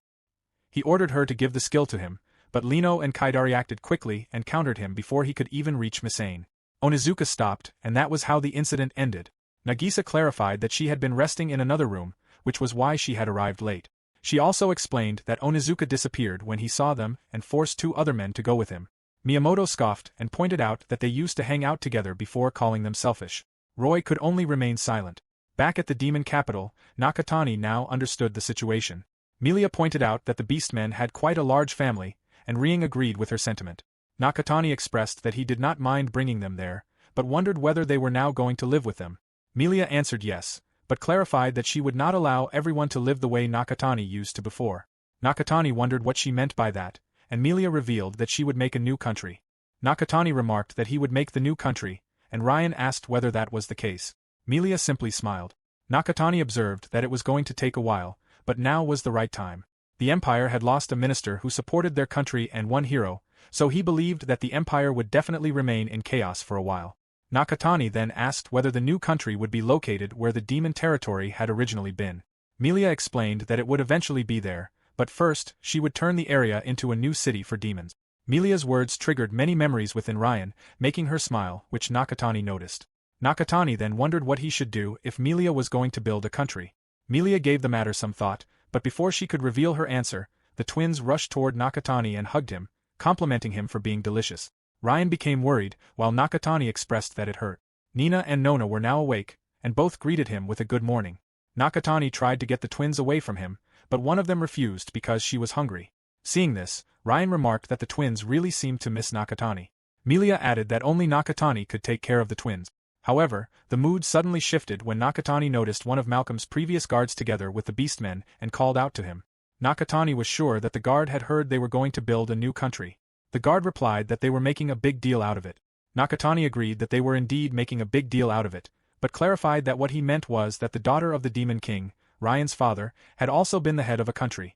He ordered her to give the skill to him, but Lino and Kaida reacted quickly and countered him before he could even reach Missane. Onizuka stopped, and that was how the incident ended. Nagisa clarified that she had been resting in another room, which was why she had arrived late. She also explained that Onizuka disappeared when he saw them and forced 2 other men to go with him. Miyamoto scoffed and pointed out that they used to hang out together before calling them selfish. Roy could only remain silent. Back at the demon capital, Nakatani now understood the situation. Milia pointed out that the beastmen had quite a large family, and Riing agreed with her sentiment. Nakatani expressed that he did not mind bringing them there, but wondered whether they were now going to live with them. Milia answered yes, but clarified that she would not allow everyone to live the way Nakatani used to before. Nakatani wondered what she meant by that, and Milia revealed that she would make a new country. Nakatani remarked that he would make the new country, and Ryan asked whether that was the case. Milia simply smiled. Nakatani observed that it was going to take a while, but now was the right time. The Empire had lost a minister who supported their country and 1 hero, so he believed that the Empire would definitely remain in chaos for a while. Nakatani then asked whether the new country would be located where the demon territory had originally been. Milia explained that it would eventually be there, but first, she would turn the area into a new city for demons. Milia's words triggered many memories within Ryan, making her smile, which Nakatani noticed. Nakatani then wondered what he should do if Milia was going to build a country. Milia gave the matter some thought, but before she could reveal her answer, the twins rushed toward Nakatani and hugged him, complimenting him for being delicious. Ryan became worried, while Nakatani expressed that it hurt. Nina and Nona were now awake, and both greeted him with a good morning. Nakatani tried to get the twins away from him, but one of them refused because she was hungry. Seeing this, Ryan remarked that the twins really seemed to miss Nakatani. Milia added that only Nakatani could take care of the twins. However, the mood suddenly shifted when Nakatani noticed one of Malcolm's previous guards together with the beastmen and called out to him. Nakatani was sure that the guard had heard they were going to build a new country. The guard replied that they were making a big deal out of it. Nakatani agreed that they were indeed making a big deal out of it, but clarified that what he meant was that the daughter of the Demon King, Ryan's father, had also been the head of a country.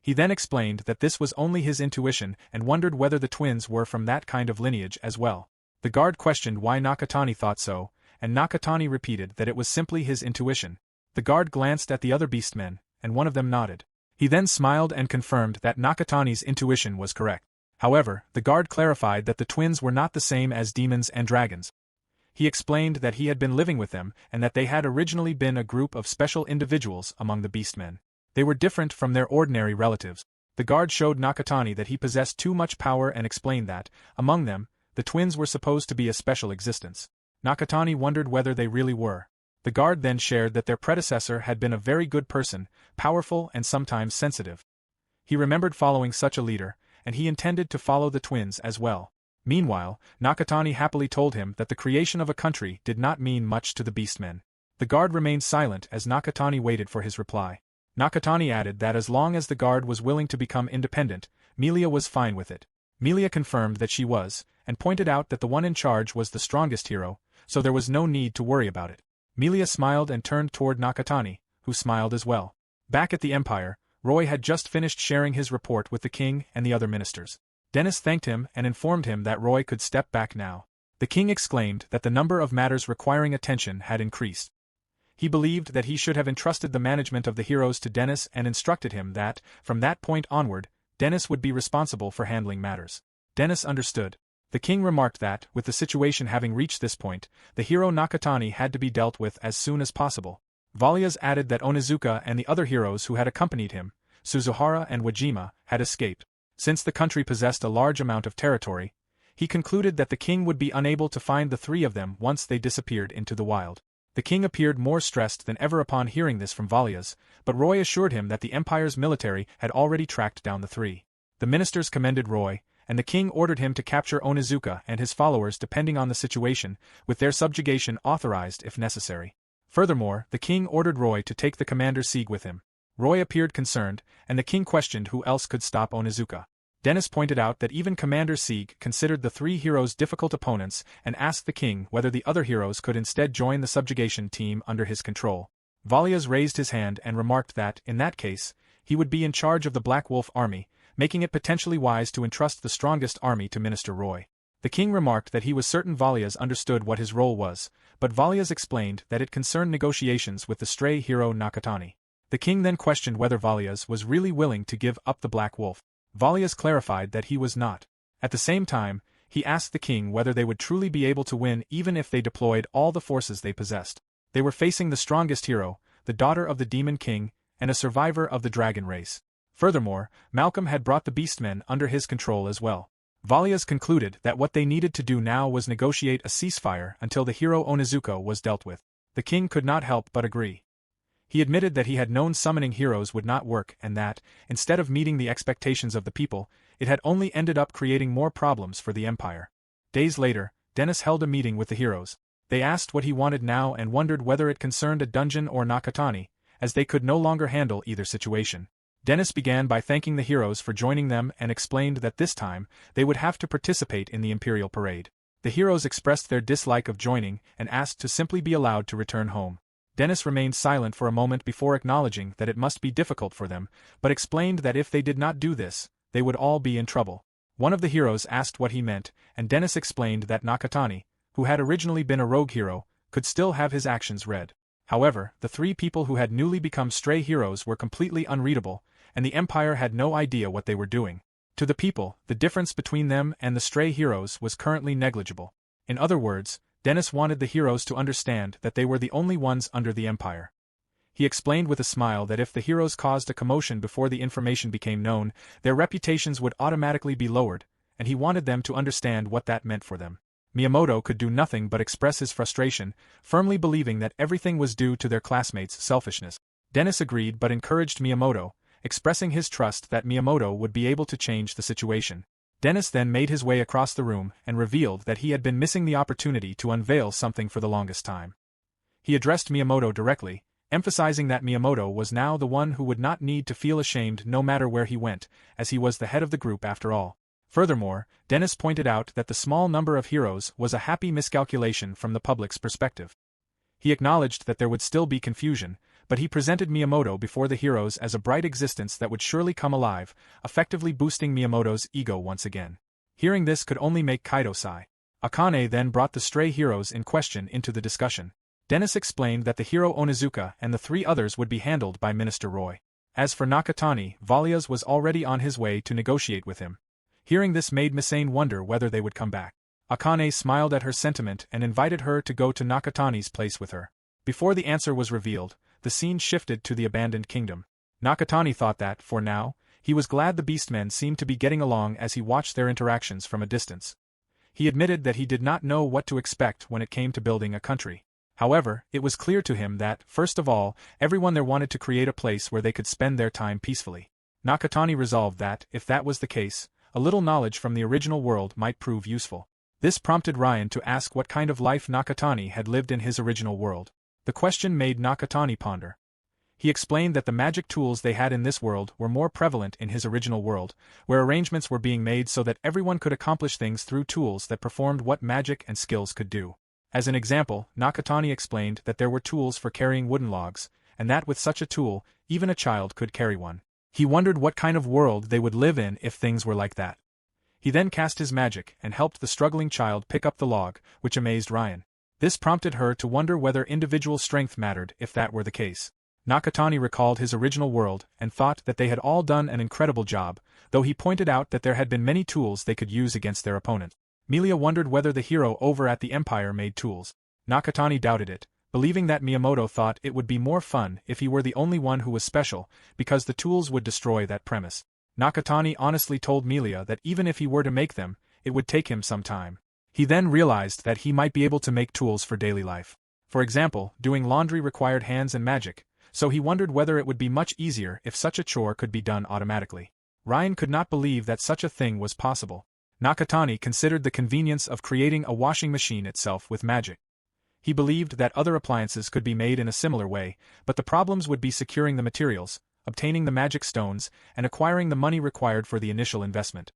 He then explained that this was only his intuition and wondered whether the twins were from that kind of lineage as well. The guard questioned why Nakatani thought so, and Nakatani repeated that it was simply his intuition. The guard glanced at the other beastmen, and one of them nodded. He then smiled and confirmed that Nakatani's intuition was correct. However, the guard clarified that the twins were not the same as demons and dragons. He explained that he had been living with them and that they had originally been a group of special individuals among the beastmen. They were different from their ordinary relatives. The guard showed Nakatani that he possessed too much power and explained that, among them, the twins were supposed to be a special existence. Nakatani wondered whether they really were. The guard then shared that their predecessor had been a very good person, powerful and sometimes sensitive. He remembered following such a leader, and he intended to follow the twins as well. Meanwhile, Nakatani happily told him that the creation of a country did not mean much to the beastmen. The guard remained silent as Nakatani waited for his reply. Nakatani added that as long as the guard was willing to become independent, Melia was fine with it. Melia confirmed that she was, and pointed out that the one in charge was the strongest hero, so there was no need to worry about it. Melia smiled and turned toward Nakatani, who smiled as well. Back at the Empire, Roy had just finished sharing his report with the king and the other ministers. Dennis thanked him and informed him that Roy could step back now. The king exclaimed that the number of matters requiring attention had increased. He believed that he should have entrusted the management of the heroes to Dennis and instructed him that, from that point onward, Dennis would be responsible for handling matters. Dennis understood. The king remarked that, with the situation having reached this point, the hero Nakatani had to be dealt with as soon as possible. Valias added that Onizuka and the other heroes who had accompanied him, Suzuhara and Wajima, had escaped. Since the country possessed a large amount of territory, he concluded that the king would be unable to find the three of them once they disappeared into the wild. The king appeared more stressed than ever upon hearing this from Valias, but Roy assured him that the Empire's military had already tracked down the three. The ministers commended Roy, and the king ordered him to capture Onizuka and his followers depending on the situation, with their subjugation authorized if necessary. Furthermore, the king ordered Roy to take the commander Sieg with him. Roy appeared concerned, and the king questioned who else could stop Onizuka. Dennis pointed out that even Commander Sieg considered the three heroes difficult opponents and asked the king whether the other heroes could instead join the subjugation team under his control. Valias raised his hand and remarked that, in that case, he would be in charge of the Black Wolf army, making it potentially wise to entrust the strongest army to Minister Roy. The king remarked that he was certain Valias understood what his role was, but Valias explained that it concerned negotiations with the stray hero Nakatani. The king then questioned whether Valias was really willing to give up the Black Wolf. Valias clarified that he was not. At the same time, he asked the king whether they would truly be able to win even if they deployed all the forces they possessed. They were facing the strongest hero, the daughter of the Demon King, and a survivor of the dragon race. Furthermore, Malcolm had brought the beastmen under his control as well. Valias concluded that what they needed to do now was negotiate a ceasefire until the hero Onizuka was dealt with. The king could not help but agree. He admitted that he had known summoning heroes would not work and that, instead of meeting the expectations of the people, it had only ended up creating more problems for the Empire. Days later, Dennis held a meeting with the heroes. They asked what he wanted now and wondered whether it concerned a dungeon or Nakatani, as they could no longer handle either situation. Dennis began by thanking the heroes for joining them and explained that this time, they would have to participate in the Imperial Parade. The heroes expressed their dislike of joining and asked to simply be allowed to return home. Dennis remained silent for a moment before acknowledging that it must be difficult for them, but explained that if they did not do this, they would all be in trouble. One of the heroes asked what he meant, and Dennis explained that Nakatani, who had originally been a rogue hero, could still have his actions read. However, the three people who had newly become stray heroes were completely unreadable, and the Empire had no idea what they were doing. To the people, the difference between them and the stray heroes was currently negligible. In other words, Dennis wanted the heroes to understand that they were the only ones under the Empire. He explained with a smile that if the heroes caused a commotion before the information became known, their reputations would automatically be lowered, and he wanted them to understand what that meant for them. Miyamoto could do nothing but express his frustration, firmly believing that everything was due to their classmates' selfishness. Dennis agreed but encouraged Miyamoto, expressing his trust that Miyamoto would be able to change the situation. Dennis then made his way across the room and revealed that he had been missing the opportunity to unveil something for the longest time. He addressed Miyamoto directly, emphasizing that Miyamoto was now the one who would not need to feel ashamed no matter where he went, as he was the head of the group after all. Furthermore, Dennis pointed out that the small number of heroes was a happy miscalculation from the public's perspective. He acknowledged that there would still be confusion, but he presented Miyamoto before the heroes as a bright existence that would surely come alive, effectively boosting Miyamoto's ego once again. Hearing this could only make Kaido sigh. Akane then brought the stray heroes in question into the discussion. Dennis explained that the hero Onizuka and the 3 others would be handled by Minister Roy. As for Nakatani, Valias was already on his way to negotiate with him. Hearing this made Misane wonder whether they would come back. Akane smiled at her sentiment and invited her to go to Nakatani's place with her. Before the answer was revealed, the scene shifted to the abandoned kingdom. Nakatani thought that, for now, he was glad the beastmen seemed to be getting along as he watched their interactions from a distance. He admitted that he did not know what to expect when it came to building a country. However, it was clear to him that, first of all, everyone there wanted to create a place where they could spend their time peacefully. Nakatani resolved that, if that was the case, a little knowledge from the original world might prove useful. This prompted Ryan to ask what kind of life Nakatani had lived in his original world. The question made Nakatani ponder. He explained that the magic tools they had in this world were more prevalent in his original world, where arrangements were being made so that everyone could accomplish things through tools that performed what magic and skills could do. As an example, Nakatani explained that there were tools for carrying wooden logs, and that with such a tool, even a child could carry one. He wondered what kind of world they would live in if things were like that. He then cast his magic and helped the struggling child pick up the log, which amazed Ryan. This prompted her to wonder whether individual strength mattered if that were the case. Nakatani recalled his original world and thought that they had all done an incredible job, though he pointed out that there had been many tools they could use against their opponent. Milia wondered whether the hero over at the Empire made tools. Nakatani doubted it, believing that Miyamoto thought it would be more fun if he were the only one who was special, because the tools would destroy that premise. Nakatani honestly told Milia that even if he were to make them, it would take him some time. He then realized that he might be able to make tools for daily life. For example, doing laundry required hands and magic, so he wondered whether it would be much easier if such a chore could be done automatically. Ryan could not believe that such a thing was possible. Nakatani considered the convenience of creating a washing machine itself with magic. He believed that other appliances could be made in a similar way, but the problems would be securing the materials, obtaining the magic stones, and acquiring the money required for the initial investment.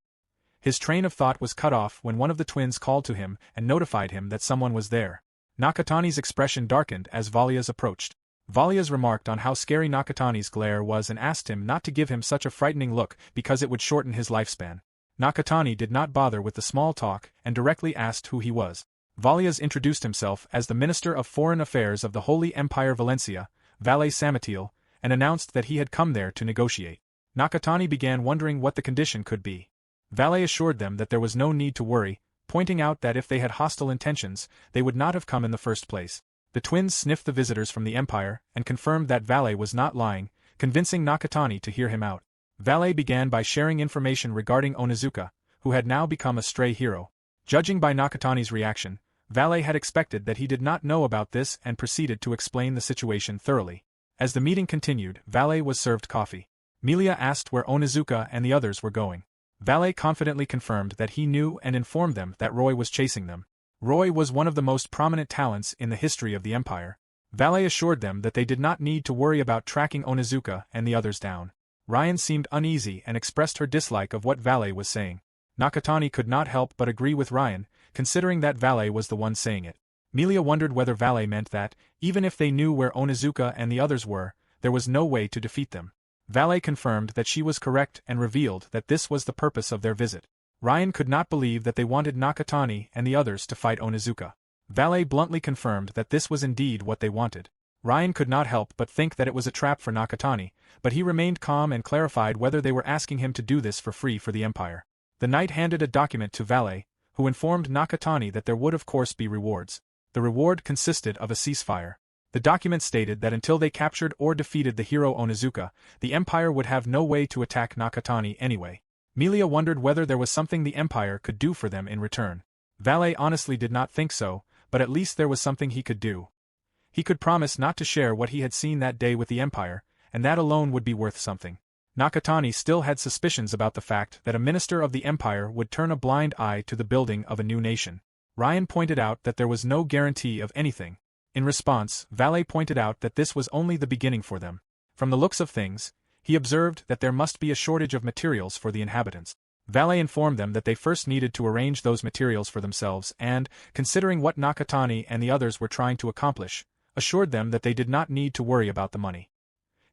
His train of thought was cut off when one of the twins called to him and notified him that someone was there. Nakatani's expression darkened as Valias approached. Valias remarked on how scary Nakatani's glare was and asked him not to give him such a frightening look because it would shorten his lifespan. Nakatani did not bother with the small talk and directly asked who he was. Valias introduced himself as the Minister of Foreign Affairs of the Holy Empire Valencia, Valet Samatil, and announced that he had come there to negotiate. Nakatani began wondering what the condition could be. Valet assured them that there was no need to worry, pointing out that if they had hostile intentions, they would not have come in the first place. The twins sniffed the visitors from the Empire and confirmed that Valet was not lying, convincing Nakatani to hear him out. Valet began by sharing information regarding Onizuka, who had now become a stray hero. Judging by Nakatani's reaction, Valet had expected that he did not know about this and proceeded to explain the situation thoroughly. As the meeting continued, Valet was served coffee. Milia asked where Onizuka and the others were going. Valet confidently confirmed that he knew and informed them that Roy was chasing them. Roy was one of the most prominent talents in the history of the Empire. Valet assured them that they did not need to worry about tracking Onizuka and the others down. Ryan seemed uneasy and expressed her dislike of what Valet was saying. Nakatani could not help but agree with Ryan, considering that Valet was the one saying it. Milia wondered whether Valet meant that, even if they knew where Onizuka and the others were, there was no way to defeat them. Valet confirmed that she was correct and revealed that this was the purpose of their visit. Ryan could not believe that they wanted Nakatani and the others to fight Onizuka. Valet bluntly confirmed that this was indeed what they wanted. Ryan could not help but think that it was a trap for Nakatani, but he remained calm and clarified whether they were asking him to do this for free for the Empire. The knight handed a document to Valet, who informed Nakatani that there would of course be rewards. The reward consisted of a ceasefire. The document stated that until they captured or defeated the hero Onizuka, the Empire would have no way to attack Nakatani anyway. Milia wondered whether there was something the Empire could do for them in return. Valet honestly did not think so, but at least there was something he could do. He could promise not to share what he had seen that day with the Empire, and that alone would be worth something. Nakatani still had suspicions about the fact that a minister of the Empire would turn a blind eye to the building of a new nation. Ryan pointed out that there was no guarantee of anything. In response, Valet pointed out that this was only the beginning for them. From the looks of things, he observed that there must be a shortage of materials for the inhabitants. Valet informed them that they first needed to arrange those materials for themselves and, considering what Nakatani and the others were trying to accomplish, assured them that they did not need to worry about the money.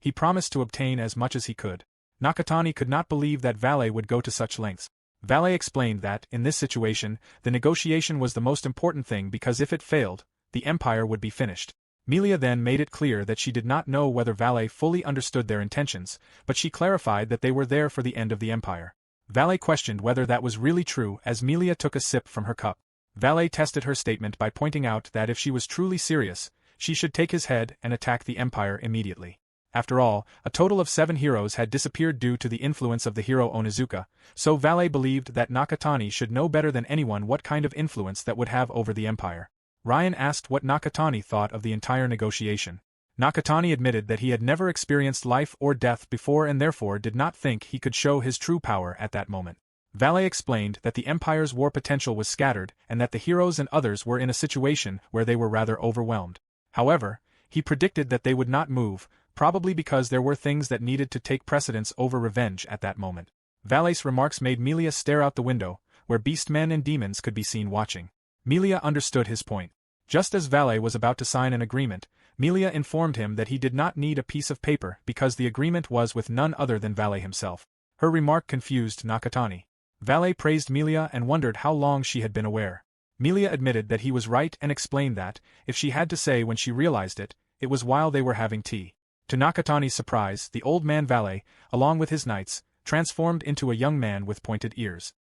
He promised to obtain as much as he could. Nakatani could not believe that Valet would go to such lengths. Valet explained that, in this situation, the negotiation was the most important thing because if it failed, the empire would be finished. Melia then made it clear that she did not know whether Valet fully understood their intentions, but she clarified that they were there for the end of the empire. Valet questioned whether that was really true as Melia took a sip from her cup. Valet tested her statement by pointing out that if she was truly serious, she should take his head and attack the empire immediately. After all, a total of 7 heroes had disappeared due to the influence of the hero Onizuka, so Valet believed that Nakatani should know better than anyone what kind of influence that would have over the empire. Ryan asked what Nakatani thought of the entire negotiation. Nakatani admitted that he had never experienced life or death before and therefore did not think he could show his true power at that moment. Valet explained that the empire's war potential was scattered and that the heroes and others were in a situation where they were rather overwhelmed. However, he predicted that they would not move, probably because there were things that needed to take precedence over revenge at that moment. Valet's remarks made Melia stare out the window, where beastmen and demons could be seen watching. Melia understood his point. Just as Valet was about to sign an agreement, Melia informed him that he did not need a piece of paper because the agreement was with none other than Valet himself. Her remark confused Nakatani. Valet praised Melia and wondered how long she had been aware. Melia admitted that he was right and explained that, if she had to say when she realized it, it was while they were having tea. To Nakatani's surprise, the old man Valet, along with his knights, transformed into a young man with pointed ears.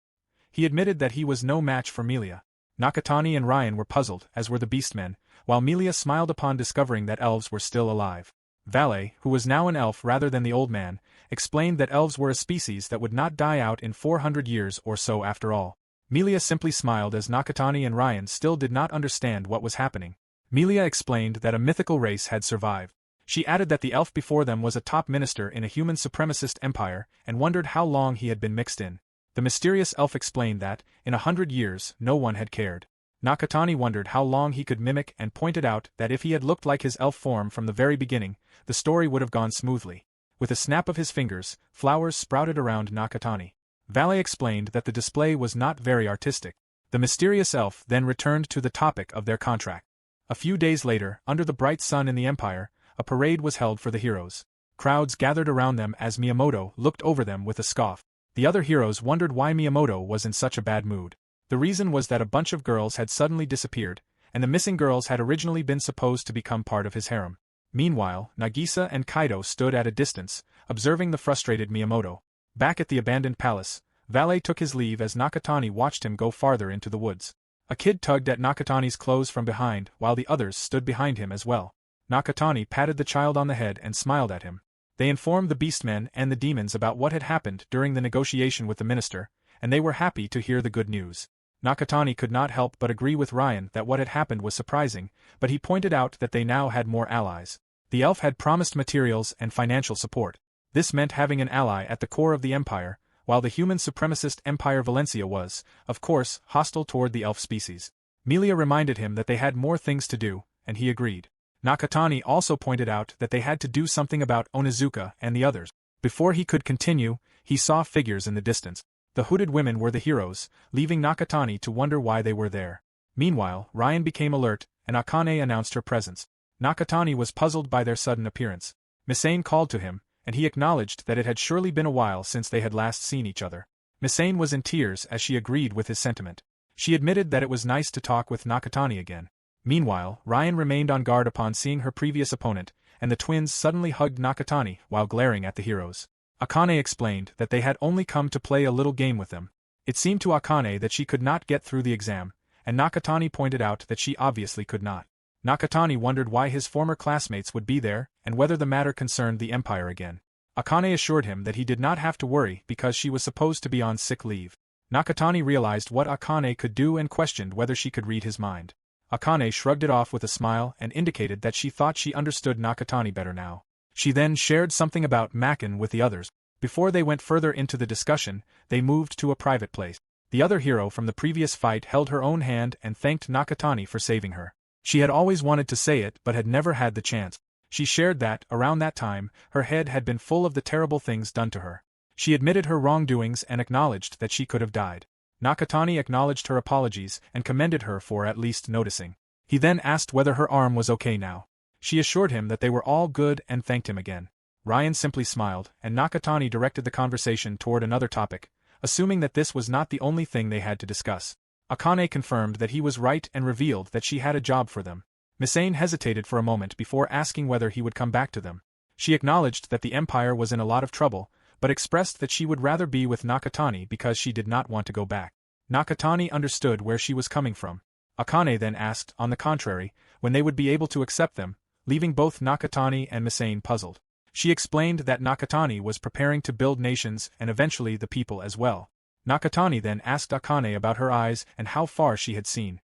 He admitted that he was no match for Melia. Nakatani and Ryan were puzzled, as were the beastmen, while Melia smiled upon discovering that elves were still alive. Valet, who was now an elf rather than the old man, explained that elves were a species that would not die out in 400 years or so after all. Melia simply smiled as Nakatani and Ryan still did not understand what was happening. Melia explained that a mythical race had survived. She added that the elf before them was a top minister in a human supremacist empire and wondered how long he had been mixed in. The mysterious elf explained that, in 100 years, no one had cared. Nakatani wondered how long he could mimic and pointed out that if he had looked like his elf form from the very beginning, the story would have gone smoothly. With a snap of his fingers, flowers sprouted around Nakatani. Valet explained that the display was not very artistic. The mysterious elf then returned to the topic of their contract. A few days later, under the bright sun in the empire, a parade was held for the heroes. Crowds gathered around them as Miyamoto looked over them with a scoff. The other heroes wondered why Miyamoto was in such a bad mood. The reason was that a bunch of girls had suddenly disappeared, and the missing girls had originally been supposed to become part of his harem. Meanwhile, Nagisa and Kaido stood at a distance, observing the frustrated Miyamoto. Back at the abandoned palace, Valet took his leave as Nakatani watched him go farther into the woods. A kid tugged at Nakatani's clothes from behind while the others stood behind him as well. Nakatani patted the child on the head and smiled at him. They informed the beastmen and the demons about what had happened during the negotiation with the minister, and they were happy to hear the good news. Nakatani could not help but agree with Ryan that what had happened was surprising, but he pointed out that they now had more allies. The elf had promised materials and financial support. This meant having an ally at the core of the empire, while the human supremacist Empire Valencia was, of course, hostile toward the elf species. Melia reminded him that they had more things to do, and he agreed. Nakatani also pointed out that they had to do something about Onizuka and the others. Before he could continue, he saw figures in the distance. The hooded women were the heroes, leaving Nakatani to wonder why they were there. Meanwhile, Ryan became alert, and Akane announced her presence. Nakatani was puzzled by their sudden appearance. Misane called to him, and he acknowledged that it had surely been a while since they had last seen each other. Misane was in tears as she agreed with his sentiment. She admitted that it was nice to talk with Nakatani again. Meanwhile, Ryan remained on guard upon seeing her previous opponent, and the twins suddenly hugged Nakatani while glaring at the heroes. Akane explained that they had only come to play a little game with them. It seemed to Akane that she could not get through the exam, and Nakatani pointed out that she obviously could not. Nakatani wondered why his former classmates would be there, and whether the matter concerned the Empire again. Akane assured him that he did not have to worry because she was supposed to be on sick leave. Nakatani realized what Akane could do and questioned whether she could read his mind. Akane shrugged it off with a smile and indicated that she thought she understood Nakatani better now. She then shared something about Makin with the others. Before they went further into the discussion, they moved to a private place. The other hero from the previous fight held her own hand and thanked Nakatani for saving her. She had always wanted to say it but had never had the chance. She shared that, around that time, her head had been full of the terrible things done to her. She admitted her wrongdoings and acknowledged that she could have died. Nakatani acknowledged her apologies and commended her for at least noticing. He then asked whether her arm was okay now. She assured him that they were all good and thanked him again. Ryan simply smiled, and Nakatani directed the conversation toward another topic, assuming that this was not the only thing they had to discuss. Akane confirmed that he was right and revealed that she had a job for them. Misane hesitated for a moment before asking whether he would come back to them. She acknowledged that the Empire was in a lot of trouble, but expressed that she would rather be with Nakatani because she did not want to go back. Nakatani understood where she was coming from. Akane then asked, on the contrary, when they would be able to accept them, leaving both Nakatani and Misane puzzled. She explained that Nakatani was preparing to build nations and eventually the people as well. Nakatani then asked Akane about her eyes and how far she had seen.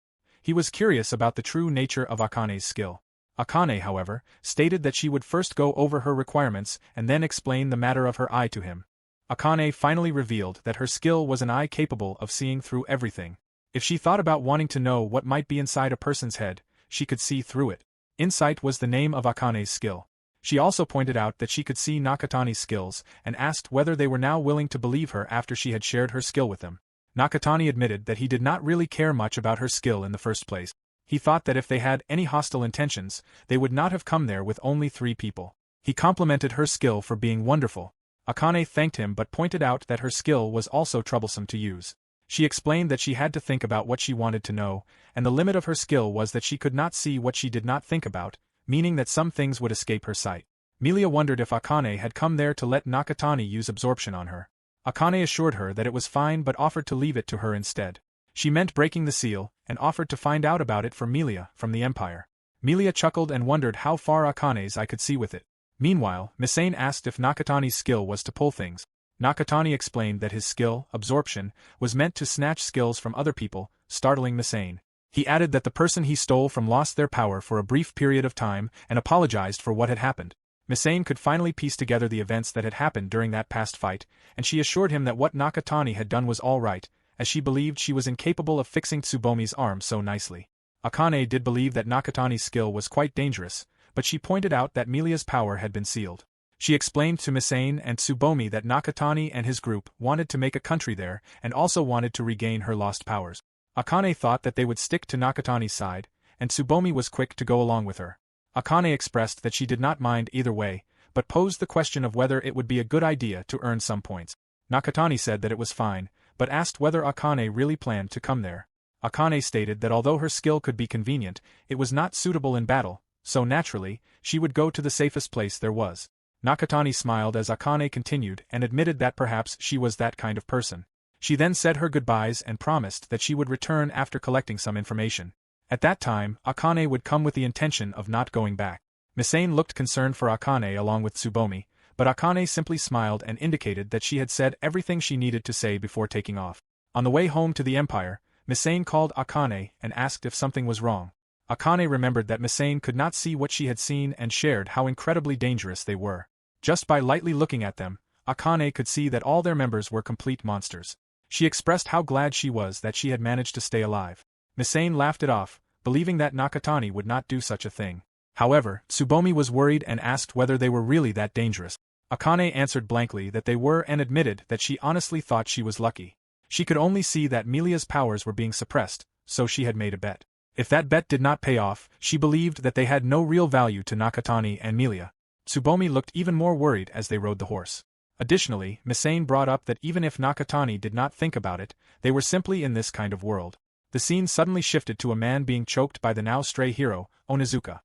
He was curious about the true nature of Akane's skill. Akane, however, stated that she would first go over her requirements and then explain the matter of her eye to him. Akane finally revealed that her skill was an eye capable of seeing through everything. If she thought about wanting to know what might be inside a person's head, she could see through it. Insight was the name of Akane's skill. She also pointed out that she could see Nakatani's skills and asked whether they were now willing to believe her after she had shared her skill with them. Nakatani admitted that he did not really care much about her skill in the first place. He thought that if they had any hostile intentions, they would not have come there with only 3 people. He complimented her skill for being wonderful. Akane thanked him but pointed out that her skill was also troublesome to use. She explained that she had to think about what she wanted to know, and the limit of her skill was that she could not see what she did not think about, meaning that some things would escape her sight. Milia wondered if Akane had come there to let Nakatani use absorption on her. Akane assured her that it was fine but offered to leave it to her instead. She meant breaking the seal, and offered to find out about it for Milia from the Empire. Milia chuckled and wondered how far Akane's eye could see with it. Meanwhile, Misane asked if Nakatani's skill was to pull things. Nakatani explained that his skill, absorption, was meant to snatch skills from other people, startling Misane. He added that the person he stole from lost their power for a brief period of time and apologized for what had happened. Misane could finally piece together the events that had happened during that past fight, and she assured him that what Nakatani had done was all right, as she believed she was incapable of fixing Tsubomi's arm so nicely. Akane did believe that Nakatani's skill was quite dangerous, but she pointed out that Milia's power had been sealed. She explained to Misane and Tsubomi that Nakatani and his group wanted to make a country there and also wanted to regain her lost powers. Akane thought that they would stick to Nakatani's side, and Tsubomi was quick to go along with her. Akane expressed that she did not mind either way, but posed the question of whether it would be a good idea to earn some points. Nakatani said that it was fine, but asked whether Akane really planned to come there. Akane stated that although her skill could be convenient, it was not suitable in battle, so naturally, she would go to the safest place there was. Nakatani smiled as Akane continued and admitted that perhaps she was that kind of person. She then said her goodbyes and promised that she would return after collecting some information. At that time, Akane would come with the intention of not going back. Misane looked concerned for Akane along with Tsubomi, but Akane simply smiled and indicated that she had said everything she needed to say before taking off. On the way home to the Empire, Misane called Akane and asked if something was wrong. Akane remembered that Misane could not see what she had seen and shared how incredibly dangerous they were. Just by lightly looking at them, Akane could see that all their members were complete monsters. She expressed how glad she was that she had managed to stay alive. Misane laughed it off, believing that Nakatani would not do such a thing. However, Tsubomi was worried and asked whether they were really that dangerous. Akane answered blankly that they were and admitted that she honestly thought she was lucky. She could only see that Milia's powers were being suppressed, so she had made a bet. If that bet did not pay off, she believed that they had no real value to Nakatani and Milia. Tsubomi looked even more worried as they rode the horse. Additionally, Misane brought up that even if Nakatani did not think about it, they were simply in this kind of world. The scene suddenly shifted to a man being choked by the now stray hero, Onizuka.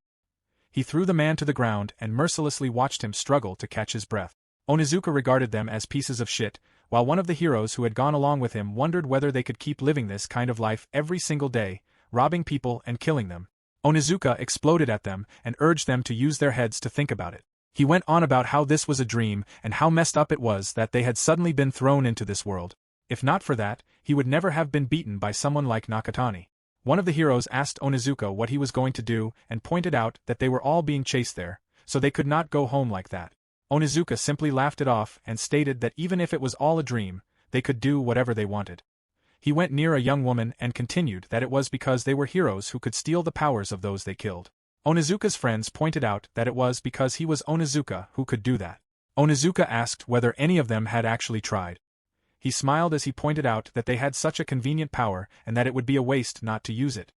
He threw the man to the ground and mercilessly watched him struggle to catch his breath. Onizuka regarded them as pieces of shit, while one of the heroes who had gone along with him wondered whether they could keep living this kind of life every single day, robbing people and killing them. Onizuka exploded at them and urged them to use their heads to think about it. He went on about how this was a dream and how messed up it was that they had suddenly been thrown into this world. If not for that, he would never have been beaten by someone like Nakatani. One of the heroes asked Onizuka what he was going to do and pointed out that they were all being chased there, so they could not go home like that. Onizuka simply laughed it off and stated that even if it was all a dream, they could do whatever they wanted. He went near a young woman and continued that it was because they were heroes who could steal the powers of those they killed. Onizuka's friends pointed out that it was because he was Onizuka who could do that. Onizuka asked whether any of them had actually tried. He smiled as he pointed out that they had such a convenient power and that it would be a waste not to use it.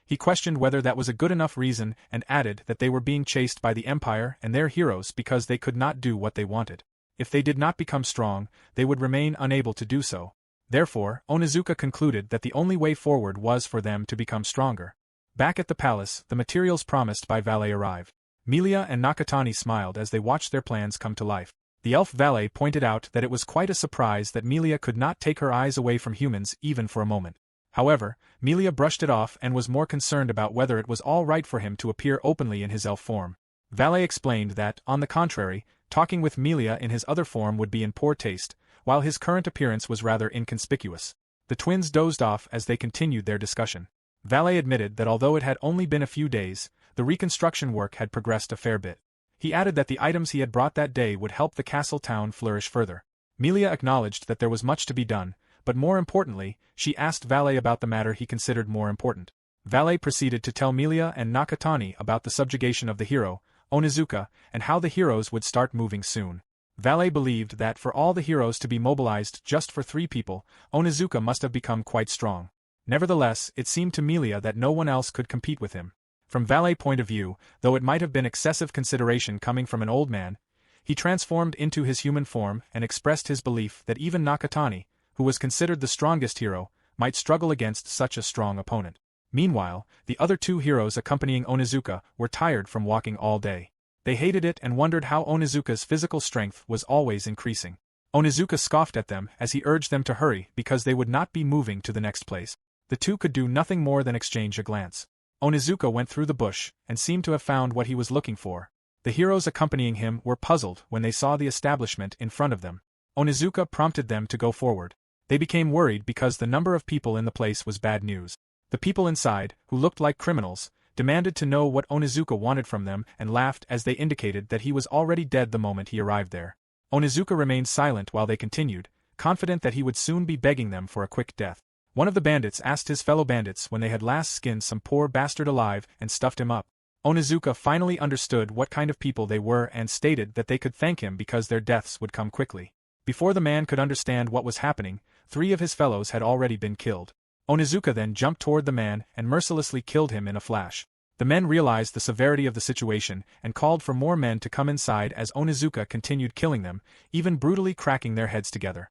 He questioned whether that was a good enough reason and added that they were being chased by the Empire and their heroes because they could not do what they wanted. If they did not become strong, they would remain unable to do so. Therefore, Onizuka concluded that the only way forward was for them to become stronger. Back at the palace, the materials promised by Valet arrived. Milia and Nakatani smiled as they watched their plans come to life. The elf Valet pointed out that it was quite a surprise that Milia could not take her eyes away from humans even for a moment. However, Milia brushed it off and was more concerned about whether it was all right for him to appear openly in his elf form. Valet explained that, on the contrary, talking with Milia in his other form would be in poor taste, while his current appearance was rather inconspicuous. The twins dozed off as they continued their discussion. Valet admitted that although it had only been a few days, the reconstruction work had progressed a fair bit. He added that the items he had brought that day would help the castle town flourish further. Milia acknowledged that there was much to be done, but more importantly, she asked Valet about the matter he considered more important. Valet proceeded to tell Milia and Nakatani about the subjugation of the hero, Onizuka, and how the heroes would start moving soon. Valet believed that for all the heroes to be mobilized just for 3 people, Onizuka must have become quite strong. Nevertheless, it seemed to Milia that no one else could compete with him. From Valet's point of view, though it might have been excessive consideration coming from an old man, he transformed into his human form and expressed his belief that even Nakatani, who was considered the strongest hero, might struggle against such a strong opponent. Meanwhile, the other 2 heroes accompanying Onizuka were tired from walking all day. They hated it and wondered how Onizuka's physical strength was always increasing. Onizuka scoffed at them as he urged them to hurry because they would not be moving to the next place. The 2 could do nothing more than exchange a glance. Onizuka went through the bush and seemed to have found what he was looking for. The heroes accompanying him were puzzled when they saw the establishment in front of them. Onizuka prompted them to go forward. They became worried because the number of people in the place was bad news. The people inside, who looked like criminals, demanded to know what Onizuka wanted from them and laughed as they indicated that he was already dead the moment he arrived there. Onizuka remained silent while they continued, confident that he would soon be begging them for a quick death. One of the bandits asked his fellow bandits when they had last skinned some poor bastard alive and stuffed him up. Onizuka finally understood what kind of people they were and stated that they could thank him because their deaths would come quickly. Before the man could understand what was happening, 3 of his fellows had already been killed. Onizuka then jumped toward the man and mercilessly killed him in a flash. The men realized the severity of the situation and called for more men to come inside as Onizuka continued killing them, even brutally cracking their heads together.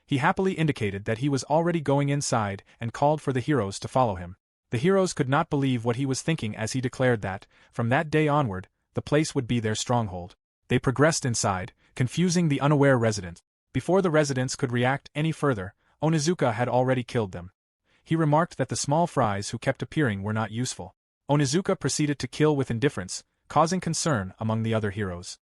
He happily indicated that he was already going inside and called for the heroes to follow him. The heroes could not believe what he was thinking as he declared that, from that day onward, the place would be their stronghold. They progressed inside, confusing the unaware residents. Before the residents could react any further, Onizuka had already killed them. He remarked that the small fries who kept appearing were not useful. Onizuka proceeded to kill with indifference, causing concern among the other heroes.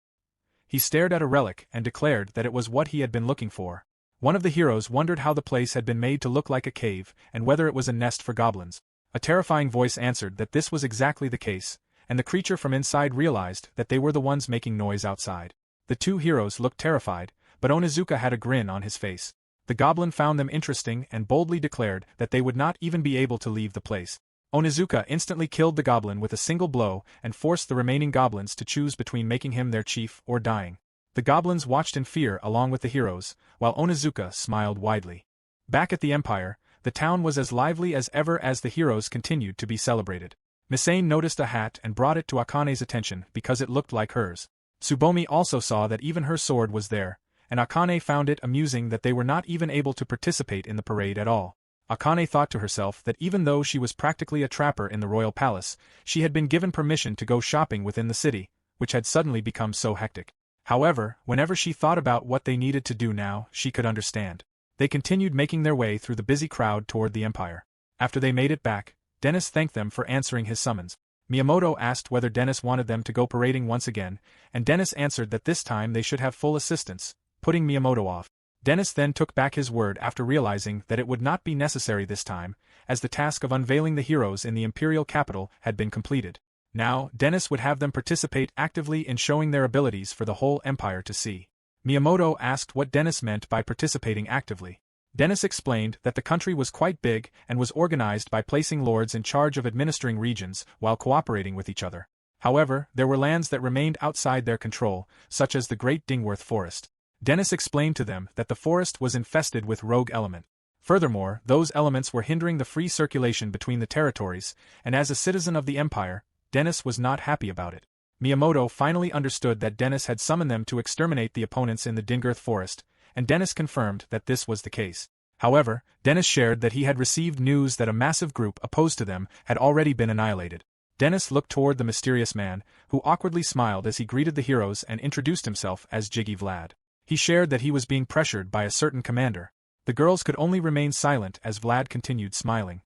He stared at a relic and declared that it was what he had been looking for. One of the heroes wondered how the place had been made to look like a cave and whether it was a nest for goblins. A terrifying voice answered that this was exactly the case, and the creature from inside realized that they were the ones making noise outside. The 2 heroes looked terrified, but Onizuka had a grin on his face. The goblin found them interesting and boldly declared that they would not even be able to leave the place. Onizuka instantly killed the goblin with a single blow and forced the remaining goblins to choose between making him their chief or dying. The goblins watched in fear along with the heroes, while Onizuka smiled widely. Back at the Empire, the town was as lively as ever as the heroes continued to be celebrated. Misane noticed a hat and brought it to Akane's attention because it looked like hers. Tsubomi also saw that even her sword was there, and Akane found it amusing that they were not even able to participate in the parade at all. Akane thought to herself that even though she was practically a trapper in the royal palace, she had been given permission to go shopping within the city, which had suddenly become so hectic. However, whenever she thought about what they needed to do now, she could understand. They continued making their way through the busy crowd toward the Empire. After they made it back, Dennis thanked them for answering his summons. Miyamoto asked whether Dennis wanted them to go parading once again, and Dennis answered that this time they should have full assistance, putting Miyamoto off. Dennis then took back his word after realizing that it would not be necessary this time, as the task of unveiling the heroes in the imperial capital had been completed. Now, Dennis would have them participate actively in showing their abilities for the whole empire to see. Miyamoto asked what Dennis meant by participating actively. Dennis explained that the country was quite big and was organized by placing lords in charge of administering regions while cooperating with each other. However, there were lands that remained outside their control, such as the Great Dingworth Forest. Dennis explained to them that the forest was infested with rogue element. Furthermore, those elements were hindering the free circulation between the territories, and as a citizen of the Empire, Dennis was not happy about it. Miyamoto finally understood that Dennis had summoned them to exterminate the opponents in the Dingirth forest, and Dennis confirmed that this was the case. However, Dennis shared that he had received news that a massive group opposed to them had already been annihilated. Dennis looked toward the mysterious man, who awkwardly smiled as he greeted the heroes and introduced himself as Jiggy Vlad. He shared that he was being pressured by a certain commander. The girls could only remain silent as Vlad continued smiling.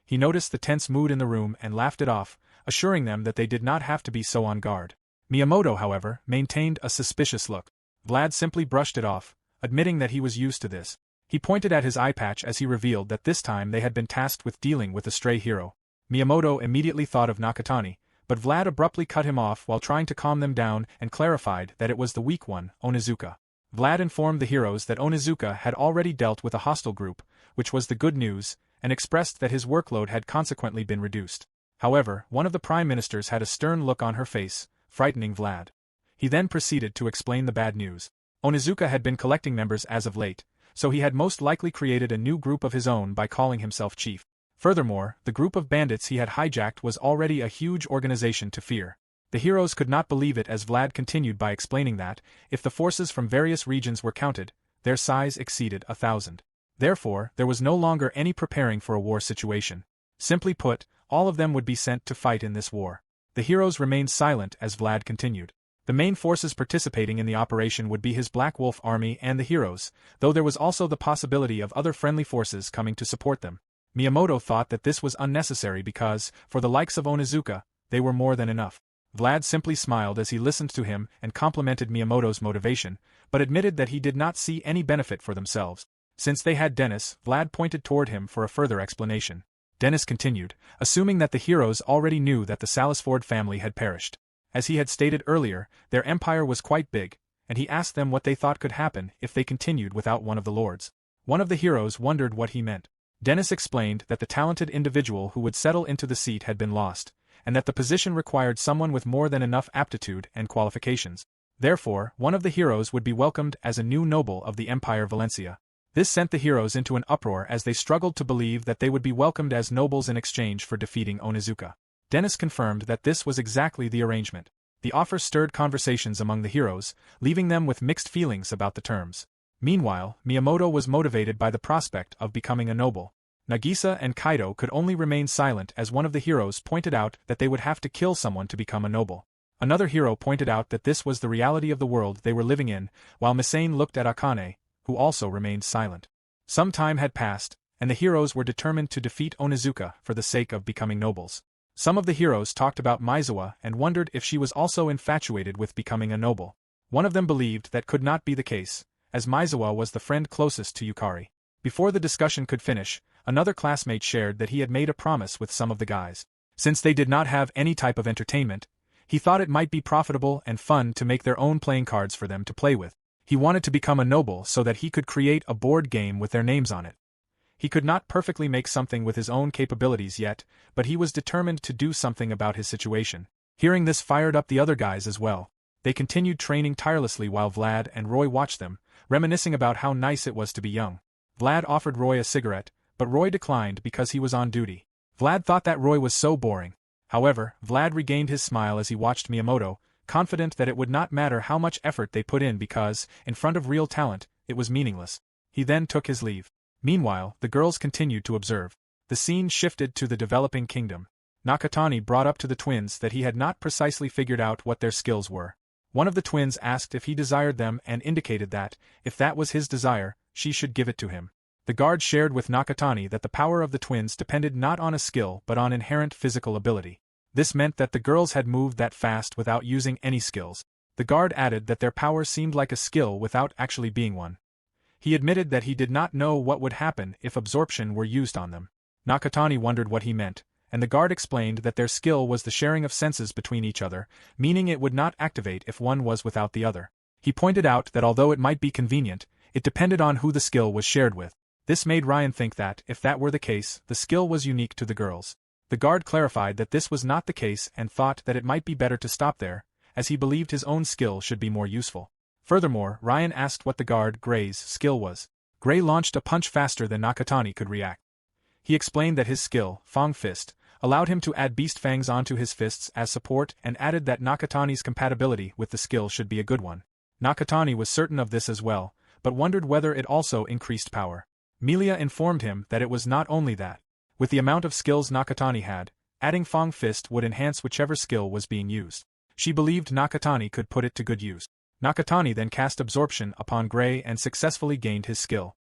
He noticed the tense mood in the room and laughed it off, assuring them that they did not have to be so on guard. Miyamoto, however, maintained a suspicious look. Vlad simply brushed it off, admitting that he was used to this. He pointed at his eye patch as he revealed that this time they had been tasked with dealing with a stray hero. Miyamoto immediately thought of Nakatani, but Vlad abruptly cut him off while trying to calm them down and clarified that it was the weak one, Onizuka. Vlad informed the heroes that Onizuka had already dealt with a hostile group, which was the good news, and expressed that his workload had consequently been reduced. However, one of the prime ministers had a stern look on her face, frightening Vlad. He then proceeded to explain the bad news. Onizuka had been collecting members as of late, so he had most likely created a new group of his own by calling himself chief. Furthermore, the group of bandits he had hijacked was already a huge organization to fear. The heroes could not believe it as Vlad continued by explaining that, if the forces from various regions were counted, their size exceeded 1,000. Therefore, there was no longer any preparing for a war situation. Simply put, all of them would be sent to fight in this war. The heroes remained silent as Vlad continued. The main forces participating in the operation would be his Black Wolf army and the heroes, though there was also the possibility of other friendly forces coming to support them. Miyamoto thought that this was unnecessary because, for the likes of Onizuka, they were more than enough. Vlad simply smiled as he listened to him and complimented Miyamoto's motivation, but admitted that he did not see any benefit for themselves. Since they had Dennis, Vlad pointed toward him for a further explanation. Dennis continued, assuming that the heroes already knew that the Salisford family had perished. As he had stated earlier, their empire was quite big, and he asked them what they thought could happen if they continued without one of the lords. One of the heroes wondered what he meant. Dennis explained that the talented individual who would settle into the seat had been lost, and that the position required someone with more than enough aptitude and qualifications. Therefore, one of the heroes would be welcomed as a new noble of the Empire Valencia. This sent the heroes into an uproar as they struggled to believe that they would be welcomed as nobles in exchange for defeating Onizuka. Dennis confirmed that this was exactly the arrangement. The offer stirred conversations among the heroes, leaving them with mixed feelings about the terms. Meanwhile, Miyamoto was motivated by the prospect of becoming a noble. Nagisa and Kaido could only remain silent as one of the heroes pointed out that they would have to kill someone to become a noble. Another hero pointed out that this was the reality of the world they were living in, while Misane looked at Akane, who also remained silent. Some time had passed, and the heroes were determined to defeat Onizuka for the sake of becoming nobles. Some of the heroes talked about Mizawa and wondered if she was also infatuated with becoming a noble. One of them believed that could not be the case, as Mizawa was the friend closest to Yukari. Before the discussion could finish, another classmate shared that he had made a promise with some of the guys. Since they did not have any type of entertainment, he thought it might be profitable and fun to make their own playing cards for them to play with. He wanted to become a noble so that he could create a board game with their names on it. He could not perfectly make something with his own capabilities yet, but he was determined to do something about his situation. Hearing this fired up the other guys as well. They continued training tirelessly while Vlad and Roy watched them, reminiscing about how nice it was to be young. Vlad offered Roy a cigarette, but Roy declined because he was on duty. Vlad thought that Roy was so boring. However, Vlad regained his smile as he watched Miyamoto, confident that it would not matter how much effort they put in because, in front of real talent, it was meaningless. He then took his leave. Meanwhile, the girls continued to observe. The scene shifted to the developing kingdom. Nakatani brought up to the twins that he had not precisely figured out what their skills were. One of the twins asked if he desired them and indicated that, if that was his desire, she should give it to him. The guard shared with Nakatani that the power of the twins depended not on a skill but on inherent physical ability. This meant that the girls had moved that fast without using any skills. The guard added that their power seemed like a skill without actually being one. He admitted that he did not know what would happen if absorption were used on them. Nakatani wondered what he meant, and the guard explained that their skill was the sharing of senses between each other, meaning it would not activate if one was without the other. He pointed out that although it might be convenient, it depended on who the skill was shared with. This made Ryan think that, if that were the case, the skill was unique to the girls. The guard clarified that this was not the case and thought that it might be better to stop there, as he believed his own skill should be more useful. Furthermore, Ryan asked what the guard Gray's skill was. Gray launched a punch faster than Nakatani could react. He explained that his skill, Fang Fist, allowed him to add beast fangs onto his fists as support and added that Nakatani's compatibility with the skill should be a good one. Nakatani was certain of this as well, but wondered whether it also increased power. Melia informed him that it was not only that. With the amount of skills Nakatani had, adding Fang Fist would enhance whichever skill was being used. She believed Nakatani could put it to good use. Nakatani then cast Absorption upon Gray and successfully gained his skill.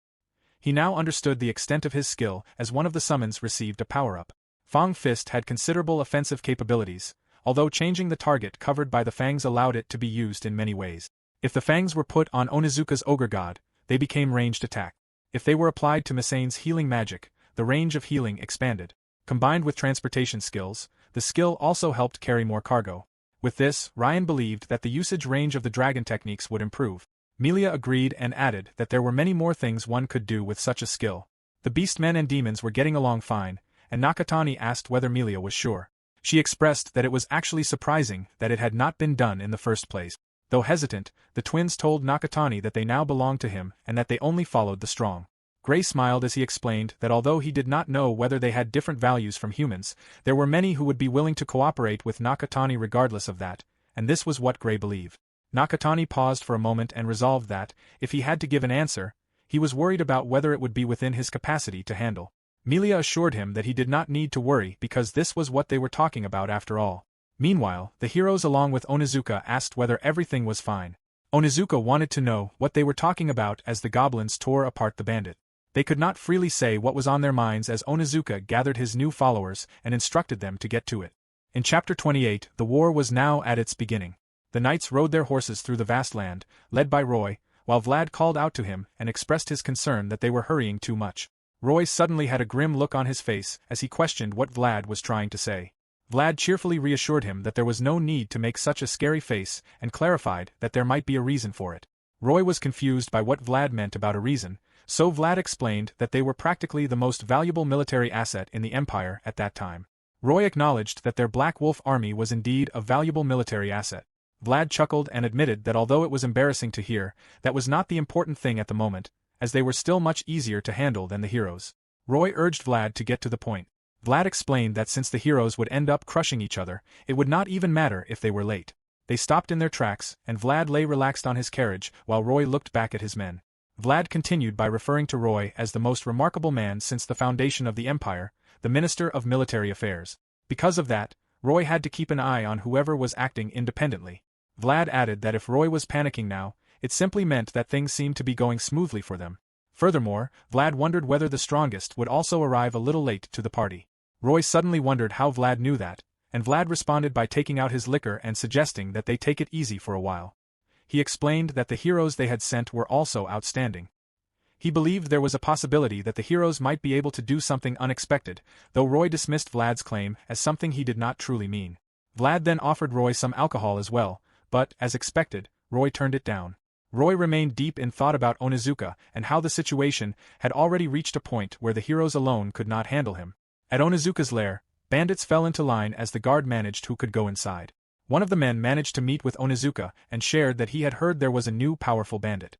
He now understood the extent of his skill as one of the summons received a power-up. Fang Fist had considerable offensive capabilities, although changing the target covered by the fangs allowed it to be used in many ways. If the fangs were put on Onizuka's ogre god, they became ranged attack. If they were applied to Misane's healing magic, the range of healing expanded. Combined with transportation skills, the skill also helped carry more cargo. With this, Ryan believed that the usage range of the dragon techniques would improve. Melia agreed and added that there were many more things one could do with such a skill. The beastmen and demons were getting along fine, and Nakatani asked whether Melia was sure. She expressed that it was actually surprising that it had not been done in the first place. Though hesitant, the twins told Nakatani that they now belonged to him and that they only followed the strong. Gray smiled as he explained that although he did not know whether they had different values from humans, there were many who would be willing to cooperate with Nakatani regardless of that, and this was what Gray believed. Nakatani paused for a moment and resolved that, if he had to give an answer, he was worried about whether it would be within his capacity to handle. Melia assured him that he did not need to worry because this was what they were talking about after all. Meanwhile, the heroes along with Onizuka asked whether everything was fine. Onizuka wanted to know what they were talking about as the goblins tore apart the bandit. They could not freely say what was on their minds as Onizuka gathered his new followers and instructed them to get to it. In Chapter 28, the war was now at its beginning. The knights rode their horses through the vast land, led by Roy, while Vlad called out to him and expressed his concern that they were hurrying too much. Roy suddenly had a grim look on his face as he questioned what Vlad was trying to say. Vlad cheerfully reassured him that there was no need to make such a scary face and clarified that there might be a reason for it. Roy was confused by what Vlad meant about a reason, so Vlad explained that they were practically the most valuable military asset in the Empire at that time. Roy acknowledged that their Black Wolf army was indeed a valuable military asset. Vlad chuckled and admitted that although it was embarrassing to hear, that was not the important thing at the moment, as they were still much easier to handle than the heroes. Roy urged Vlad to get to the point. Vlad explained that since the heroes would end up crushing each other, it would not even matter if they were late. They stopped in their tracks, and Vlad lay relaxed on his carriage while Roy looked back at his men. Vlad continued by referring to Roy as the most remarkable man since the foundation of the Empire, the Minister of Military Affairs. Because of that, Roy had to keep an eye on whoever was acting independently. Vlad added that if Roy was panicking now, it simply meant that things seemed to be going smoothly for them. Furthermore, Vlad wondered whether the strongest would also arrive a little late to the party. Roy suddenly wondered how Vlad knew that, and Vlad responded by taking out his liquor and suggesting that they take it easy for a while. He explained that the heroes they had sent were also outstanding. He believed there was a possibility that the heroes might be able to do something unexpected, though Roy dismissed Vlad's claim as something he did not truly mean. Vlad then offered Roy some alcohol as well, but, as expected, Roy turned it down. Roy remained deep in thought about Onizuka and how the situation had already reached a point where the heroes alone could not handle him. At Onizuka's lair, bandits fell into line as the guard managed who could go inside. One of the men managed to meet with Onizuka and shared that he had heard there was a new powerful bandit.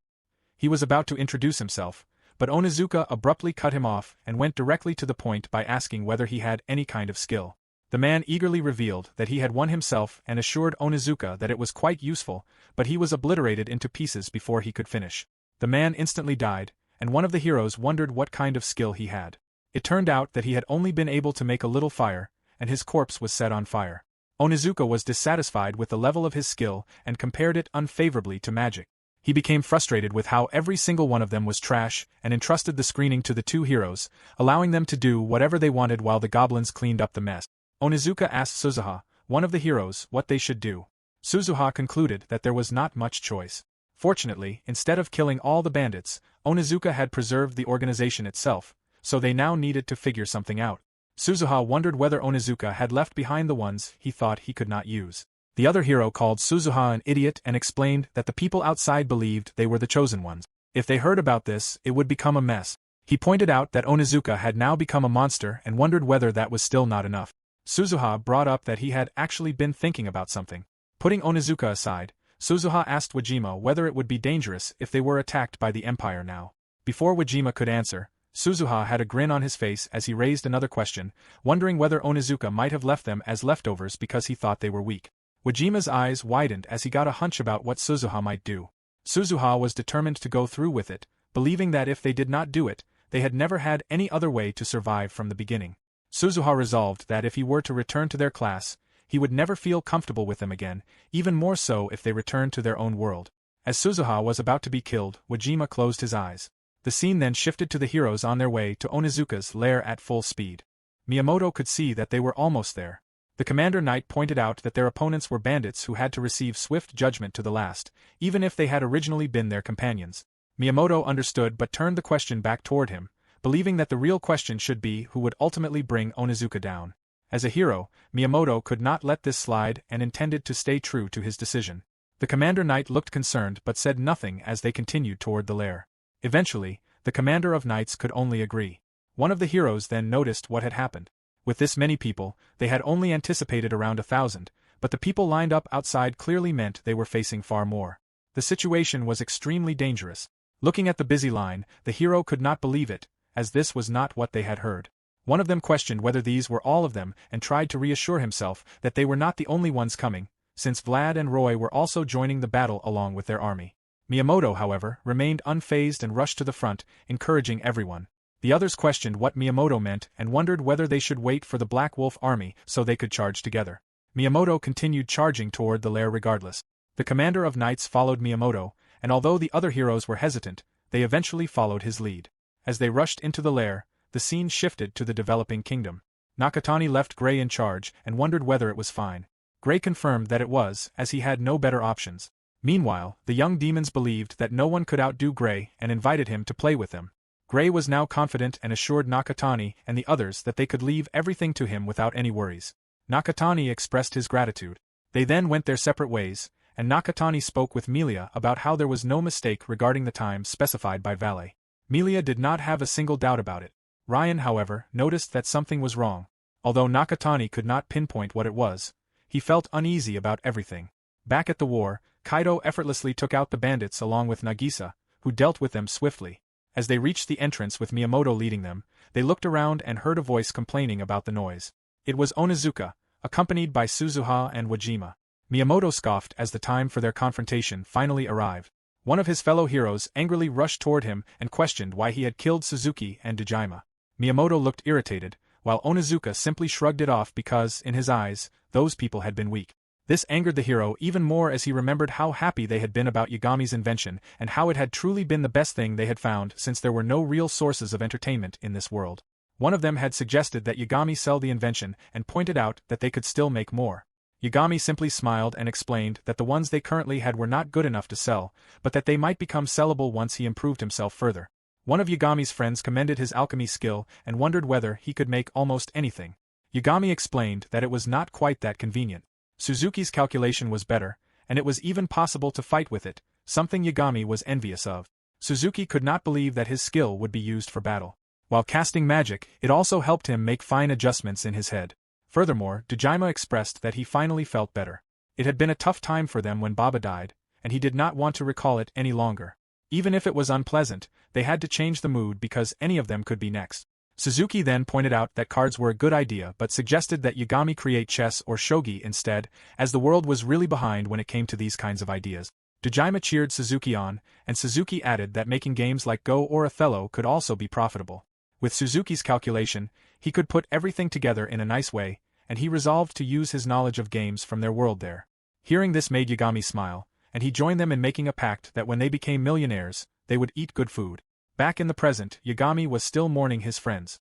He was about to introduce himself, but Onizuka abruptly cut him off and went directly to the point by asking whether he had any kind of skill. The man eagerly revealed that he had one himself and assured Onizuka that it was quite useful, but he was obliterated into pieces before he could finish. The man instantly died, and one of the heroes wondered what kind of skill he had. It turned out that he had only been able to make a little fire, and his corpse was set on fire. Onizuka was dissatisfied with the level of his skill and compared it unfavorably to magic. He became frustrated with how every single one of them was trash and entrusted the screening to the two heroes, allowing them to do whatever they wanted while the goblins cleaned up the mess. Onizuka asked Suzuha, one of the heroes, what they should do. Suzuha concluded that there was not much choice. Fortunately, instead of killing all the bandits, Onizuka had preserved the organization itself, so they now needed to figure something out. Suzuha wondered whether Onizuka had left behind the ones he thought he could not use. The other hero called Suzuha an idiot and explained that the people outside believed they were the chosen ones. If they heard about this, it would become a mess. He pointed out that Onizuka had now become a monster and wondered whether that was still not enough. Suzuha brought up that he had actually been thinking about something. Putting Onizuka aside, Suzuha asked Wajima whether it would be dangerous if they were attacked by the Empire now. Before Wajima could answer, Suzuha had a grin on his face as he raised another question, wondering whether Onizuka might have left them as leftovers because he thought they were weak. Wajima's eyes widened as he got a hunch about what Suzuha might do. Suzuha was determined to go through with it, believing that if they did not do it, they had never had any other way to survive from the beginning. Suzuha resolved that if he were to return to their class, he would never feel comfortable with them again, even more so if they returned to their own world. As Suzuha was about to be killed, Wajima closed his eyes. The scene then shifted to the heroes on their way to Onizuka's lair at full speed. Miyamoto could see that they were almost there. The Commander Knight pointed out that their opponents were bandits who had to receive swift judgment to the last, even if they had originally been their companions. Miyamoto understood but turned the question back toward him, believing that the real question should be who would ultimately bring Onizuka down. As a hero, Miyamoto could not let this slide and intended to stay true to his decision. The Commander Knight looked concerned but said nothing as they continued toward the lair. Eventually, the Commander of Knights could only agree. One of the heroes then noticed what had happened. With this many people, they had only anticipated around 1,000, but the people lined up outside clearly meant they were facing far more. The situation was extremely dangerous. Looking at the busy line, the hero could not believe it, as this was not what they had heard. One of them questioned whether these were all of them and tried to reassure himself that they were not the only ones coming, since Vlad and Roy were also joining the battle along with their army. Miyamoto, however, remained unfazed and rushed to the front, encouraging everyone. The others questioned what Miyamoto meant and wondered whether they should wait for the Black Wolf army so they could charge together. Miyamoto continued charging toward the lair regardless. The Commander of Knights followed Miyamoto, and although the other heroes were hesitant, they eventually followed his lead. As they rushed into the lair, the scene shifted to the developing kingdom. Nakatani left Gray in charge and wondered whether it was fine. Gray confirmed that it was, as he had no better options. Meanwhile, the young demons believed that no one could outdo Gray and invited him to play with them. Gray was now confident and assured Nakatani and the others that they could leave everything to him without any worries. Nakatani expressed his gratitude. They then went their separate ways, and Nakatani spoke with Melia about how there was no mistake regarding the time specified by Valet. Melia did not have a single doubt about it. Ryan, however, noticed that something was wrong. Although Nakatani could not pinpoint what it was, he felt uneasy about everything. Back at the war, Kaido effortlessly took out the bandits along with Nagisa, who dealt with them swiftly. As they reached the entrance with Miyamoto leading them, they looked around and heard a voice complaining about the noise. It was Onizuka, accompanied by Suzuha and Wajima. Miyamoto scoffed as the time for their confrontation finally arrived. One of his fellow heroes angrily rushed toward him and questioned why he had killed Suzuki and Dejima. Miyamoto looked irritated, while Onizuka simply shrugged it off because, in his eyes, those people had been weak. This angered the hero even more as he remembered how happy they had been about Yagami's invention and how it had truly been the best thing they had found since there were no real sources of entertainment in this world. One of them had suggested that Yagami sell the invention and pointed out that they could still make more. Yagami simply smiled and explained that the ones they currently had were not good enough to sell, but that they might become sellable once he improved himself further. One of Yagami's friends commended his alchemy skill and wondered whether he could make almost anything. Yagami explained that it was not quite that convenient. Suzuki's calculation was better, and it was even possible to fight with it, something Yagami was envious of. Suzuki could not believe that his skill would be used for battle. While casting magic, it also helped him make fine adjustments in his head. Furthermore, Dejima expressed that he finally felt better. It had been a tough time for them when Baba died, and he did not want to recall it any longer. Even if it was unpleasant, they had to change the mood because any of them could be next. Suzuki then pointed out that cards were a good idea but suggested that Yagami create chess or shogi instead, as the world was really behind when it came to these kinds of ideas. Dejima cheered Suzuki on, and Suzuki added that making games like Go or Othello could also be profitable. With Suzuki's calculation, he could put everything together in a nice way, and he resolved to use his knowledge of games from their world there. Hearing this made Yagami smile, and he joined them in making a pact that when they became millionaires, they would eat good food. Back in the present, Yagami was still mourning his friends.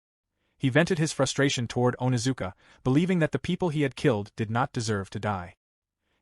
He vented his frustration toward Onizuka, believing that the people he had killed did not deserve to die.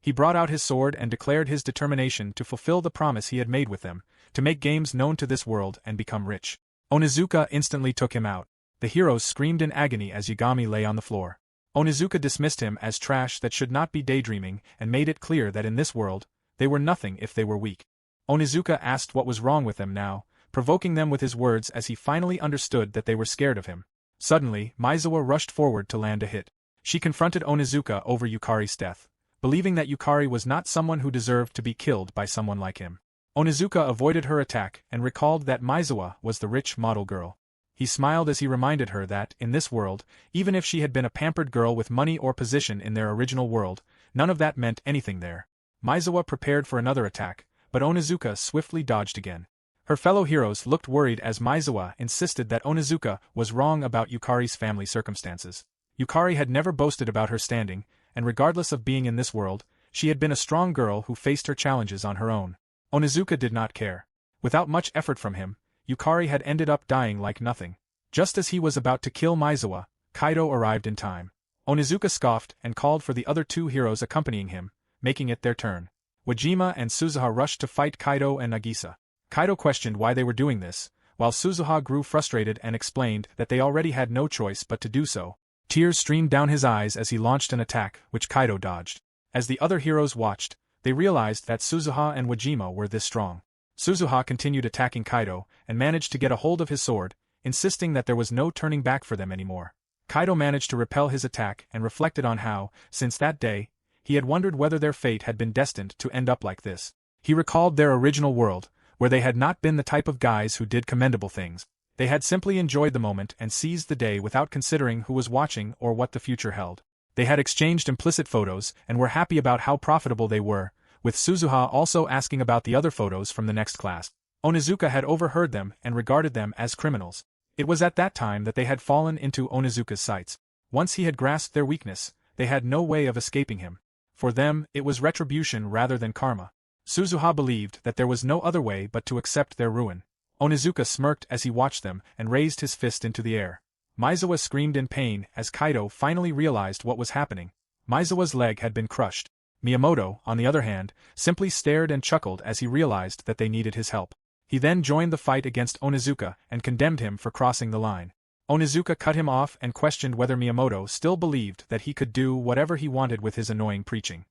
He brought out his sword and declared his determination to fulfill the promise he had made with them, to make games known to this world and become rich. Onizuka instantly took him out. The heroes screamed in agony as Yagami lay on the floor. Onizuka dismissed him as trash that should not be daydreaming and made it clear that in this world, they were nothing if they were weak. Onizuka asked what was wrong with them now, provoking them with his words as he finally understood that they were scared of him. Suddenly, Mizawa rushed forward to land a hit. She confronted Onizuka over Yukari's death, believing that Yukari was not someone who deserved to be killed by someone like him. Onizuka avoided her attack and recalled that Mizawa was the rich model girl. He smiled as he reminded her that, in this world, even if she had been a pampered girl with money or position in their original world, none of that meant anything there. Mizawa prepared for another attack, but Onizuka swiftly dodged again. Her fellow heroes looked worried as Mizawa insisted that Onizuka was wrong about Yukari's family circumstances. Yukari had never boasted about her standing, and regardless of being in this world, she had been a strong girl who faced her challenges on her own. Onizuka did not care. Without much effort from him, Yukari had ended up dying like nothing. Just as he was about to kill Mizawa, Kaido arrived in time. Onizuka scoffed and called for the other two heroes accompanying him, making it their turn. Wajima and Suzuha rushed to fight Kaido and Nagisa. Kaido questioned why they were doing this, while Suzuha grew frustrated and explained that they already had no choice but to do so. Tears streamed down his eyes as he launched an attack, which Kaido dodged. As the other heroes watched, they realized that Suzuha and Wajima were this strong. Suzuha continued attacking Kaido, and managed to get a hold of his sword, insisting that there was no turning back for them anymore. Kaido managed to repel his attack and reflected on how, since that day, he had wondered whether their fate had been destined to end up like this. He recalled their original world, where they had not been the type of guys who did commendable things. They had simply enjoyed the moment and seized the day without considering who was watching or what the future held. They had exchanged implicit photos and were happy about how profitable they were, with Suzuha also asking about the other photos from the next class. Onizuka had overheard them and regarded them as criminals. It was at that time that they had fallen into Onizuka's sights. Once he had grasped their weakness, they had no way of escaping him. For them, it was retribution rather than karma. Suzuha believed that there was no other way but to accept their ruin. Onizuka smirked as he watched them and raised his fist into the air. Mizawa screamed in pain as Kaido finally realized what was happening. Mizawa's leg had been crushed. Miyamoto, on the other hand, simply stared and chuckled as he realized that they needed his help. He then joined the fight against Onizuka and condemned him for crossing the line. Onizuka cut him off and questioned whether Miyamoto still believed that he could do whatever he wanted with his annoying preaching.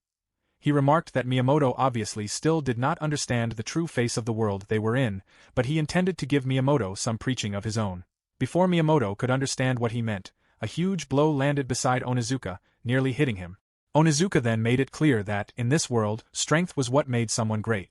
He remarked that Miyamoto obviously still did not understand the true face of the world they were in, but he intended to give Miyamoto some preaching of his own. Before Miyamoto could understand what he meant, a huge blow landed beside Onizuka, nearly hitting him. Onizuka then made it clear that, in this world, strength was what made someone great.